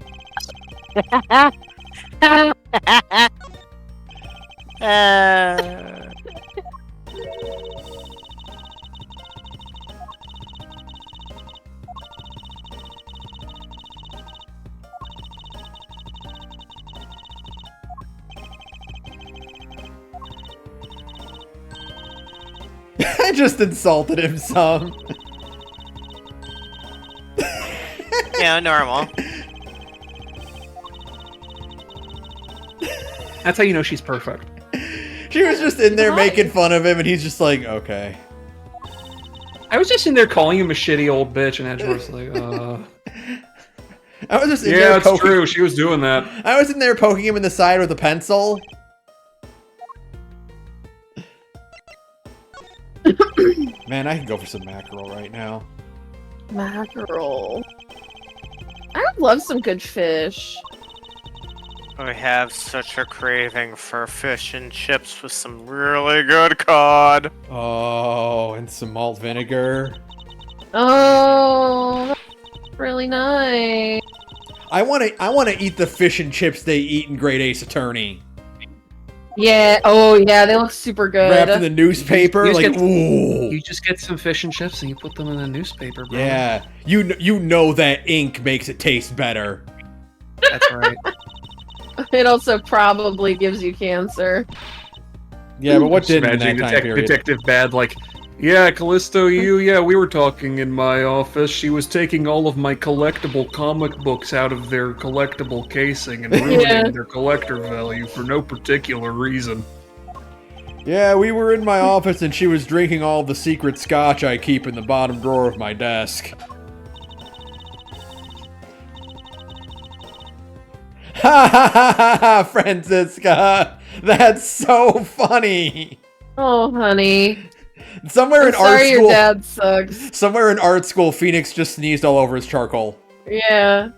I just insulted him some.
Yeah, normal.
That's how you know she's perfect.
She was just in there making fun of him, and he's just like, okay.
I was just in there calling him a shitty old bitch, and Edge was like,
I was just in
yeah,
there
it's true. She was doing that.
I was in there poking him in the side with a pencil. Man, I can go for some mackerel right now.
Mackerel. I would love some good fish.
I have such a craving for fish and chips with some really good cod.
Oh, and some malt vinegar.
Oh, that's really nice.
I want to eat the fish and chips they eat in Great Ace Attorney.
Yeah. Oh, yeah. They look super good.
Wrapped in the newspaper,
You
like ooh.
You just get some fish and chips and you put them in the newspaper, bro.
Yeah, you know that ink makes it taste better.
That's right.
It also probably gives you cancer.
Yeah, but what
Just
didn't in
imagine
that time period?
Detective Bad, like, yeah, Callisto, we were talking in my office. She was taking all of my collectible comic books out of their collectible casing and ruining their collector value for no particular reason.
Yeah, we were in my office and she was drinking all the secret scotch I keep in the bottom drawer of my desk. Ha ha ha ha, Francisca! That's so funny!
Oh, honey.
Somewhere in art
Sorry,
school,
your dad sucks.
somewhere in art school, Phoenix just sneezed all over his charcoal.
Yeah.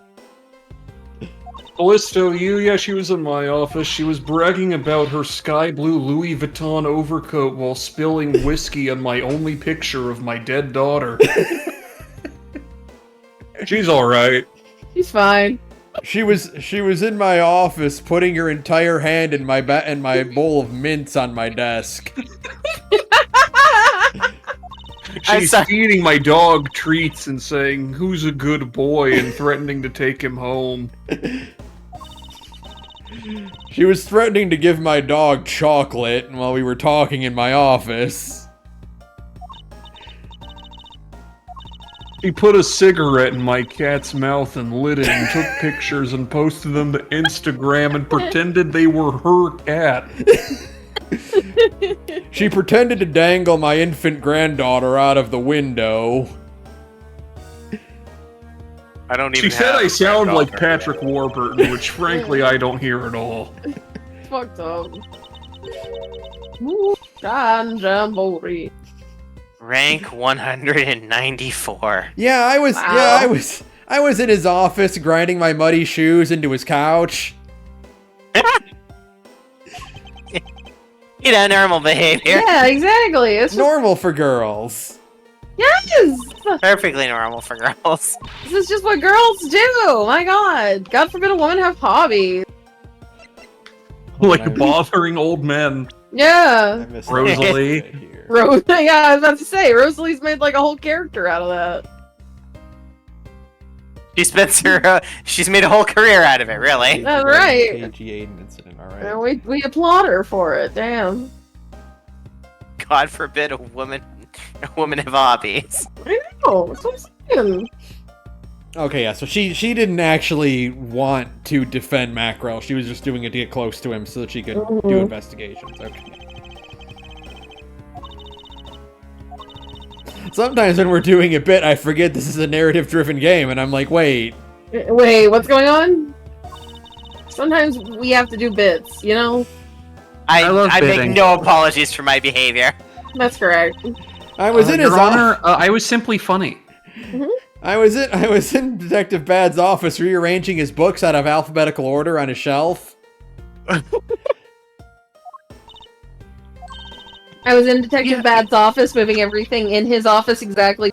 Callisto, she was in my office. She was bragging about her sky blue Louis Vuitton overcoat while spilling whiskey on my only picture of my dead daughter. She's alright.
He's fine.
She was in my office putting her entire hand in my bowl of mints on my desk.
She's feeding my dog treats and saying, "Who's a good boy?" and threatening to take him home.
She was threatening to give my dog chocolate while we were talking in my office.
She put a cigarette in my cat's mouth and lit it and took pictures and posted them to Instagram and pretended they were her cat.
She pretended to dangle my infant granddaughter out of the window.
I don't even
She said
have
I
a
sound like
granddaughter.
Patrick Warburton, which frankly I don't hear at all.
It's fucked up. Ooh, Jamboree.
Rank 194.
Yeah, I was.
Wow.
Yeah, I was in his office grinding my muddy shoes into his couch.
You know, normal behavior.
Yeah, exactly. It's just,
Normal for girls.
yes!
Perfectly normal for girls.
This is just what girls do! My god. God forbid a woman have hobbies.
Like bothering old men.
Yeah.
I missed
Rosalie.
that here.
Yeah, I was about to say, Rosalie's made like a whole character out of that.
She's made a whole career out of it, really.
All right.
KG Aiden incident. All right.
We applaud her for it. Damn.
God forbid a woman have hobbies.
I know. That's what I'm saying.
Okay, yeah. So she didn't actually want to defend Mackerel. She was just doing it to get close to him so that she could do investigations. Okay. Sometimes when we're doing a bit, I forget this is a narrative-driven game, and I'm like, wait.
Wait, what's going on? Sometimes we have to do bits, you know?
I make no apologies for my behavior.
That's correct.
I was in his
Your Honor, I was simply funny.
I was in Detective Bad's office rearranging his books out of alphabetical order on his shelf.
I was in Detective Bad's office, moving everything in his office exactly.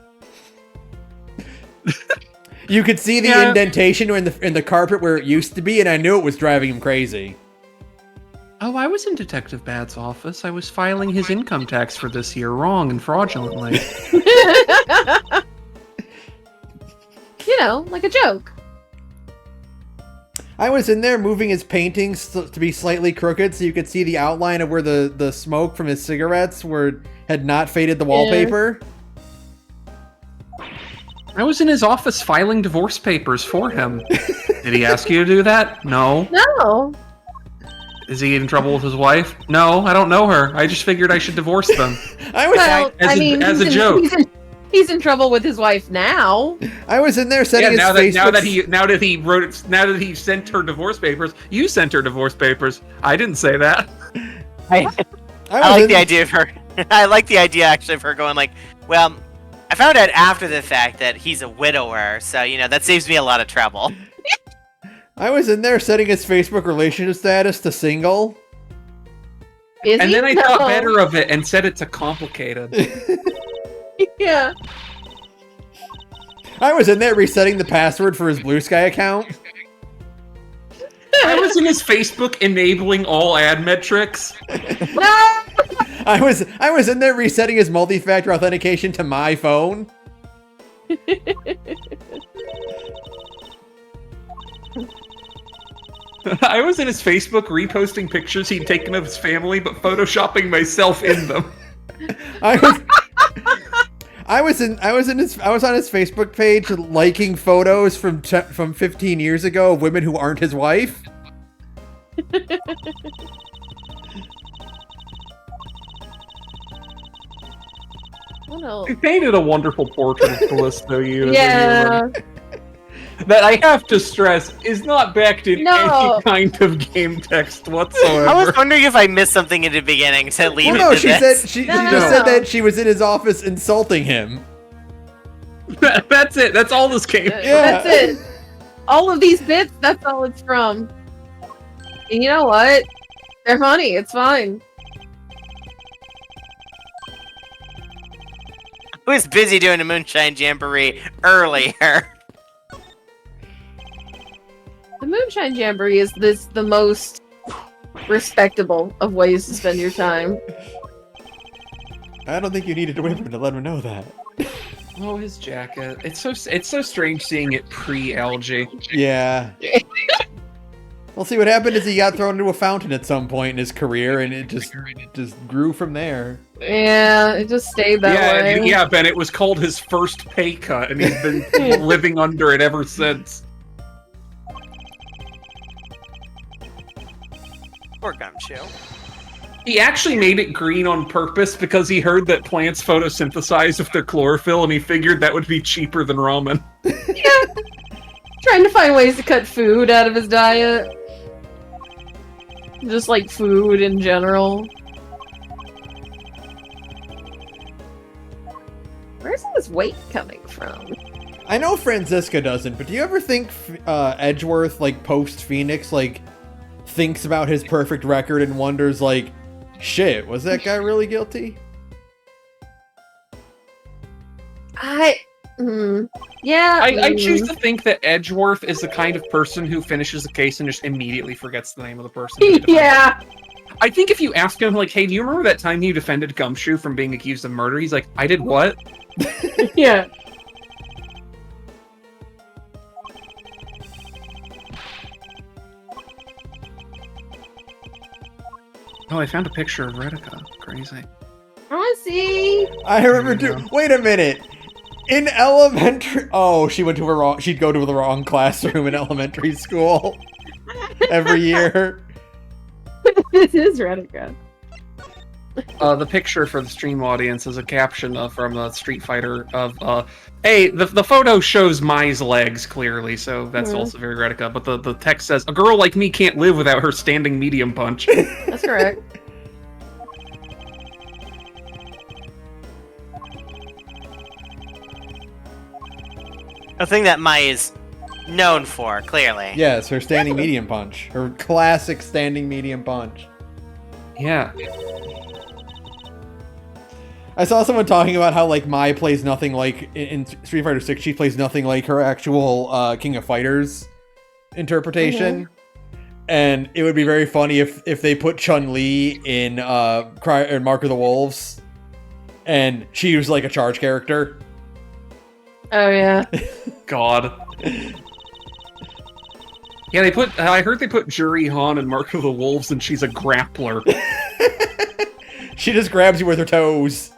You could see the indentation in the carpet where it used to be, and I knew it was driving him crazy.
Oh, I was in Detective Bad's office. I was filing his income tax for this year wrong and fraudulently.
You know, like a joke.
I was in there moving his paintings to be slightly crooked so you could see the outline of where the smoke from his cigarettes had not faded the wallpaper.
I was in his office filing divorce papers for him. Did he ask you to do that? No.
No.
Is he in trouble with his wife? No, I don't know her. I just figured I should divorce them. As a joke.
He's in trouble with his wife now.
I was in there setting his Facebook...
Now that he sent her divorce papers, you sent her divorce papers. I didn't say that.
I like the idea of her. I like the idea actually of her going like, well, I found out after the fact that he's a widower, so that saves me a lot of trouble.
I was in there setting his Facebook relationship status to single.
And then I thought better of it and set it to complicated.
Yeah.
I was in there resetting the password for his Blue Sky account.
I was in his Facebook enabling all ad metrics.
No!
I was in there resetting his multi-factor authentication to my phone.
I was in his Facebook reposting pictures he'd taken of his family, but photoshopping myself in them.
I was on his Facebook page liking photos from 15 years ago of women who aren't his wife.
Oh, no.
He painted a wonderful portrait of Callisto Universe.
Yeah.
That I have to stress is not backed in
No.
any kind of game text whatsoever.
I was wondering if I missed something in the beginning to lead
Well, no,
into
she
this.
said she
No.
just said that she was in his office insulting him.
That's it. That's all this game.
Yeah.
That's it. All of these bits, that's all it's from. And you know what? They're funny. It's fine.
I was busy doing a Moonshine Jamboree earlier.
The Moonshine Jamboree is the most respectable of ways to spend your time.
I don't think you needed to wait for him to let him know that.
Oh, his jacket. It's so strange seeing it pre-algae.
Yeah. Well, see, what happened is he got thrown into a fountain at some point in his career, and it just grew from there.
Yeah, it just stayed that way.
Yeah, Ben, it was called his first pay cut, and he's been living under it ever since.
Poor Gumshoe.
He actually made it green on purpose because he heard that plants photosynthesize with their chlorophyll, and he figured that would be cheaper than ramen.
Yeah. Trying to find ways to cut food out of his diet. Just like food in general. Where's this weight coming from?
I know Franziska doesn't, but do you ever think Edgeworth, like, post-Phoenix, like, thinks about his perfect record and wonders, like, shit, was that guy really guilty?
Yeah.
I choose to think that Edgeworth is the kind of person who finishes a case and just immediately forgets the name of the person.
Yeah.
I think if you ask him, like, hey, do you remember that time you defended Gumshoe from being accused of murder? He's like, I did what?
Yeah.
Oh, I found a picture of Retica. Crazy.
I want to see.
I remember
There you
too. Wait a minute. In elementary, she'd go to the wrong classroom in elementary school every year.
This is Retica.
The picture for the stream audience is a caption from Street Fighter of hey, the photo shows Mai's legs clearly, so that's also very Retica. But the text says, "A girl like me can't live without her standing medium punch."
That's correct.
A thing that Mai is known for, clearly.
Yes, her standing medium punch. Her classic standing medium punch.
Yeah.
I saw someone talking about how like Mai plays nothing like in Street Fighter 6. She plays nothing like her actual King of Fighters interpretation, and it would be very funny if they put Chun-Li in Mark of the Wolves, and she was like a charge character.
Oh yeah.
God. Yeah, I heard they put Juri Han in Mark of the Wolves, and she's a grappler.
She just grabs you with her toes.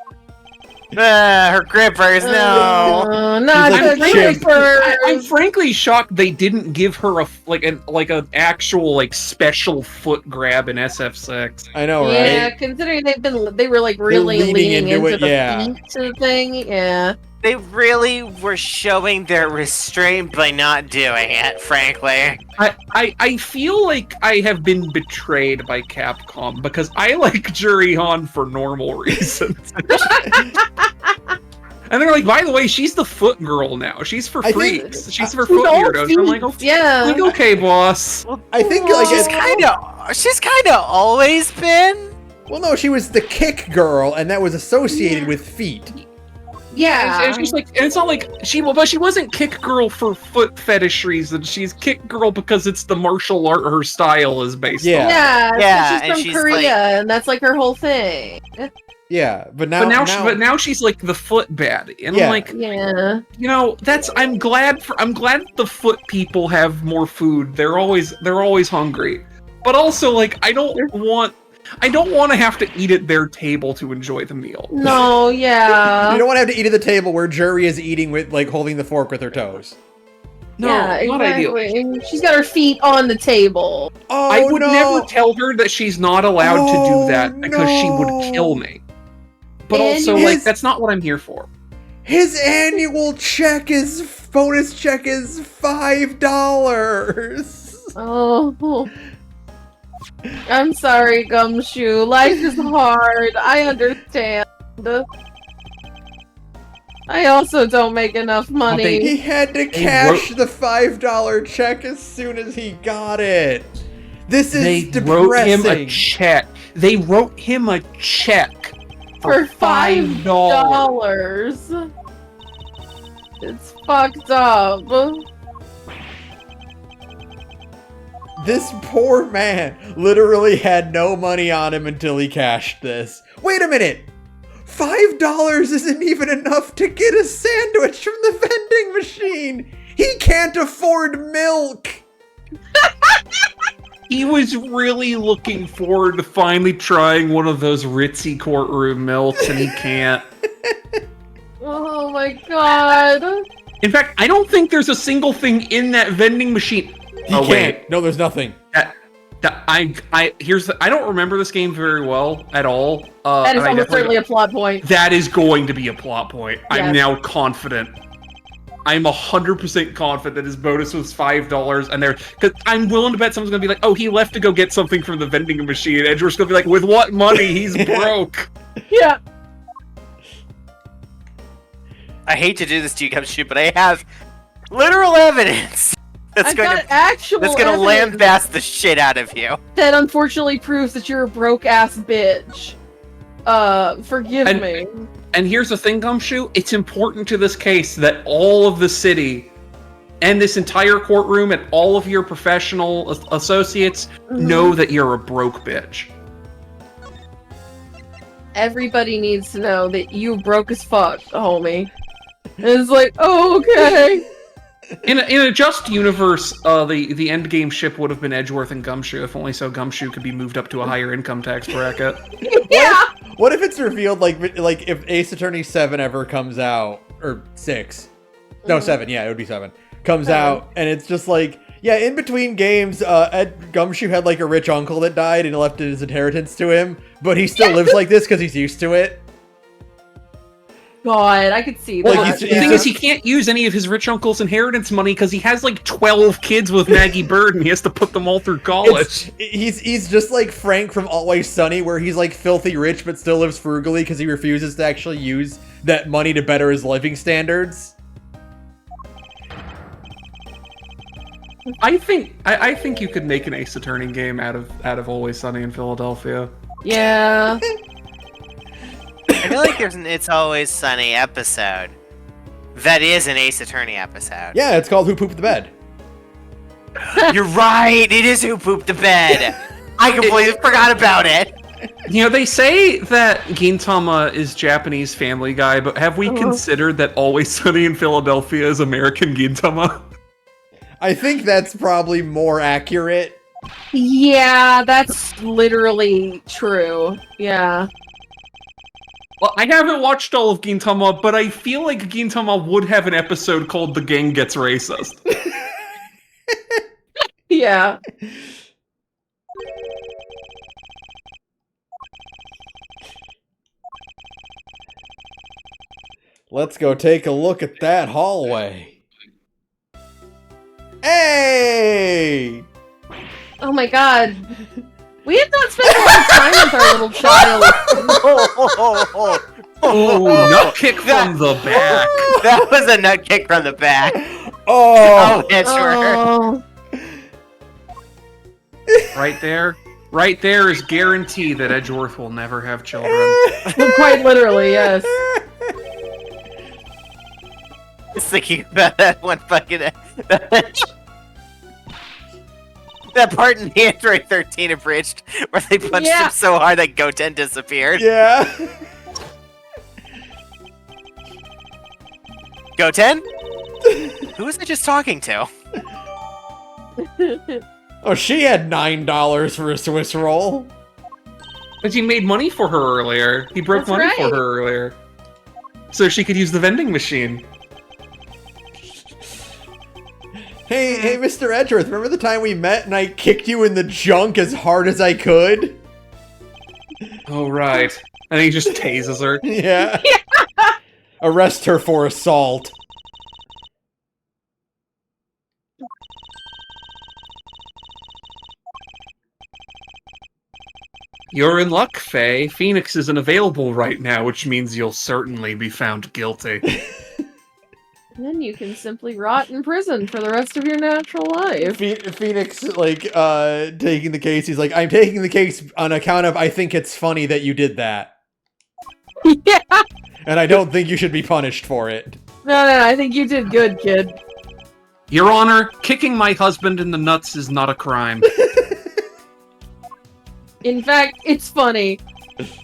Her grippers, no.
Not
She's
the
like chimp.
grippers.
I'm frankly shocked they didn't give her an actual like special foot grab in SF6.
I know,
Yeah,
right?
considering they were like really
leaning
leaning
into
into
it,
the
yeah.
feet to the thing. Yeah.
They really were showing their restraint by not doing it, frankly.
I feel like I have been betrayed by Capcom because I like Juri Han for normal reasons. And they're like, by the way, she's the foot girl now. She's for
I think-
freaks. She's for
She's
foot
all
weirdos. I'm like,
feet, yeah.
like, okay, boss.
I think like
She's kind of always been.
well, no, she was the kick girl, and that was associated with feet.
Yeah.
And she's like, and it's not like but she wasn't kick girl for foot fetish reasons. She's kick girl because it's the martial art her style is based
Yeah.
on.
Yeah,
Yeah,
she's
and
from
she's
Korea,
like-
and that's like her whole thing.
Yeah, but now,
But now she's like the foot baddie, and
Yeah.
I'm like,
Yeah.
you know, I'm glad the foot people have more food. They're always hungry, but also like I don't want to have to eat at their table to enjoy the meal.
No, yeah.
you don't want to have to eat at the table where Juri is eating with like holding the fork with her toes.
No,
yeah,
not ideal.
exactly. She's got her feet on the table.
Oh,
I would
no.
never tell her that she's not allowed to do that because she would
no.
kill me. But
And
also,
his-
like, that's not what I'm here for.
His annual bonus check is $5.
Oh. I'm sorry, Gumshoe. Life is hard. I understand. I also don't make enough money.
He had to cash the $5 check as soon as he got it. This is
They
depressing.
wrote him a check. They wrote him a check
For
$5.
$5. It's fucked up.
This poor man literally had no money on him until he cashed this. Wait a minute! $5 isn't even enough to get a sandwich from the vending machine! He can't afford milk!
He was really looking forward to finally trying one of those ritzy courtroom milks, and he can't.
Oh my god.
In fact, I don't think there's a single thing in that vending machine.
He can't. No, there's nothing.
I don't remember this game very well at all.
That is
and I
almost
definitely-
certainly a plot point.
That is going to be a plot point. I'm
Yes.
now confident. I'm 100% confident that his bonus was $5, and because I'm willing to bet someone's gonna be like, "Oh, he left to go get something from the vending machine," and George's gonna be like, "With what money? He's broke."
Yeah.
I hate to do this to you, Gumshoe, but I have literal evidence that's
I've
going
got
to
actual evidence
lambast the shit out of you.
that unfortunately proves that you're a broke ass bitch. Forgive
And-
me.
And here's the thing, Gumshoe. It's important to this case that all of the city and this entire courtroom and all of your professional associates know that you're a broke bitch.
Everybody needs to know that you broke as fuck, homie. And it's like, oh, okay.
In a just universe, the end game ship would have been Edgeworth and Gumshoe, if only so Gumshoe could be moved up to a higher income tax bracket.
Yeah.
What if it's revealed like if Ace Attorney 7 ever comes out, or 6? No, 7. Yeah, it would be 7. Comes out, and it's just like, yeah, in between games, Gumshoe had like a rich uncle that died and left his inheritance to him, but he still lives like this because he's used to it.
God, I could see
Like,
that.
The thing is, he can't use any of his rich uncle's inheritance money because he has like 12 kids with Maggie Bird, and he has to put them all through college.
He's just like Frank from Always Sunny, where he's like filthy rich but still lives frugally because he refuses to actually use that money to better his living standards.
I think you could make an Ace Attorney game out of Always Sunny in Philadelphia.
Yeah.
I feel like there's an It's Always Sunny episode that is an Ace Attorney episode.
Yeah, it's called Who Pooped the Bed.
You're right, it is Who Pooped the Bed. I completely forgot about it.
You know, they say that Gintama is Japanese Family Guy, but have we considered that Always Sunny in Philadelphia is American Gintama?
I think that's probably more accurate.
Yeah, that's literally true. Yeah.
Well, I haven't watched all of Gintama, but I feel like Gintama would have an episode called The Gang Gets Racist.
Yeah.
Let's go take a look at that hallway. Hey!
Oh my god. We have not spent a lot of time with our little child.
Oh, nut kick from the back.
That was a nut kick from the back.
Oh!
Oh, yeah, sure.
Oh.
Right there is guarantee that Edgeworth will never have children.
Quite literally, yes.
Just thinking about that one fucking... that part in the Android 13 abridged where they punched him so hard that Goten disappeared.
Yeah.
Goten? Who was I just talking to?
Oh, she had $9 for a Swiss roll.
But he made money for her earlier. He broke
That's
money
right.
for her earlier. So she could use the vending machine.
Hey, Mr. Edgeworth, remember the time we met and I kicked you in the junk as hard as I could?
Oh, right. And he just tases her.
Yeah. Arrest her for assault.
You're in luck, Faye. Phoenix isn't available right now, which means you'll certainly be found guilty.
Then you can simply rot in prison for the rest of your natural life.
Phoenix, like, taking the case, he's like, I'm taking the case on account of I think it's funny that you did that.
Yeah.
And I don't think you should be punished for it.
No, I think you did good, kid.
Your Honor, kicking my husband in the nuts is not a crime.
In fact, it's funny.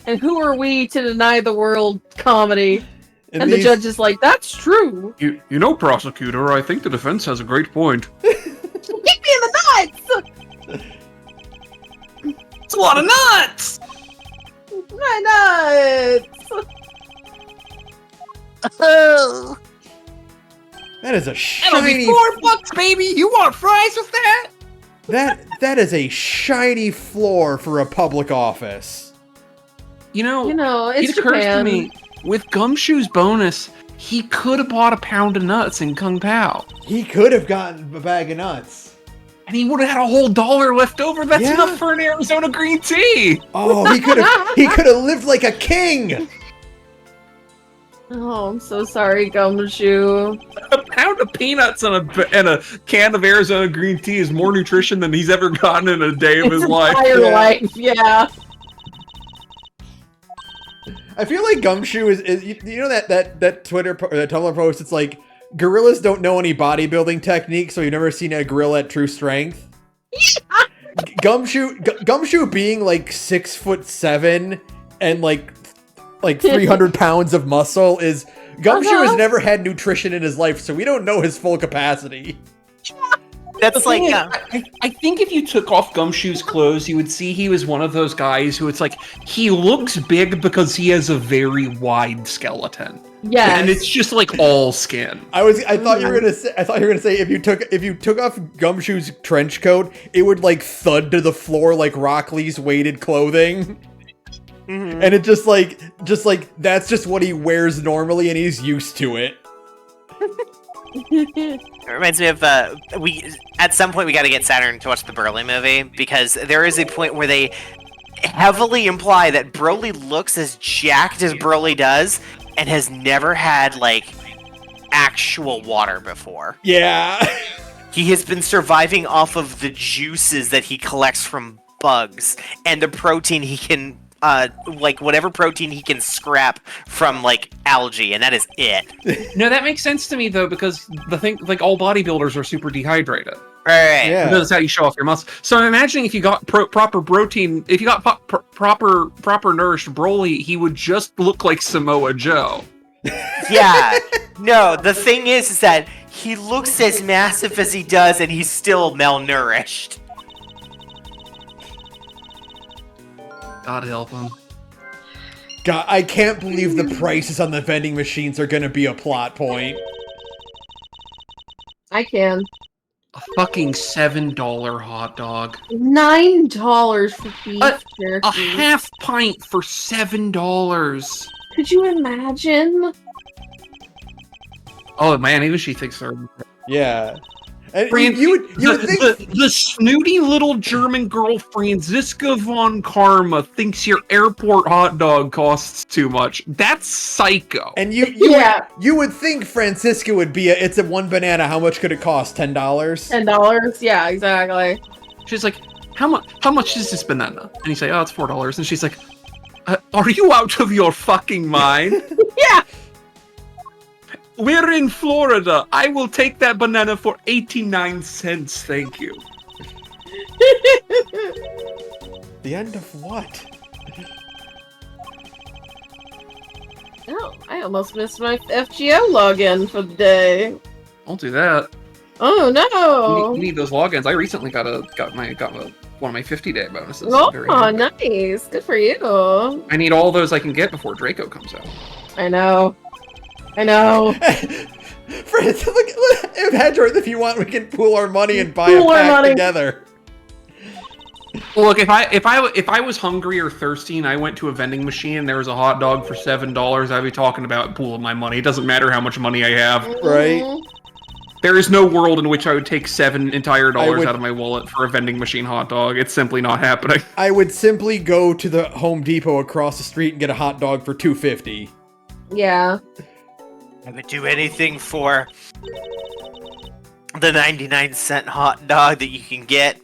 And who are we to deny the world comedy? And the judge is like, that's true.
You know, prosecutor, I think the defense has a great point.
Kick me in the nuts!
It's a lot of nuts!
My nuts!
That is a
That'll
shiny...
be $4, baby! You want fries with that?
That is a shiny floor for a public office.
You know,
it's
it occurs
Japan.
to me, with Gumshoe's bonus, he could have bought a pound of nuts in Kung Pao.
He could have gotten a bag of nuts.
And he would have had a whole $1 left over. That's
Yeah.
enough for an Arizona green tea.
Oh, he could have lived like a king.
Oh, I'm so sorry, Gumshoe.
A pound of peanuts and a can of Arizona green tea is more nutrition than he's ever gotten in a day of his life.
Entire
Yeah.
life, yeah.
I feel like Gumshoe is you know that Twitter that Tumblr post. It's like gorillas don't know any bodybuilding technique, so you've never seen a gorilla at true strength. Gumshoe being like 6'7" and like 300 pounds of muscle is Gumshoe has never had nutrition in his life, so we don't know his full capacity.
That's
The
like,
thing is, I think if you took off Gumshoe's clothes, you would see he was one of those guys who it's like, he looks big because he has a very wide skeleton.
Yes.
And it's just like all skin.
I thought you were gonna say if you took off Gumshoe's trench coat, it would like thud to the floor like Rock Lee's weighted clothing.
Mhm.
And it just like that's just what he wears normally and he's used to it.
It reminds me of we at some point we got to get Saturn to watch the Broly movie, because there is a point where they heavily imply that Broly looks as jacked as Broly does and has never had like actual water before.
Yeah.
He has been surviving off of the juices that he collects from bugs and the protein he can like whatever protein he can scrap from like algae, and that is it.
No, that makes sense to me though, because the thing, like all bodybuilders are super dehydrated.
Right.
Yeah.
That's how you show off your muscle. So I'm imagining if you got proper protein, if you got proper nourished Broly, he would just look like Samoa Joe.
Yeah. No, the thing is that he looks as massive as he does, and he's still malnourished.
God help him.
God, I can't believe the prices on the vending machines are gonna be a plot point.
I can.
A fucking $7 hot dog.
$9 for beef jerky.
A half pint for $7.
Could you imagine?
Oh man, even she thinks they're.
Yeah. And
Fran-
you would think
the snooty little German girl Franziska von Karma thinks your airport hot dog costs too much. That's psycho.
and you
Yeah.
would think Francisca would be it's a one banana. How much could it cost? $10?
$10? Yeah, exactly.
She's like, how much is this banana? And you say, oh, it's $4. And she's like, are you out of your fucking mind?
Yeah.
We're in Florida. I will take that banana for 89 cents, thank you.
The end of what?
Oh, I almost missed my FGO login for the day.
I'll do that.
Oh no!
You need those logins. I recently got one of my 50-day bonuses.
Oh,
Very happy.
nice. Good for you.
I need all those I can get before Draco comes out.
I know.
Francis, look, Hedgeworth, if you want, we can pool our money and buy
Pool
a
our
pack
money.
together.
Well, look, if I was hungry or thirsty and I went to a vending machine and there was a hot dog for $7, I'd be talking about pooling my money. It doesn't matter how much money I have.
Right.
Mhm.
There is no world in which I would take $7 entire
would-
out of my wallet for a vending machine hot dog. It's simply not happening.
I would simply go to the Home Depot across the street and get a hot dog for $2.50.
Yeah.
I would do anything for the 99-cent hot dog that you can get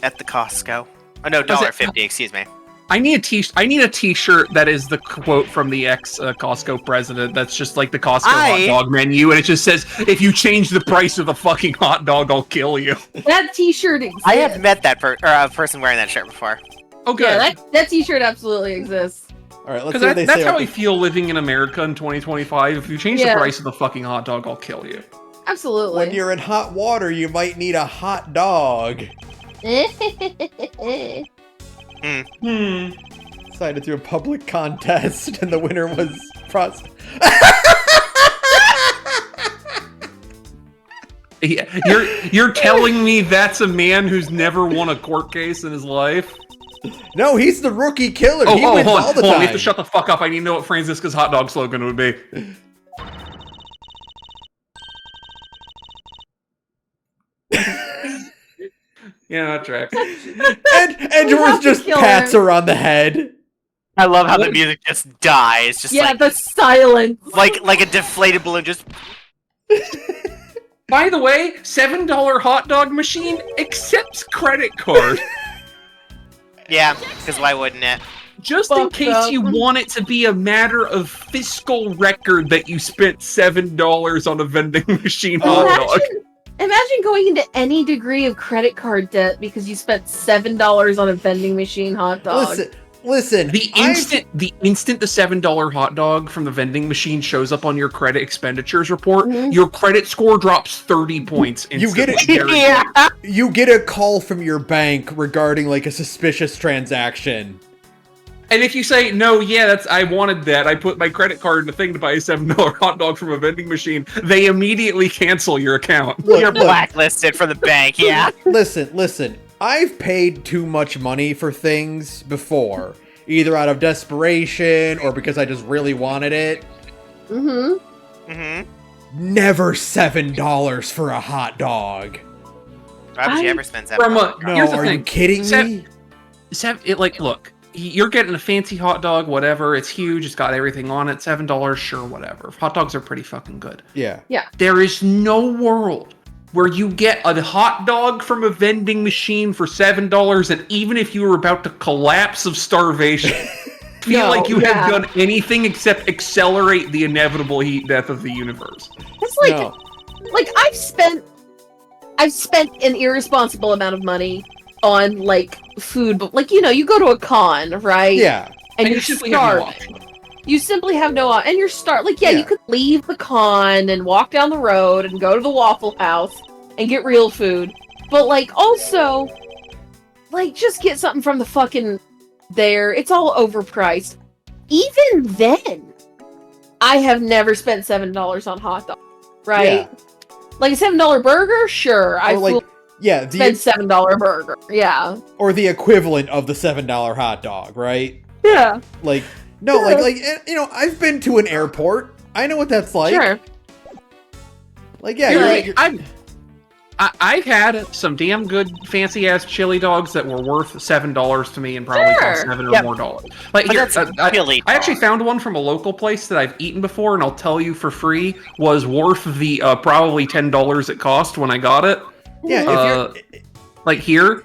at the Costco. Oh no, $1.50, excuse me.
I need a T-shirt that is the quote from the ex-Costco president. That's just like the Costco hot dog menu, and it just says, "If you change the price of the fucking hot dog, I'll kill you."
That T-shirt exists.
I have met that person wearing that shirt before.
Oh, good.
Yeah, that T-shirt absolutely exists.
All right, let's
Because
see what they
that's
say.
how I feel living in America in 2025. If you change the
Yeah.
price of the fucking hot dog, I'll kill you.
Absolutely.
When you're in hot water, you might need a hot dog. Decided through a public contest, and the winner was Frost.
You're telling me that's a man who's never won a court case in his life?
No, he's the rookie killer.
Oh,
he wins
hold
all the
on.
time.
We have to shut the fuck up. I need to know what Francisca's hot dog slogan would be. Yeah, that tracks.
And Edgeworth just
killer.
pats her on the head.
I love how the music just dies, just
Yeah,
like
the silence.
like a deflated balloon. Just
By the way, $7 hot dog machine accepts credit card.
yeah, because why wouldn't it?
Just in
Fucked
case
up.
you want it to be a matter of fiscal record that you spent $7 on a vending machine hot dog.
Imagine going into any degree of credit card debt because you spent $7 on a vending machine hot dog.
Listen,
The instant the $7 hot dog from the vending machine shows up on your credit expenditures report, your credit score drops 30 points
You get
instantly.
it-
Yeah.
you get a call from your bank regarding like a suspicious transaction.
And if you say, no, yeah, I wanted that, I put my credit card in the thing to buy a $7 hot dog from a vending machine, they immediately cancel your account.
You're blacklisted from the bank, yeah.
Listen. I've paid too much money for things before, either out of desperation or because I just really wanted it. Never $7 for a hot dog.
Why would you ever spend
From a-
$7?
No,
Here's the
are
thing.
you kidding me?
Look, you're getting a fancy hot dog, whatever, it's huge, it's got everything on it, $7, sure, whatever. Hot dogs are pretty fucking good.
Yeah.
There is no world where you get a hot dog from a vending machine for $7, and even if you were about to collapse of starvation, feel like you have done anything except accelerate the inevitable heat death of the universe.
It's like,
No.
like I've spent an irresponsible amount of money on like food, but like you go to a con, right?
Yeah.
and
And
you're
you simply have no
starving. You simply have no and you're
Yeah.
you could leave the con and walk down the road and go to the Waffle House and get real food. But like also like just get something from the fucking there. It's all overpriced. Even then, I have never spent $7 on hot dogs. Right?
Yeah.
Like a $7 burger, sure. I
Or like,
will
yeah,
spend $7 burger. Yeah.
or the equivalent of the $7 hot dog, right?
Yeah.
Like, no, like I've been to an airport. I know what that's like.
Sure.
Like, yeah,
You're
you're-
right. I've had some damn good fancy ass chili dogs that were worth $7 to me and probably cost
Sure.
$7
Yep.
or more dollars. Like
But
here,
that's chili
I actually
dog.
found one from a local place that I've eaten before, and I'll tell you for free was worth the probably $10 it cost when I got it.
yeah, if
Uh,
you're,
Like here,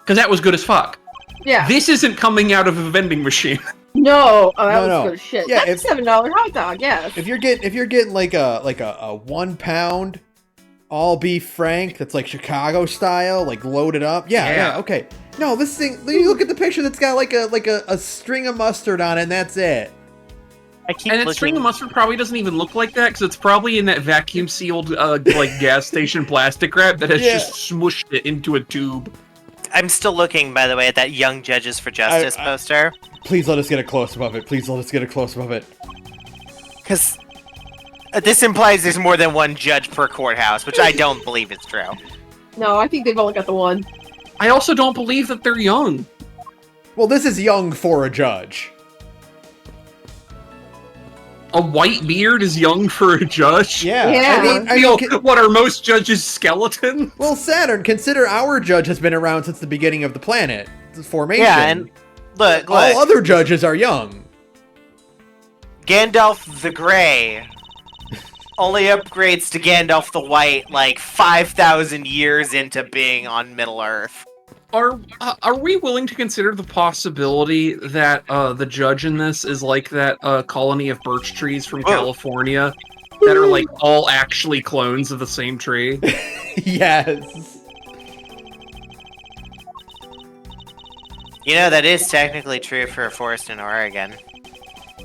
because that was good as fuck.
Yeah.
This isn't coming out of a vending machine.
No, that was
No.
good as shit.
Yeah,
That's $7 hot dog, yes.
if you're getting like a 1 pound all beef frank that's like Chicago style, like loaded up. Yeah, okay. No, this thing, you look at the picture that's got like a string of mustard on it and that's it.
I keep
And its
looking.
string of mustard probably doesn't even look like that, because it's probably in that vacuum sealed like gas station plastic wrap that has
Yeah.
just smushed it into a tube.
I'm still looking, by the way, at that Young Judges for Justice poster.
Please let us get a close-up of it. Please let us get a close-up of it.
Because this implies there's more than one judge per courthouse, which I don't believe is true.
No, I think they've only got the one.
I also don't believe that they're young.
Well, this is young for a judge.
A white beard is young for a judge.
Yeah.
Yeah.
I mean,
What are most judges' skeleton?
well, Saturn, consider our judge has been around since the beginning of the planet. The formation.
Yeah, and look,
all other judges are young.
Gandalf the Grey only upgrades to Gandalf the White like 5,000 years into being on Middle Earth.
Are we willing to consider the possibility that the judge in this is like that colony of birch trees from California that are like all actually clones of the same tree?
Yes.
You know, that is technically true for a forest in Oregon.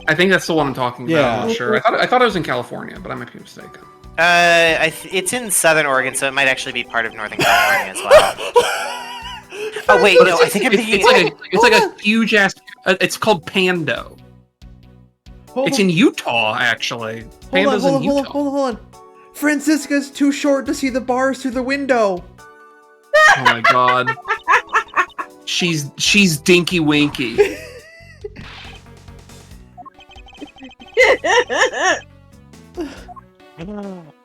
I think that's the one I'm talking about.
Yeah.
I'm not sure. I thought it was in California, but I might be mistaken.
It's in southern Oregon, so it might actually be part of Northern California as well. Oh wait, no, I think I'm thinking.
It's like a huge ass. It's called Pando. It's in Utah, actually. Pando's in Utah.
Hold on. Francisca's too short to see the bars through the window.
Oh my god. She's Dinky Winky.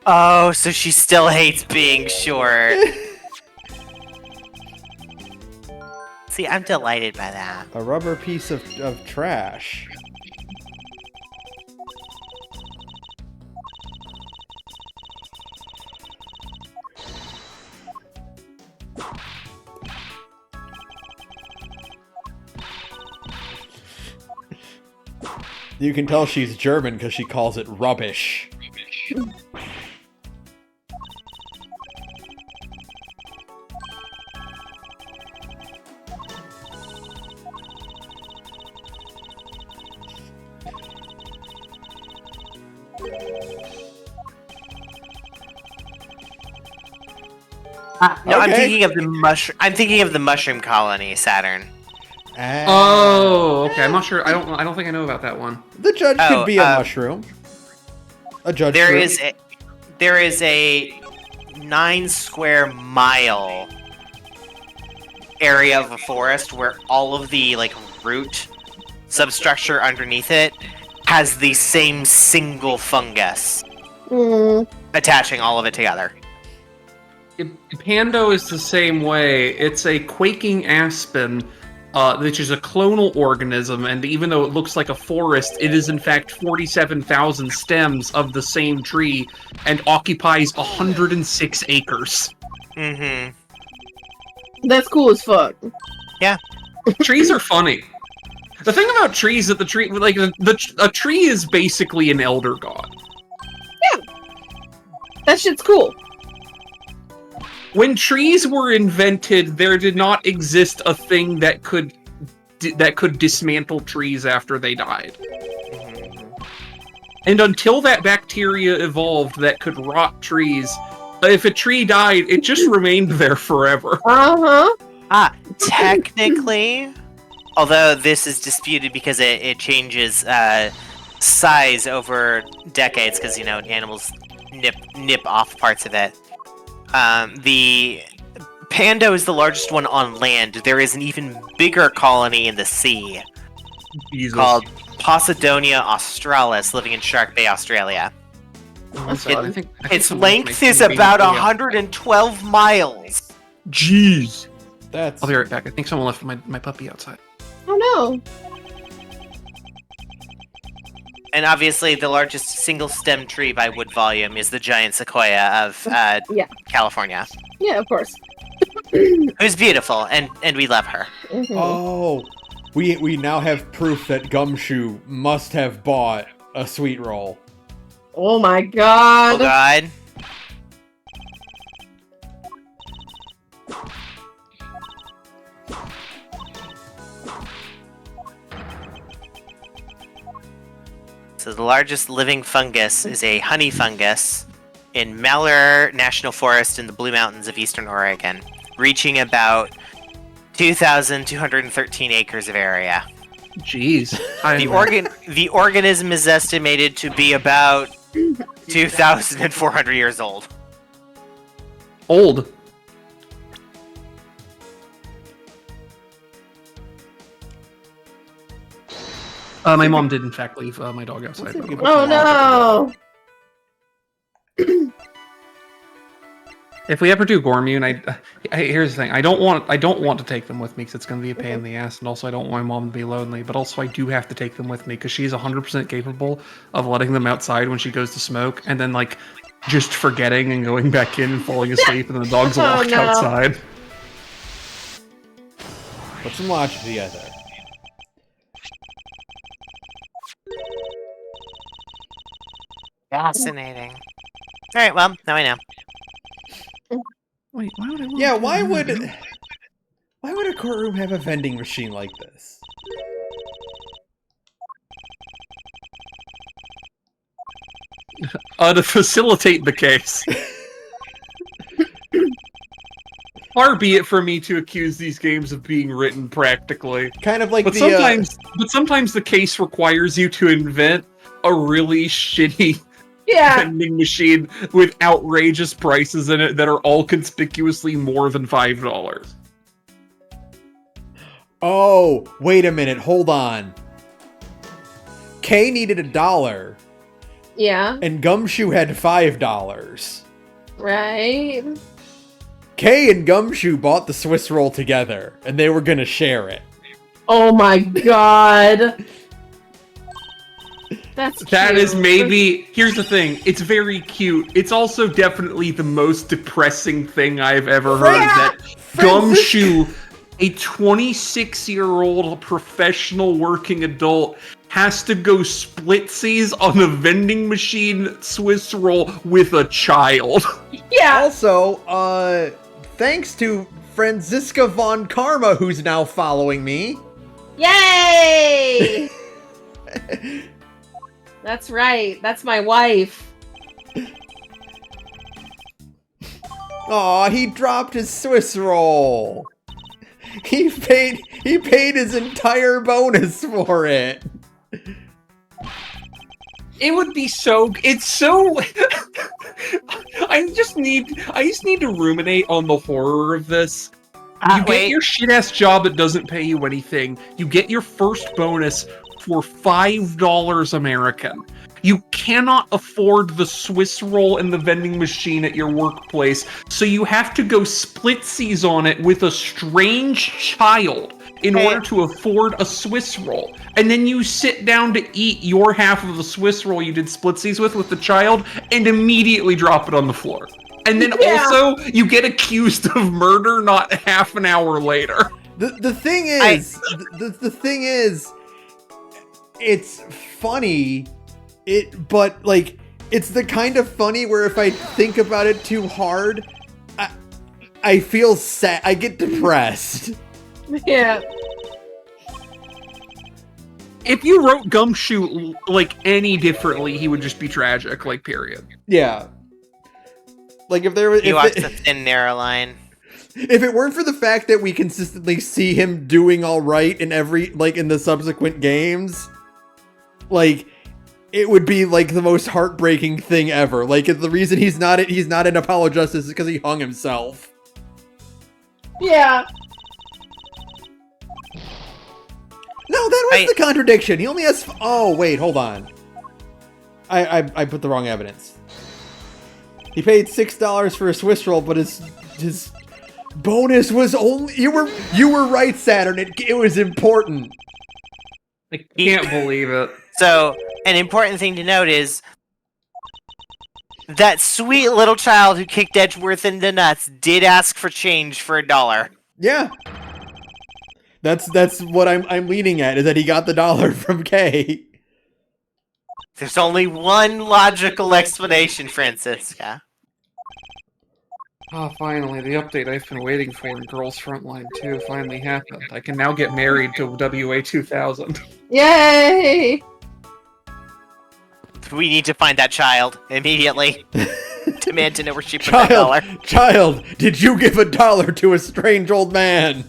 Oh, so she still hates being short. See, I'm delighted by that.
A rubber piece of trash. You can tell she's German because she calls it rubbish.
No, I'm
Okay.
thinking of the I'm thinking of the mushroom colony, Saturn.
Oh, okay. I'm not sure. I don't think I know about that one.
The judge
Oh,
could be a mushroom. A judge.
There
fruit.
is a 9 square mile area of a forest where all of the like root substructure underneath it has the same single fungus attaching all of it together.
Pando is the same way. It's a quaking aspen, which is a clonal organism, and even though it looks like a forest, it is in fact 47,000 stems of the same tree and occupies 106 acres.
Mm-hmm.
That's cool as fuck.
Trees are funny. The thing about trees is that a tree is basically an elder god.
That shit's cool.
When trees were invented, there did not exist a thing that could dismantle trees after they died. And until that bacteria evolved that could rot trees, if a tree died, it just remained there forever.
Technically, although this is disputed because it changes size over decades, because animals nip off parts of it. The Pando is the largest one on land. There is an even bigger colony in the sea called Posidonia australis, living in Shark Bay, Australia. Its length is about 112 miles.
Jeez.
That's.
I'll be right back. I think someone left my puppy outside.
Oh no.
And obviously, the largest single stem tree by wood volume is the giant sequoia of California.
Yeah, of course.
Who's beautiful, and we love her.
Oh, we now have proof that Gumshoe must have bought a sweet roll.
Oh my god.
Oh god. So the largest living fungus is a honey fungus in Malheur National Forest in the Blue Mountains of eastern Oregon, reaching about 2,213 acres of area.
Jeez.
The organism is estimated to be about 2,400 years old.
Old. My mom did in fact leave my dog outside.
Oh no.
If we ever do Gormune, here's the thing: I don't want to take them with me because it's going to be a pain in the ass, and also I don't want my mom to be lonely. But also, I do have to take them with me because she's 100% capable of letting them outside when she goes to smoke, and then just forgetting and going back in and falling asleep, and the dogs will walk outside.
Put some logic together.
Fascinating. All right, well, now I know.
Wait, why would I?
Yeah, why would a courtroom have a vending machine like this?
To facilitate the case. Far be it for me to accuse these games of being written practically.
Kind of like
But sometimes the case requires you to invent a really shitty vending machine with outrageous prices in it that are all conspicuously more than $5.
Oh, wait a minute, hold on. Kay needed $1.
Yeah.
And Gumshoe had $5.
Right.
Kay and Gumshoe bought the Swiss roll together, and they were gonna share it.
Oh my god. That
is maybe... Here's the thing. It's very cute. It's also definitely the most depressing thing I've ever heard. That Gumshoe, a 26-year-old professional working adult, has to go splitsies on a vending machine Swiss roll with a child.
Yeah.
Also, thanks to Franziska von Karma, who's now following me.
Yay! That's right. That's my wife.
Aw, he dropped his Swiss roll. He paid his entire bonus for it.
It would be so. It's so. I just need to ruminate on the horror of this. You get
Wait.
your shit ass job that doesn't pay you anything. You get your first bonus for $5 American. You cannot afford the Swiss roll and the vending machine at your workplace, so you have to go splitsies on it with a strange child in order to afford a Swiss roll. And then you sit down to eat your half of the Swiss roll you did splitsies with the child and immediately drop it on the floor. And then also, you get accused of murder not half an hour later.
The thing is, the thing is, it's funny, but like, it's the kind of funny where if I think about it too hard, I feel sad. I get depressed.
Yeah.
If you wrote Gumshoe like any differently, he would just be tragic. Like, period.
Yeah. Like if there was,
He walks a thin, narrow line.
if it weren't for the fact that we consistently see him doing all right in every, like, in the subsequent games, like, it would be like the most heartbreaking thing ever. Like, the reason he's not in Apollo Justice is because he hung himself.
Yeah.
No, that was the contradiction. He only has. Oh wait, hold on. I put the wrong evidence. He paid $6 for a Swiss roll, but his bonus was only. You were right, Saturn. It was important.
I can't believe it.
So, an important thing to note is that sweet little child who kicked Edgeworth in the nuts did ask for change for $1.
Yeah. That's what I'm leaning at, is that he got the dollar from Kay.
There's only one logical explanation, Francisca.
Oh, finally, the update I've been waiting for in Girls Frontline 2 finally happened. I can now get married to WA 2000.
Yay!
We need to find that child immediately. Demand to know where she put that dollar.
Child, did you give $1 to a strange old man?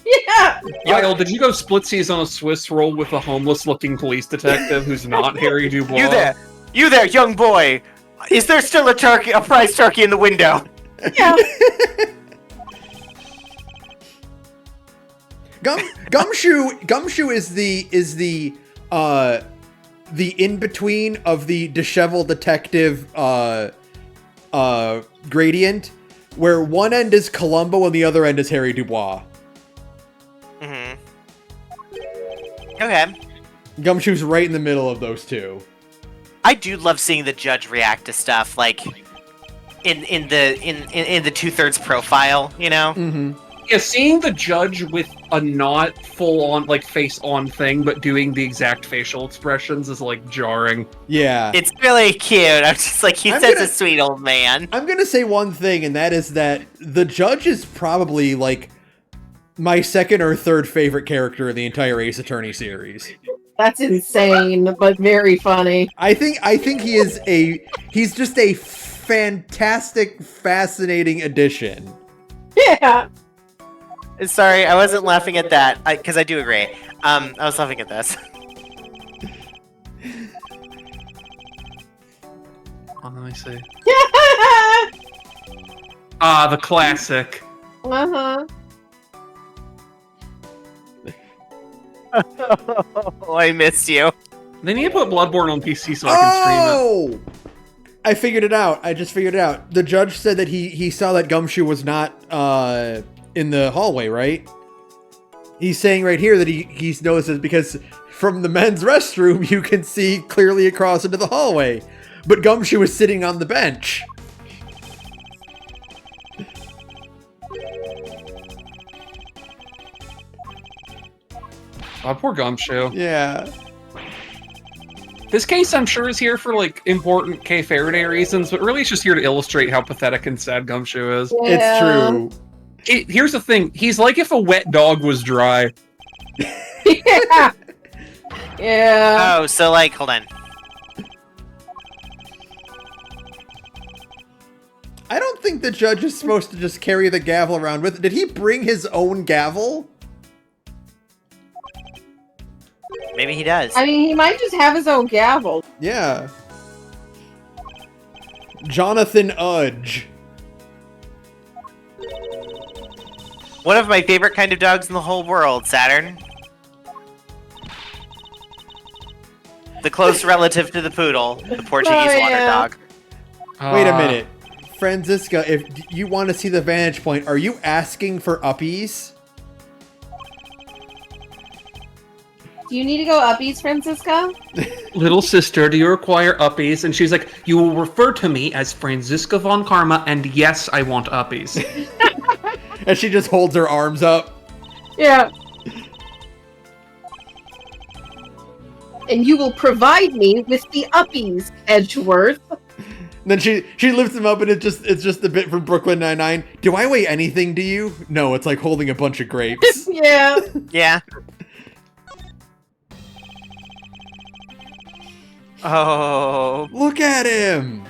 Yeah!
Kyle, did you go splitsies on a Swiss roll with a homeless-looking police detective who's not Harry Dubois?
You there, young boy! Is there still a prize turkey in the window?
Yeah.
Gumshoe is the in between of the disheveled detective gradient, where one end is Columbo and the other end is Harry Dubois.
Mm-hmm. Okay.
Gumshoe's right in the middle of those two.
I do love seeing the judge react to stuff like in the 2/3 profile, you know?
Mm-hmm.
Yeah, seeing the judge with a not full-on, like, face-on thing, but doing the exact facial expressions is, like, jarring.
Yeah.
It's really cute. I'm just like, he's such a sweet old man.
I'm gonna say one thing, and that is that the judge is probably, like, my second or third favorite character in the entire Ace Attorney series.
That's insane, but very funny.
I think he's just a fantastic, fascinating addition.
Yeah.
Sorry, I wasn't laughing at that, because I do agree. I was laughing at this.
Oh, let me see. The classic.
Uh-huh.
Oh, I missed you.
They need to put Bloodborne on PC so I can stream it.
Oh! I figured it out. I just figured it out. The judge said that he saw that Gumshoe was not in the hallway, right? He's saying right here that he's noticed it because from the men's restroom you can see clearly across into the hallway. But Gumshoe was sitting on the bench.
Oh, poor Gumshoe.
Yeah.
This case, I'm sure, is here for, like, important Kay Faraday reasons, but really it's just here to illustrate how pathetic and sad Gumshoe is.
Yeah.
It's true.
Here's the thing. He's like if a wet dog was dry.
Yeah. Yeah.
Oh, so like, hold on.
think the judge is supposed to just carry the gavel around with. Did he bring his own gavel?
Maybe he does.
I mean, he might just have his own gavel.
Yeah. Jonathan Udge.
One of my favorite kind of dogs in the whole world, Saturn. The close relative to the poodle, the Portuguese water dog.
Wait a minute. Franziska, if you want to see the vantage point, are you asking for uppies?
Do you need to go uppies, Francisca?
Little sister, do you require uppies? And she's like, you will refer to me as Franziska von Karma, and yes, I want uppies.
And she just holds her arms up.
Yeah. And you will provide me with the uppies, Edgeworth.
And then she lifts him up, and it's just a bit from Brooklyn Nine-Nine. Do I weigh anything to you? No, it's like holding a bunch of grapes.
Yeah.
Yeah. Oh.
Look at him!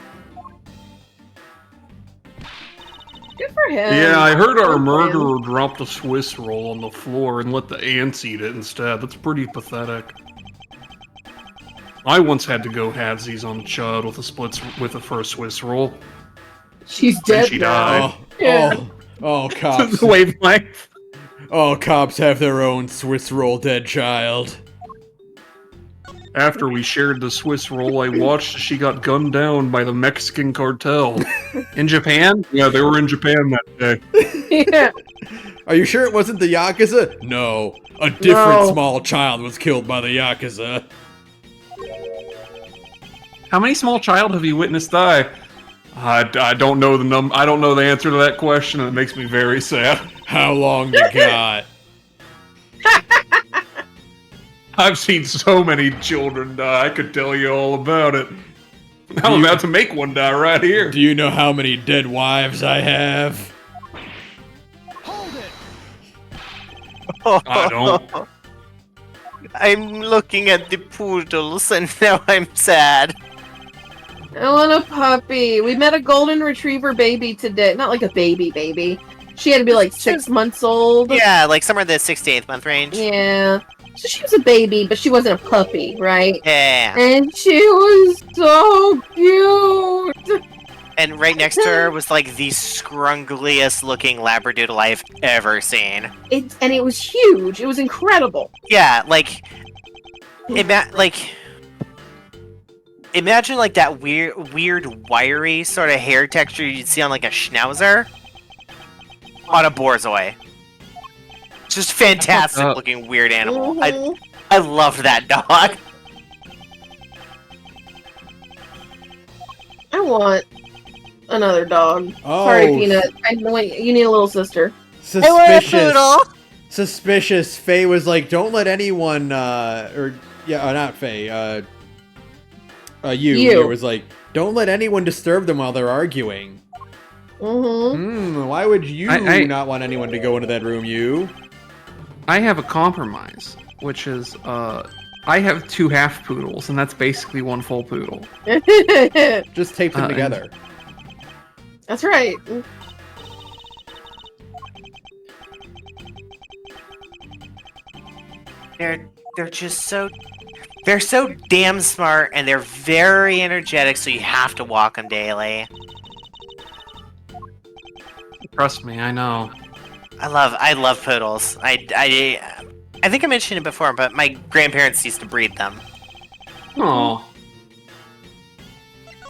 Good for him.
Yeah, I heard our
Good for him.
murderer dropped a Swiss roll on the floor and let the ants eat it instead. That's pretty pathetic. I once had to go halvesies on a child with a first Swiss roll.
She's
And
dead
she
now.
died.
Yeah.
Oh, cops.
The wave life.
Oh, cops have their own Swiss roll dead child.
After we shared the Swiss roll, I watched as she got gunned down by the Mexican cartel. In Japan? Yeah, they were in Japan that day.
Yeah.
Are you sure it wasn't the Yakuza? No. A different small child was killed by the Yakuza.
How many small child have you witnessed die? I don't know the I don't know the answer to that question, and it makes me very sad.
How long you got?
I've seen so many children die, I could tell you all about it. I'm about to make one die right here.
Do you know how many dead wives I have?
Hold it.
I don't.
I'm looking at the poodles and now I'm sad.
I want a puppy. We met a golden retriever baby today. Not like a baby. She had to be like 6 months old.
Yeah, like somewhere in the 6 to 8th month range.
Yeah. So she was a baby, but she wasn't a puppy, right?
Yeah.
And she was so cute.
And right next to her was like the scrungliest looking Labradoodle I've ever seen.
And it was huge. It was incredible.
Yeah, like imagine like that weird wiry sort of hair texture you'd see on like a Schnauzer on a Borzoi. Just fantastic looking weird animal.
Mhm.
I loved that dog.
I want another dog.
Oh,
Sorry, Peanut. I know you need a little sister.
suspicious. Suspicious. Faye was like, don't let anyone, not Faye, you. It was like, don't let anyone disturb them while they're arguing.
Mm-hmm.
Why would you
I-
not want anyone to go into that room, you?
I have a compromise, which is, I have 2 half poodles, and that's basically 1 full poodle.
Just tape them together.
That's right.
They're just so damn smart and they're very energetic, so you have to walk them daily.
Trust me, I know.
I love poodles. I think I mentioned it before, but my grandparents used to breed them,
Oh,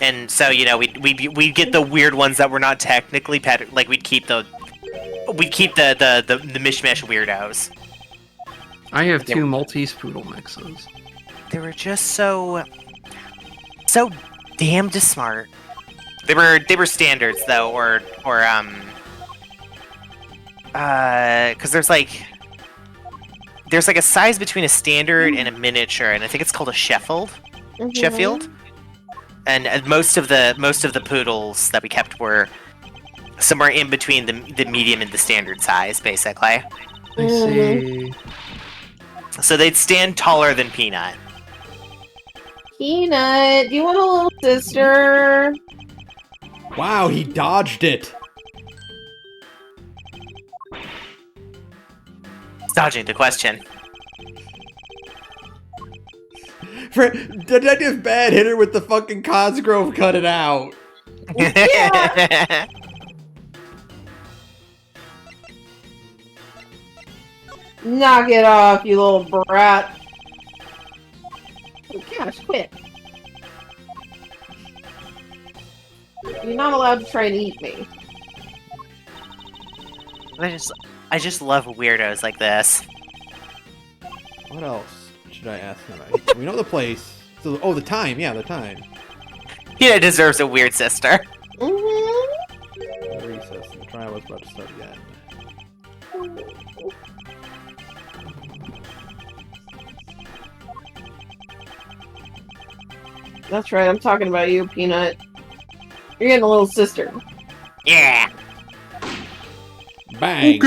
and so we get the weird ones that were not technically pet. Like we'd keep the mishmash weirdos.
I have 2 Maltese poodle mixes.
They were just so damned smart. They were standards though, because there's like a size between a standard and a miniature, and I think it's called a Sheffield.
Mhm.
Sheffield. And most of the poodles that we kept were somewhere in between the medium and the standard size, basically.
I see.
So they'd stand taller than Peanut.
Peanut, do you want a little sister?
Wow, he dodged it.
Dodging the question.
Detective Bad hit her with the fucking Cosgrove, cut it out.
Yeah. Knock it off, you little brat. Oh gosh, quit. You're not allowed to try and eat me.
I just love weirdos like this.
What else should I ask him? We know the place. So, oh, the time. Yeah, the time.
Tina deserves a weird sister.
Mm-hmm.
Recess. The trial was about to start again.
That's right, I'm talking about you, Peanut. You're getting a little sister.
Yeah.
Bang.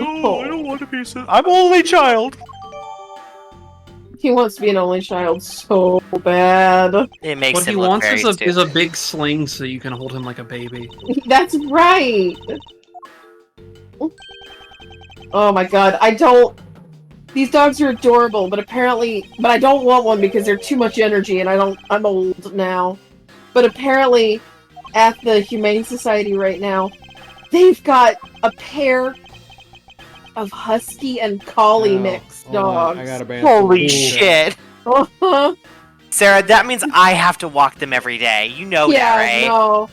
Oh, I don't want to be so. I'm only child.
He wants to be an only child so bad.
It makes
What he
him look
wants
very
is a
stupid.
big sling so you can hold him like a baby.
That's right. Oh my god, I don't. These dogs are adorable, but I don't want one because they're too much energy, and I'm old now. But apparently, at the Humane Society right now, they've got a pair of Husky and Collie mixed
Hold on,
dogs.
I gotta ban
Holy
some-
shit. Sarah, that means I have to walk them every day. You know
yeah,
that, right?
no.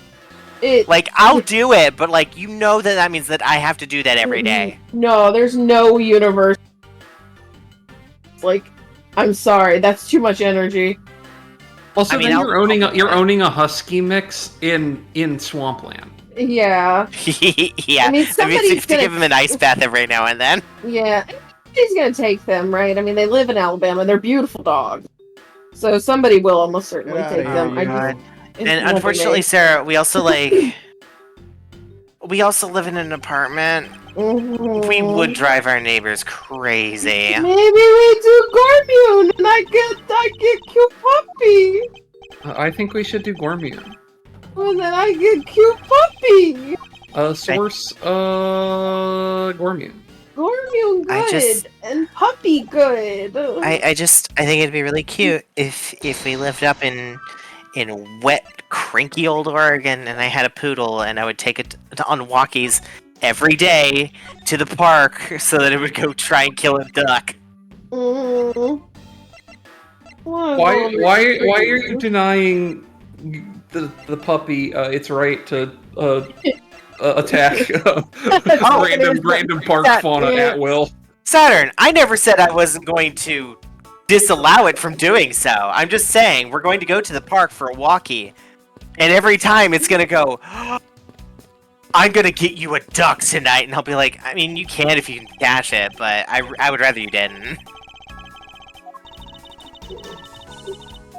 Like, I'll do it, but, like, you know that means that I have to do that every day.
No, there's no universe. Like, I'm sorry, that's too much energy.
Also,
I mean,
then
I'll-
you're owning a husky mix in Swampland.
Yeah,
Yeah.
I mean,
to
somebody's
give him an ice bath every now and then.
yeah. He's gonna take them, right? I mean, they live in Alabama. They're beautiful dogs, so somebody will almost certainly
Get outta
take
here,
them.
you.
I just, it's
And
nothing
unfortunately,
made.
Sarah, we also, like... we also live in an apartment.
Mhm.
We would drive our neighbors crazy.
Maybe we do Gormune and I get cute puppy.
I think we should do Gormian.
And then I get cute puppy.
Source, Gormian.
Gormune good
I just-
and puppy good.
I think it'd be really cute if we lived up in wet, cranky old Oregon, and I had a poodle, and I would take it on walkies every day to the park so that it would go try and kill a duck.
Mm.
Why are you denying the puppy its right to attack random park
that-
fauna at will?
Saturn, I never said I wasn't going to disallow it from doing so. I'm just saying we're going to go to the park for a walkie, and every time it's gonna go, I'm gonna get you a duck tonight, and I'll be like, I mean, you can if you can catch it, but I would rather you didn't.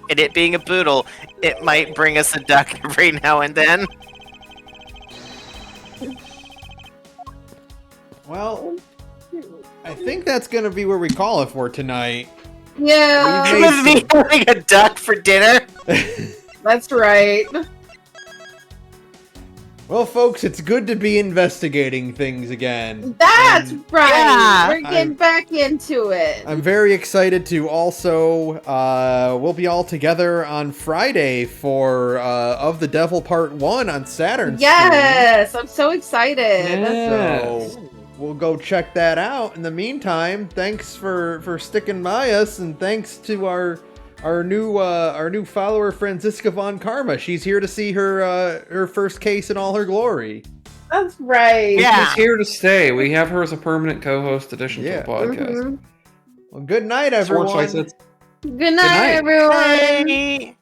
And it being a poodle, it might bring us a duck every now and then.
Well, I think that's gonna be where we call it for tonight.
Yeah,
We've
With me having a duck for dinner.
that's right.
Well, folks, it's good to be investigating things again.
That's right.
Yeah.
We're getting back into it.
I'm very excited to also, we'll be all together on Friday for Of the Devil Part 1 on Saturn.
Yes, I'm so excited.
So we'll go check that out. In the meantime, thanks for sticking by us, and thanks to our new follower Franziska von Karma. She's here to see her first case in all her glory.
That's right.
Yeah.
She's here to stay. We have her as a permanent co-host addition
Yeah.
to the podcast.
Mhm.
Well, good night, everyone.
Source, I said-
Good night,
night.
everyone.
Bye.